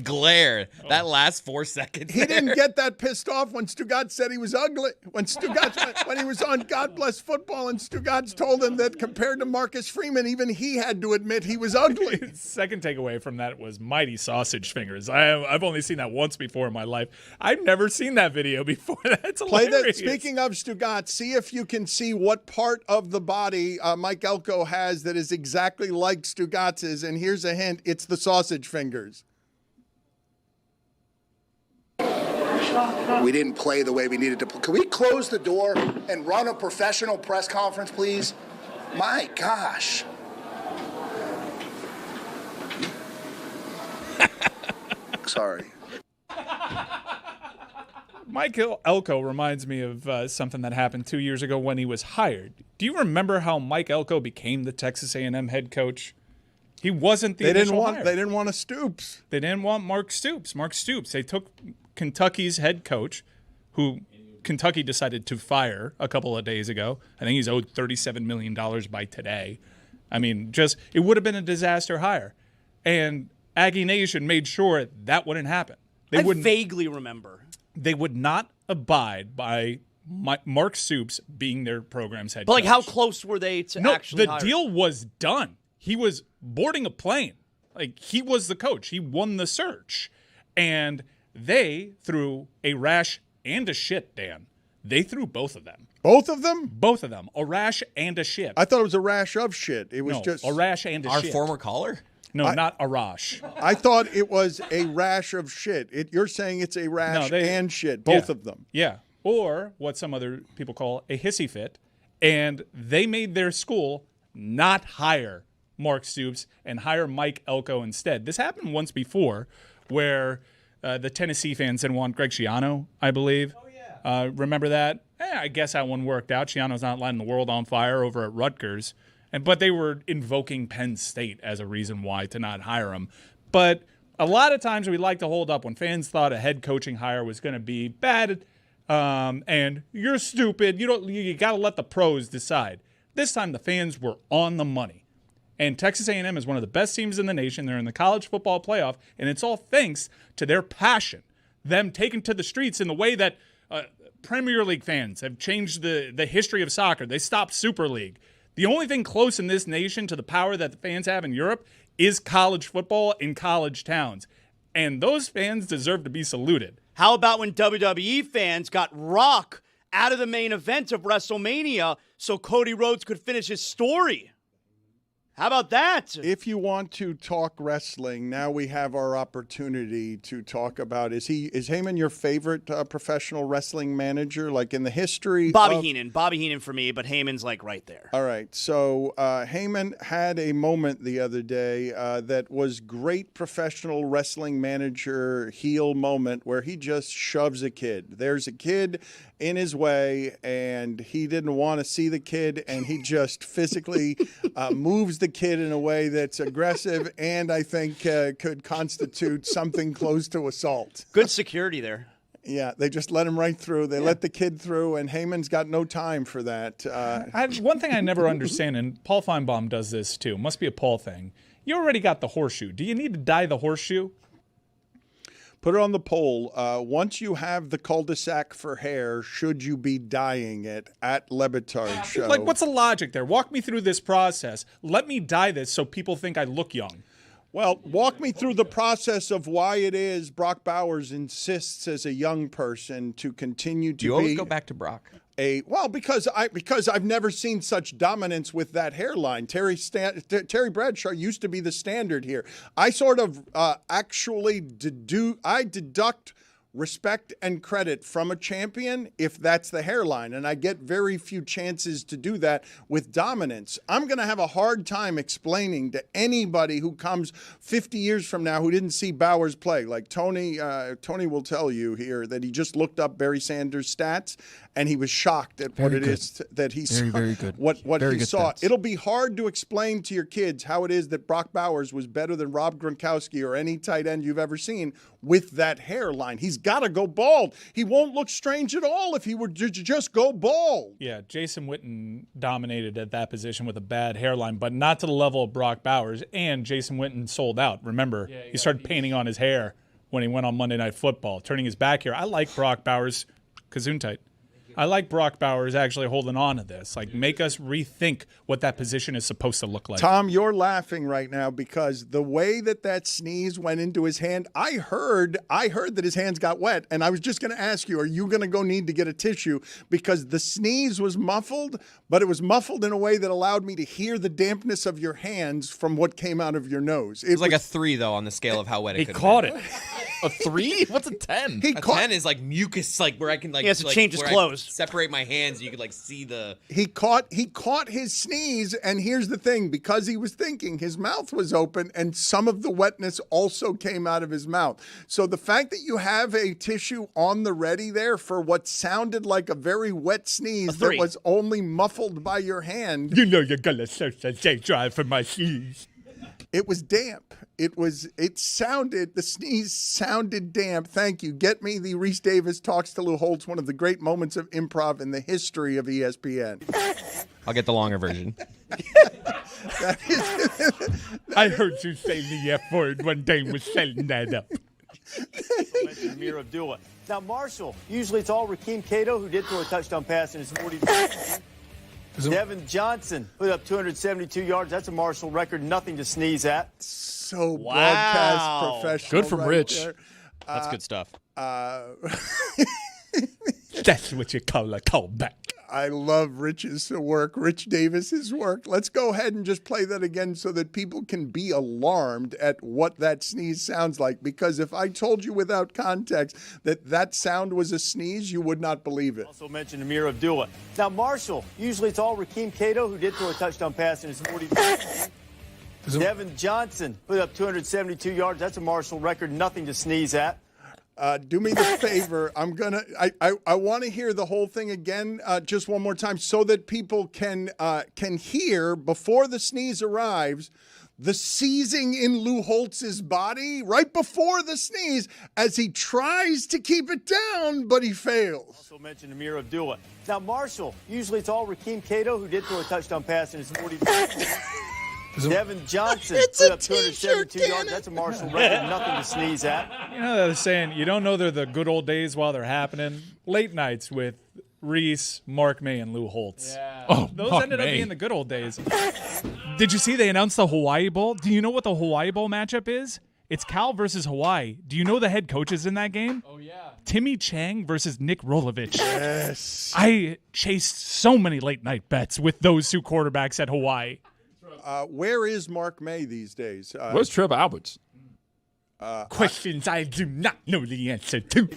Glare. That last 4 seconds. He didn't get that pissed off when Stugotz said he was ugly. When Stugotz, when he was on God Bless Football, and Stugotz told him that compared to Marcus Freeman, even he had to admit he was ugly. Second takeaway from that was mighty sausage fingers. I've only seen that once before in my life. I've never seen that video before. That's Play hilarious. that. Speaking of Stugotz, see if you can see what part of the body Mike Elko has that is exactly like Stugotz's. And here's a hint: it's the sausage fingers. We didn't play the way we needed to play. Can we close the door and run a professional press conference, please? My gosh. Sorry. Mike Elko reminds me of something that happened 2 years ago when he was hired. Do you remember how Mike Elko became the Texas A&M head coach? He wasn't the initial hire. They didn't want a Stoops. They didn't want Mark Stoops. They took Kentucky's head coach, who Kentucky decided to fire a couple of days ago. I think he's owed $37 million by today. I mean, it would have been a disaster hire. And Aggie Nation made sure that wouldn't happen. I vaguely remember. They would not abide by Mark Stoops being their program's head coach. But, like, how close were they to actually the deal was done. He was boarding a plane. Like, he was the coach. He won the search. And they threw a rash and a shit, Dan. They threw both of them. Both of them? Both of them. A rash and a shit. I thought it was a rash of shit. It was just a rash and a shit. Our former caller? No, not a rash. I thought it was a rash of shit. You're saying it's a rash and shit, both of them. Yeah. Or what some other people call a hissy fit. And they made their school not hire Mark Stoops and hire Mike Elko instead. This happened once before where the Tennessee fans didn't want Greg Schiano, I believe. Oh, yeah. Remember that? I guess that one worked out. Schiano's not lighting the world on fire over at Rutgers. But they were invoking Penn State as a reason why to not hire him. But a lot of times we like to hold up when fans thought a head coaching hire was going to be bad and you're stupid. You got to let the pros decide. This time the fans were on the money. And Texas A&M is one of the best teams in the nation. They're in the college football playoff, and it's all thanks to their passion, them taking to the streets in the way that Premier League fans have changed the history of soccer. They stopped Super League. The only thing close in this nation to the power that the fans have in Europe is college football in college towns. And those fans deserve to be saluted. How about when WWE fans got Rock out of the main event of WrestleMania so Cody Rhodes could finish his story? How about that? If you want to talk wrestling, now we have our opportunity to talk about, is Heyman your favorite professional wrestling manager, like in the history? Bobby Heenan for me, but Heyman's like right there. All right. So Heyman had a moment the other day that was great professional wrestling manager heel moment where he just shoves a kid. There's a kid in his way, and he didn't want to see the kid, and he just physically moves the kid in a way that's aggressive and I think could constitute something close to assault. Good security there. Yeah, they just let him right through. They let the kid through, and Heyman's got no time for that. One thing I never understand, and Paul Feinbaum does this too, must be a Paul thing. You already got the horseshoe. Do you need to dye the horseshoe? Put it on the poll. Once you have the cul-de-sac for hair, should you be dyeing it at Le Batard Show? Like, what's the logic there? Walk me through this process. Let me dye this so people think I look young. Well, walk me through the process of why it is Brock Bowers insists as a young person to continue to you always go back to Brock? Because I've never seen such dominance with that hairline. Terry Bradshaw used to be the standard here. I sort of deduct respect and credit from a champion if that's the hairline, and I get very few chances to do that with dominance. I'm going to have a hard time explaining to anybody who comes 50 years from now who didn't see Bowers play. Like Tony will tell you here that he just looked up Barry Sanders' stats, and he was shocked at what it is that he saw. Very good. What Very he good saw. stats. It'll be hard to explain to your kids how it is that Brock Bowers was better than Rob Gronkowski or any tight end you've ever seen with that hairline. He's got to go bald. He won't look strange at all if he were to just go bald. Yeah, Jason Witten dominated at that position with a bad hairline, but not to the level of Brock Bowers. And Jason Witten sold out. Remember, he started painting on his hair when he went on Monday Night Football, turning his back here. I like Brock Bowers. Gesundheit. I like Brock Bowers actually holding on to this. Like, make us rethink what that position is supposed to look like. Tom, you're laughing right now because the way that sneeze went into his hand, I heard that his hands got wet, and I was just going to ask you, are you going to go need to get a tissue? Because the sneeze was muffled, but it was muffled in a way that allowed me to hear the dampness of your hands from what came out of your nose. It was like a 3, though, on the scale of how wet it could caught have it. A 3? What's a 10? A 10 is like mucus, like where I can like. He has to like, change his where I clothes. separate my hands. You could like see the. He caught his sneeze, and here's the thing: because he was thinking, his mouth was open, and some of the wetness also came out of his mouth. So the fact that you have a tissue on the ready there for what sounded like a very wet sneeze that was only muffled by your hand. You know you're gonna search a J drive for my sneeze. It was damp. The sneeze sounded damp. Thank you. Get me the Reese Davis Talks to Lou Holtz, one of the great moments of improv in the history of ESPN. I'll get the longer version. I heard you say the F word when Dane was setting that up. Amir Abdullah. Now, Marshall, usually it's all Rakeem Cato who did throw a touchdown pass in his 40. Devin Johnson put up 272 yards. That's a Marshall record. Nothing to sneeze at. So broadcast professional. Good from right Rich. there. That's good stuff. That's what you call a callback. I love Rich's work, Rich Davis's work. Let's go ahead and just play that again so that people can be alarmed at what that sneeze sounds like. Because if I told you without context that sound was a sneeze, you would not believe it. Also mentioned Amir Abdullah. Now, Marshall, usually it's all Rakeem Cato who did throw a touchdown pass in his 40. Devin Johnson put up 272 yards. That's a Marshall record. Nothing to sneeze at. Do me the favor. I want to hear the whole thing again, just one more time, so that people can hear before the sneeze arrives the seizing in Lou Holtz's body right before the sneeze as he tries to keep it down, but he fails. Also mentioned Amir Abdullah. Now, Marshall, usually it's all Rakeem Cato who did throw a touchdown pass in his 40. Devin Johnson put up 272 yards. That's a Marshall record. Nothing to sneeze at. You know, they're saying you don't know they're the good old days while they're happening. Late nights with Reese, Mark May, and Lou Holtz. Yeah. Oh, those Mark ended up May. being the good old days. Did you see they announced the Hawaii Bowl? Do you know what the Hawaii Bowl matchup is? It's Cal versus Hawaii. Do you know the head coaches in that game? Oh, yeah. Timmy Chang versus Nick Rolovich. Yes. I chased so many late night bets with those two quarterbacks at Hawaii. Where is Mark May these days? Where's Trevor Alberts? Questions I do not know the answer to.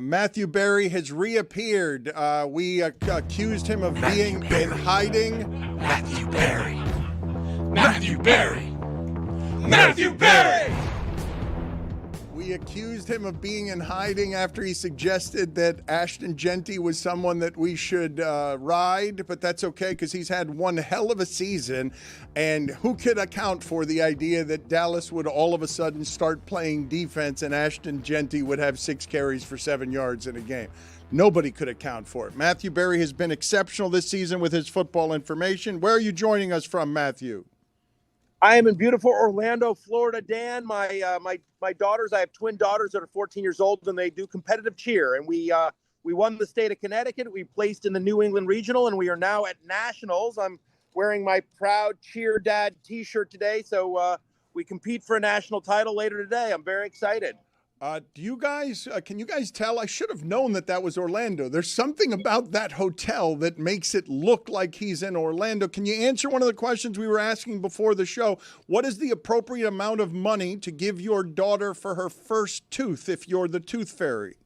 Matthew Berry has reappeared. We accused him of being in hiding. Matthew Berry. Matthew Berry. Matthew Berry. We accused him of being in hiding after he suggested that Ashton Genty was someone that we should ride, but that's okay because he's had one hell of a season. And who could account for the idea that Dallas would all of a sudden start playing defense and Ashton Genty would have 6 carries for 7 yards in a game? Nobody could account for it. Matthew Berry has been exceptional this season with his football information. Where are you joining us from, Matthew? I am in beautiful Orlando, Florida, Dan. My daughters, I have twin daughters that are 14 years old, and they do competitive cheer. And we won the state of Connecticut. We placed in the New England Regional, and we are now at Nationals. I'm wearing my proud Cheer Dad T-shirt today, so we compete for a national title later today. I'm very excited. Do you guys, can you guys tell? I should have known that was Orlando. There's something about that hotel that makes it look like he's in Orlando. Can you answer one of the questions we were asking before the show? What is the appropriate amount of money to give your daughter for her first tooth if you're the tooth fairy?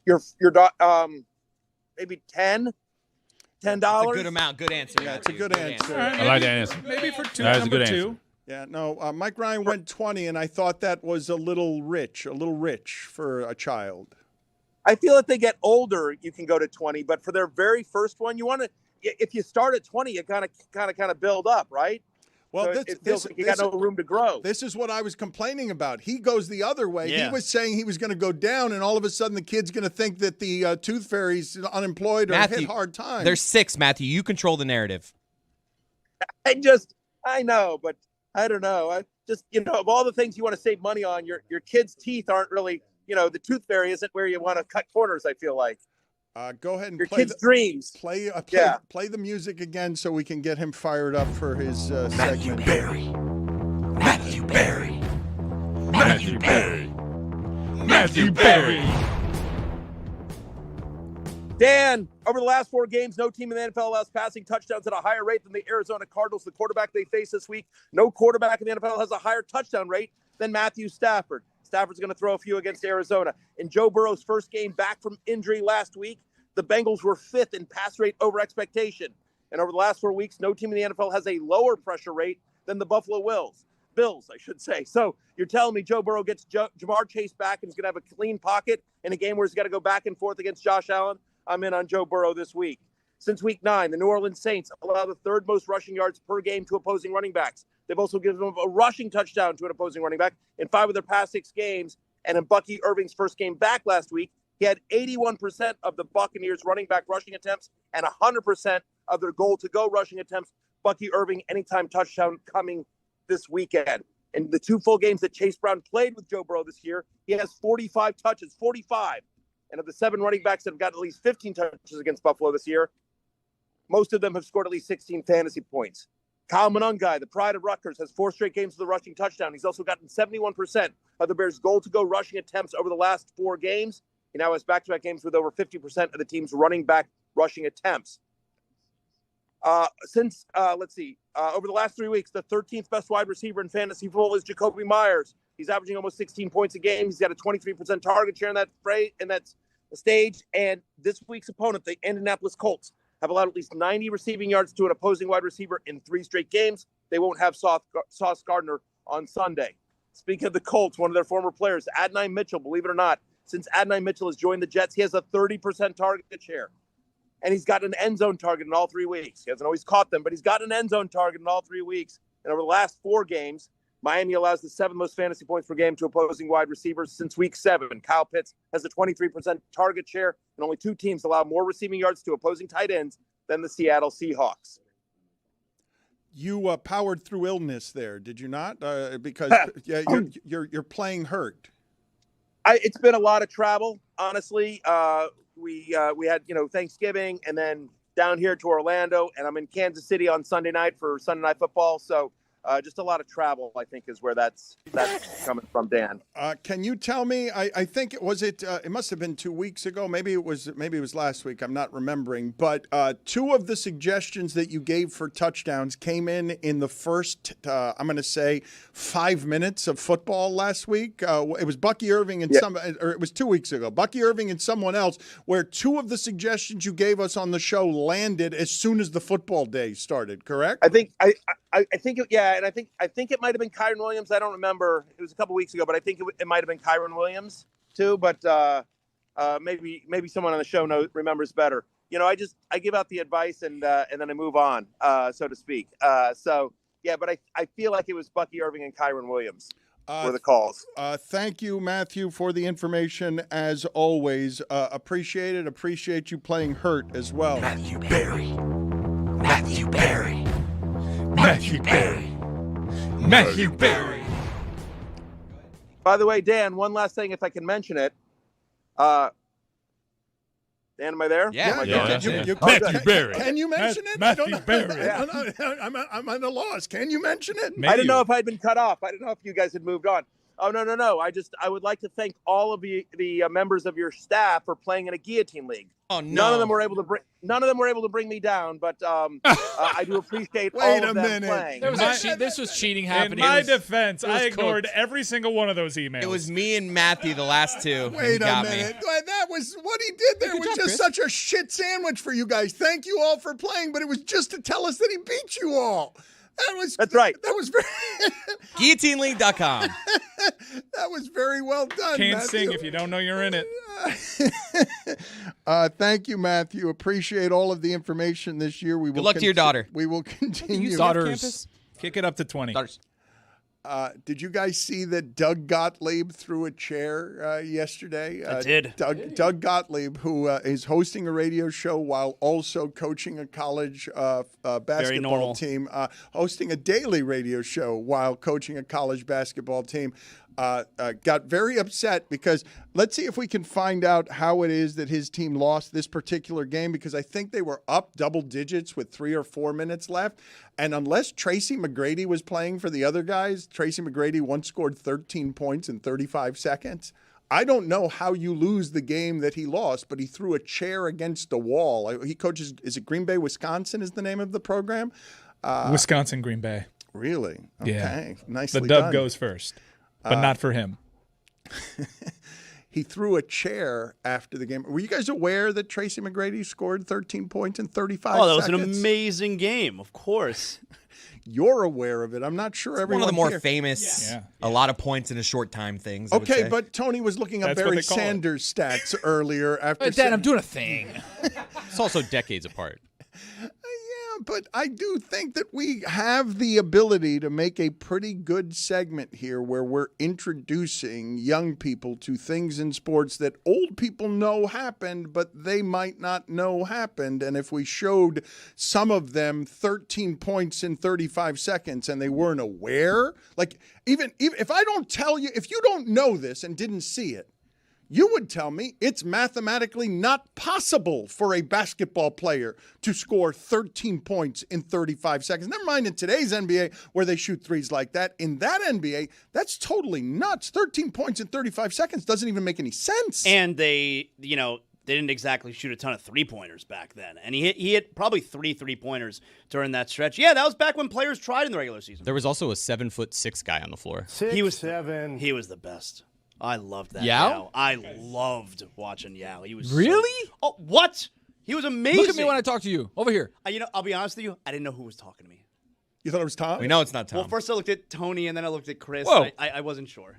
Your maybe $10. That's a good amount. Good answer. Yeah, it's a good answer. Right, I like that answer. Maybe for two, That is a number good two. answer. Yeah, no, Mike Ryan went 20, and I thought that was a little rich for a child. I feel if they get older, you can go to 20. But for their very first one, you want to. If you start at 20, you kind of build up, right? Well, so it feels like you got no room to grow. This is what I was complaining about. He goes the other way. Yeah. He was saying he was going to go down, and all of a sudden the kid's going to think that the tooth fairy's unemployed or Matthew, hit hard times. There's 6, Matthew. You control the narrative. I know, but I don't know. I just, of all the things you want to save money on, your kids' teeth aren't really, the tooth fairy isn't where you want to cut corners, I feel like. Go ahead and your play kids' dreams. Play the music again so we can get him fired up for his segment. Matthew Berry. Matthew Berry. Matthew Berry. Matthew Berry. Dan, over the last 4 games, no team in the NFL allows passing touchdowns at a higher rate than the Arizona Cardinals, the quarterback they face this week. No quarterback in the NFL has a higher touchdown rate than Matthew Stafford. Stafford's going to throw a few against Arizona. In Joe Burrow's first game back from injury last week, the Bengals were 5th in pass rate over expectation. And over the last 4 weeks, no team in the NFL has a lower pressure rate than the Buffalo Bills, I should say. So you're telling me Joe Burrow gets Jamar Chase back and he's going to have a clean pocket in a game where he's got to go back and forth against Josh Allen? I'm in on Joe Burrow this week. Since week 9, the New Orleans Saints allow the 3rd most rushing yards per game to opposing running backs. They've also given them a rushing touchdown to an opposing running back in 5 of their past 6 games. And in Bucky Irving's first game back last week, he had 81% of the Buccaneers running back rushing attempts and 100% of their goal-to-go rushing attempts. Bucky Irving, anytime touchdown coming this weekend. In the 2 full games that Chase Brown played with Joe Burrow this year, he has 45 touches, 45. And of the 7 running backs that have gotten at least 15 touches against Buffalo this year, most of them have scored at least 16 fantasy points. Kyle Monungai, the pride of Rutgers, has 4 straight games with a rushing touchdown. He's also gotten 71% of the Bears' goal-to-go rushing attempts over the last 4 games. He now has back-to-back games with over 50% of the team's running back rushing attempts. Over the last 3 weeks, the 13th best wide receiver in fantasy football is Jacoby Myers. He's averaging almost 16 points a game. He's got a 23% target share in that stage. And this week's opponent, the Indianapolis Colts, have allowed at least 90 receiving yards to an opposing wide receiver in 3 straight games. They won't have Sauce Gardner on Sunday. Speaking of the Colts, one of their former players, Adonai Mitchell, believe it or not, since Adonai Mitchell has joined the Jets, he has a 30% target share. And he's got an end zone target in all 3 weeks. He hasn't always caught them, but he's got an end zone target in all 3 weeks. And over the last 4 games, Miami allows the 7th most fantasy points per game to opposing wide receivers since week 7. Kyle Pitts has a 23% target share, and only 2 teams allow more receiving yards to opposing tight ends than the Seattle Seahawks. You powered through illness there, did you not? Because you're playing hurt. It's been a lot of travel, honestly. We had Thanksgiving, and then down here to Orlando, and I'm in Kansas City on Sunday night for Sunday Night Football. So just a lot of travel, I think, is where that's coming from, Dan. Can you tell me? I think it must have been 2 weeks ago. Maybe it was last week. I'm not remembering. But 2 of the suggestions that you gave for touchdowns came in the first, I'm going to say, 5 minutes of football last week. It was Bucky Irving and or it was 2 weeks ago. Bucky Irving and someone else, where 2 of the suggestions you gave us on the show landed as soon as the football day started. Correct? I think and I think it might have been Kyron Williams. I don't remember. It was a couple weeks ago, but I think it might have been Kyron Williams too. But maybe someone on the show remembers better. I give out the advice and then I move on, so to speak. But I feel like it was Bucky Irving and Kyron Williams were the calls. Thank you, Matthew, for the information as always. Appreciate it. Appreciate you playing hurt as well. Matthew Berry. Matthew Berry. Matthew Berry. Matthew Berry. By the way, Dan, one last thing, if I can mention it. Dan, am I there? Yeah. Matthew Berry. Can you mention it? Matthew Berry. I'm at a loss. Can you mention it? I didn't know if I'd been cut off. I didn't know if you guys had moved on. Oh, no. I would like to thank all of the members of your staff for playing in a guillotine league. Oh, no. None of them were able to bring me down, but I do appreciate all of them playing. This was cheating happening. In my defense, I ignored every single one of those emails. It was me and Matthew, the last 2. Wait a minute. That was what he did there. Was just such a shit sandwich for you guys. Thank you all for playing, but it was just to tell us that he beat you all. That's right. That was very GuillotineLeague.com. that was very well done. Can't Matthew. sing if you don't know you're in it. Thank you, Matthew. Appreciate all of the information this year. We will Good luck to your daughter. We will continue. Daughters. Kick it up to 20. Daughters. Did you guys see that Doug Gottlieb threw a chair yesterday? I did. Doug Gottlieb, who is hosting a radio show while also coaching a college basketball team, hosting a daily radio show while coaching a college basketball team, got very upset because let's see if we can find out how it is that his team lost this particular game, because I think they were up double digits with 3 or 4 minutes left. And unless Tracy McGrady was playing for the other guys, Tracy McGrady once scored 13 points in 35 seconds. I don't know how you lose the game that he lost, but he threw a chair against the wall. He coaches, is it Green Bay, Wisconsin is the name of the program? Wisconsin, Green Bay. Really? Okay. Yeah. Nicely The dub done. goes first, but not for him. He threw a chair after the game. Were you guys aware that Tracy McGrady scored 13 points in 35 seconds? Oh, that was an amazing game, of course. You're aware of it. I'm not sure everyone One of the more here. famous, a lot of points in a short time things. I would Okay, say. but Tony was looking up That's what Barry they call it. Sanders stats earlier after Dan, I'm doing a thing. It's also decades apart. Yeah, but I do think that we have the ability to make a pretty good segment here where we're introducing young people to things in sports that old people know happened, but they might not know happened. And if we showed some of them 13 points in 35 seconds and they weren't aware, like even if I don't tell you, if you don't know this and didn't see it, you would tell me it's mathematically not possible for a basketball player to score 13 points in 35 seconds. Never mind in today's NBA where they shoot threes like that. In that NBA, that's totally nuts. 13 points in 35 seconds doesn't even make any sense. And they didn't exactly shoot a ton of three-pointers back then. And he hit probably 3 3-pointers during that stretch. Yeah, that was back when players tried in the regular season. There was also a 7'6" guy on the floor. He was the best. I loved that. Yao? I loved watching Yao. He was Really? Oh, what? He was amazing. Look at me when I talk to you. Over here. I'll be honest with you. I didn't know who was talking to me. You thought it was Tom? We know it's not Tom. Well, first I looked at Tony, and then I looked at Chris. Whoa. I wasn't sure.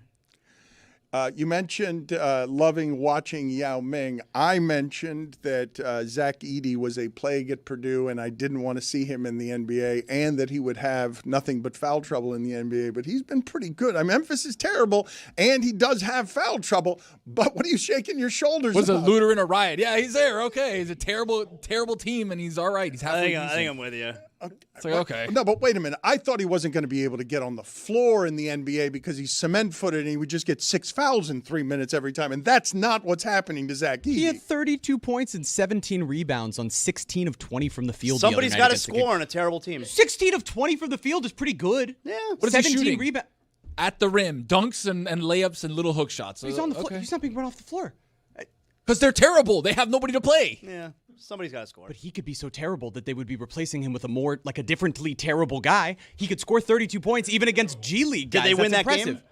You mentioned loving watching Yao Ming. I mentioned that Zach Edey was a plague at Purdue, and I didn't want to see him in the NBA, and that he would have nothing but foul trouble in the NBA. But he's been pretty good. Memphis is terrible, and he does have foul trouble. But what are you shaking your shoulders Was about? a looter in a riot. Yeah, he's there. Okay. He's a terrible, terrible team, and he's all right. He's halfway I think decent. I'm with you. It's like, okay. No, but wait a minute. I thought he wasn't going to be able to get on the floor in the NBA because he's cement-footed and he would just get 6 fouls in 3 minutes every time. And that's not what's happening to Zach Edey. He had 32 points and 17 rebounds on 16 of 20 from the field. Somebody's got to score on a terrible team. 16 of 20 from the field is pretty good. Yeah. What is he 17 shooting? rebounds. At the rim. Dunks and layups and little hook shots. He's on the floor. He's not being run off the floor. Because they're terrible. They have nobody to play. Yeah. Somebody's got to score. But he could be so terrible that they would be replacing him with a more, like a differently terrible guy. He could score 32 points even against G League guys. Did they win That's that impressive. game?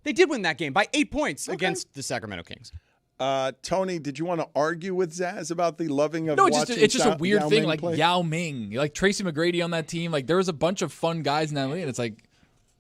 They did win that game by 8 points against the Sacramento Kings. Tony, did you want to argue with Zaz about the loving of No, watching it's just a weird Yao thing, Ming like play? Yao Ming, like Tracy McGrady on that team. Like there was a bunch of fun guys in that league, and it's like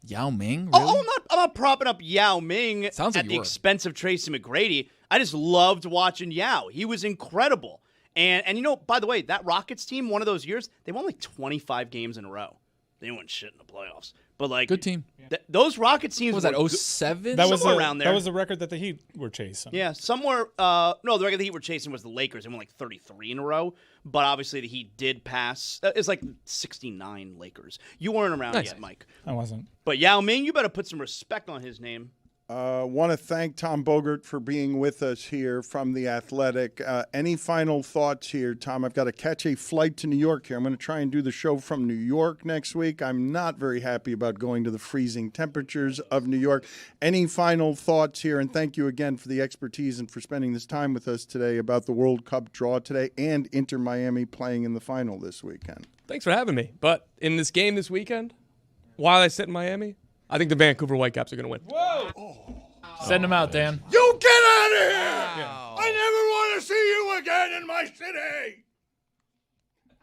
Yao Ming. Really? Oh, I'm not propping up Yao Ming Sounds like at the you were. expense of Tracy McGrady. I just loved watching Yao. He was incredible. And by the way, that Rockets team, one of those years, they won like 25 games in a row. They won shit in the playoffs. But like good team. Those Rockets teams What was that 07? That was somewhere around there. That was the record that the Heat were chasing. Yeah, somewhere. No, the record the Heat were chasing was the Lakers. They won like 33 in a row. But obviously the Heat did pass. It's like 69 Lakers. You weren't around yet, Mike. I wasn't. But Yao Ming, you better put some respect on his name. Want to thank Tom Bogert for being with us here from The Athletic. Any final thoughts here, Tom? I've got to catch a flight to New York here. I'm going to try and do the show from New York next week. I'm not very happy about going to the freezing temperatures of New York. Any final thoughts here? And thank you again for the expertise and for spending this time with us today about the World Cup draw today and Inter Miami playing in the final this weekend. Thanks for having me. But in this game this weekend, while I sit in Miami, I think the Vancouver Whitecaps are going to win. Whoa! Send them out, Dan. You get out of here! I never want to see you again in my city!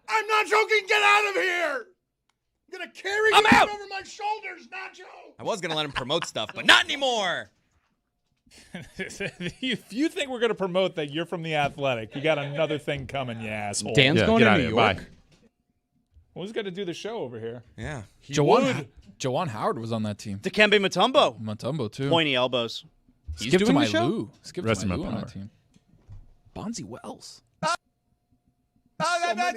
I'm not joking. Get out of here! I'm gonna carry I'm you out. over my shoulders, Nacho. I was gonna let him promote stuff, but not anymore. If you think we're going to promote that you're from The Athletic, you got another thing coming, you asshole. Dan's going to New York. Well, who's got to do the show over here? Yeah. Jawan Howard was on that team. Dikembe Mutombo. Mutombo, too. Pointy elbows. Skip to my Lou. Skip Rest to my him Lou up, on power. that team. Bonzi Wells. So many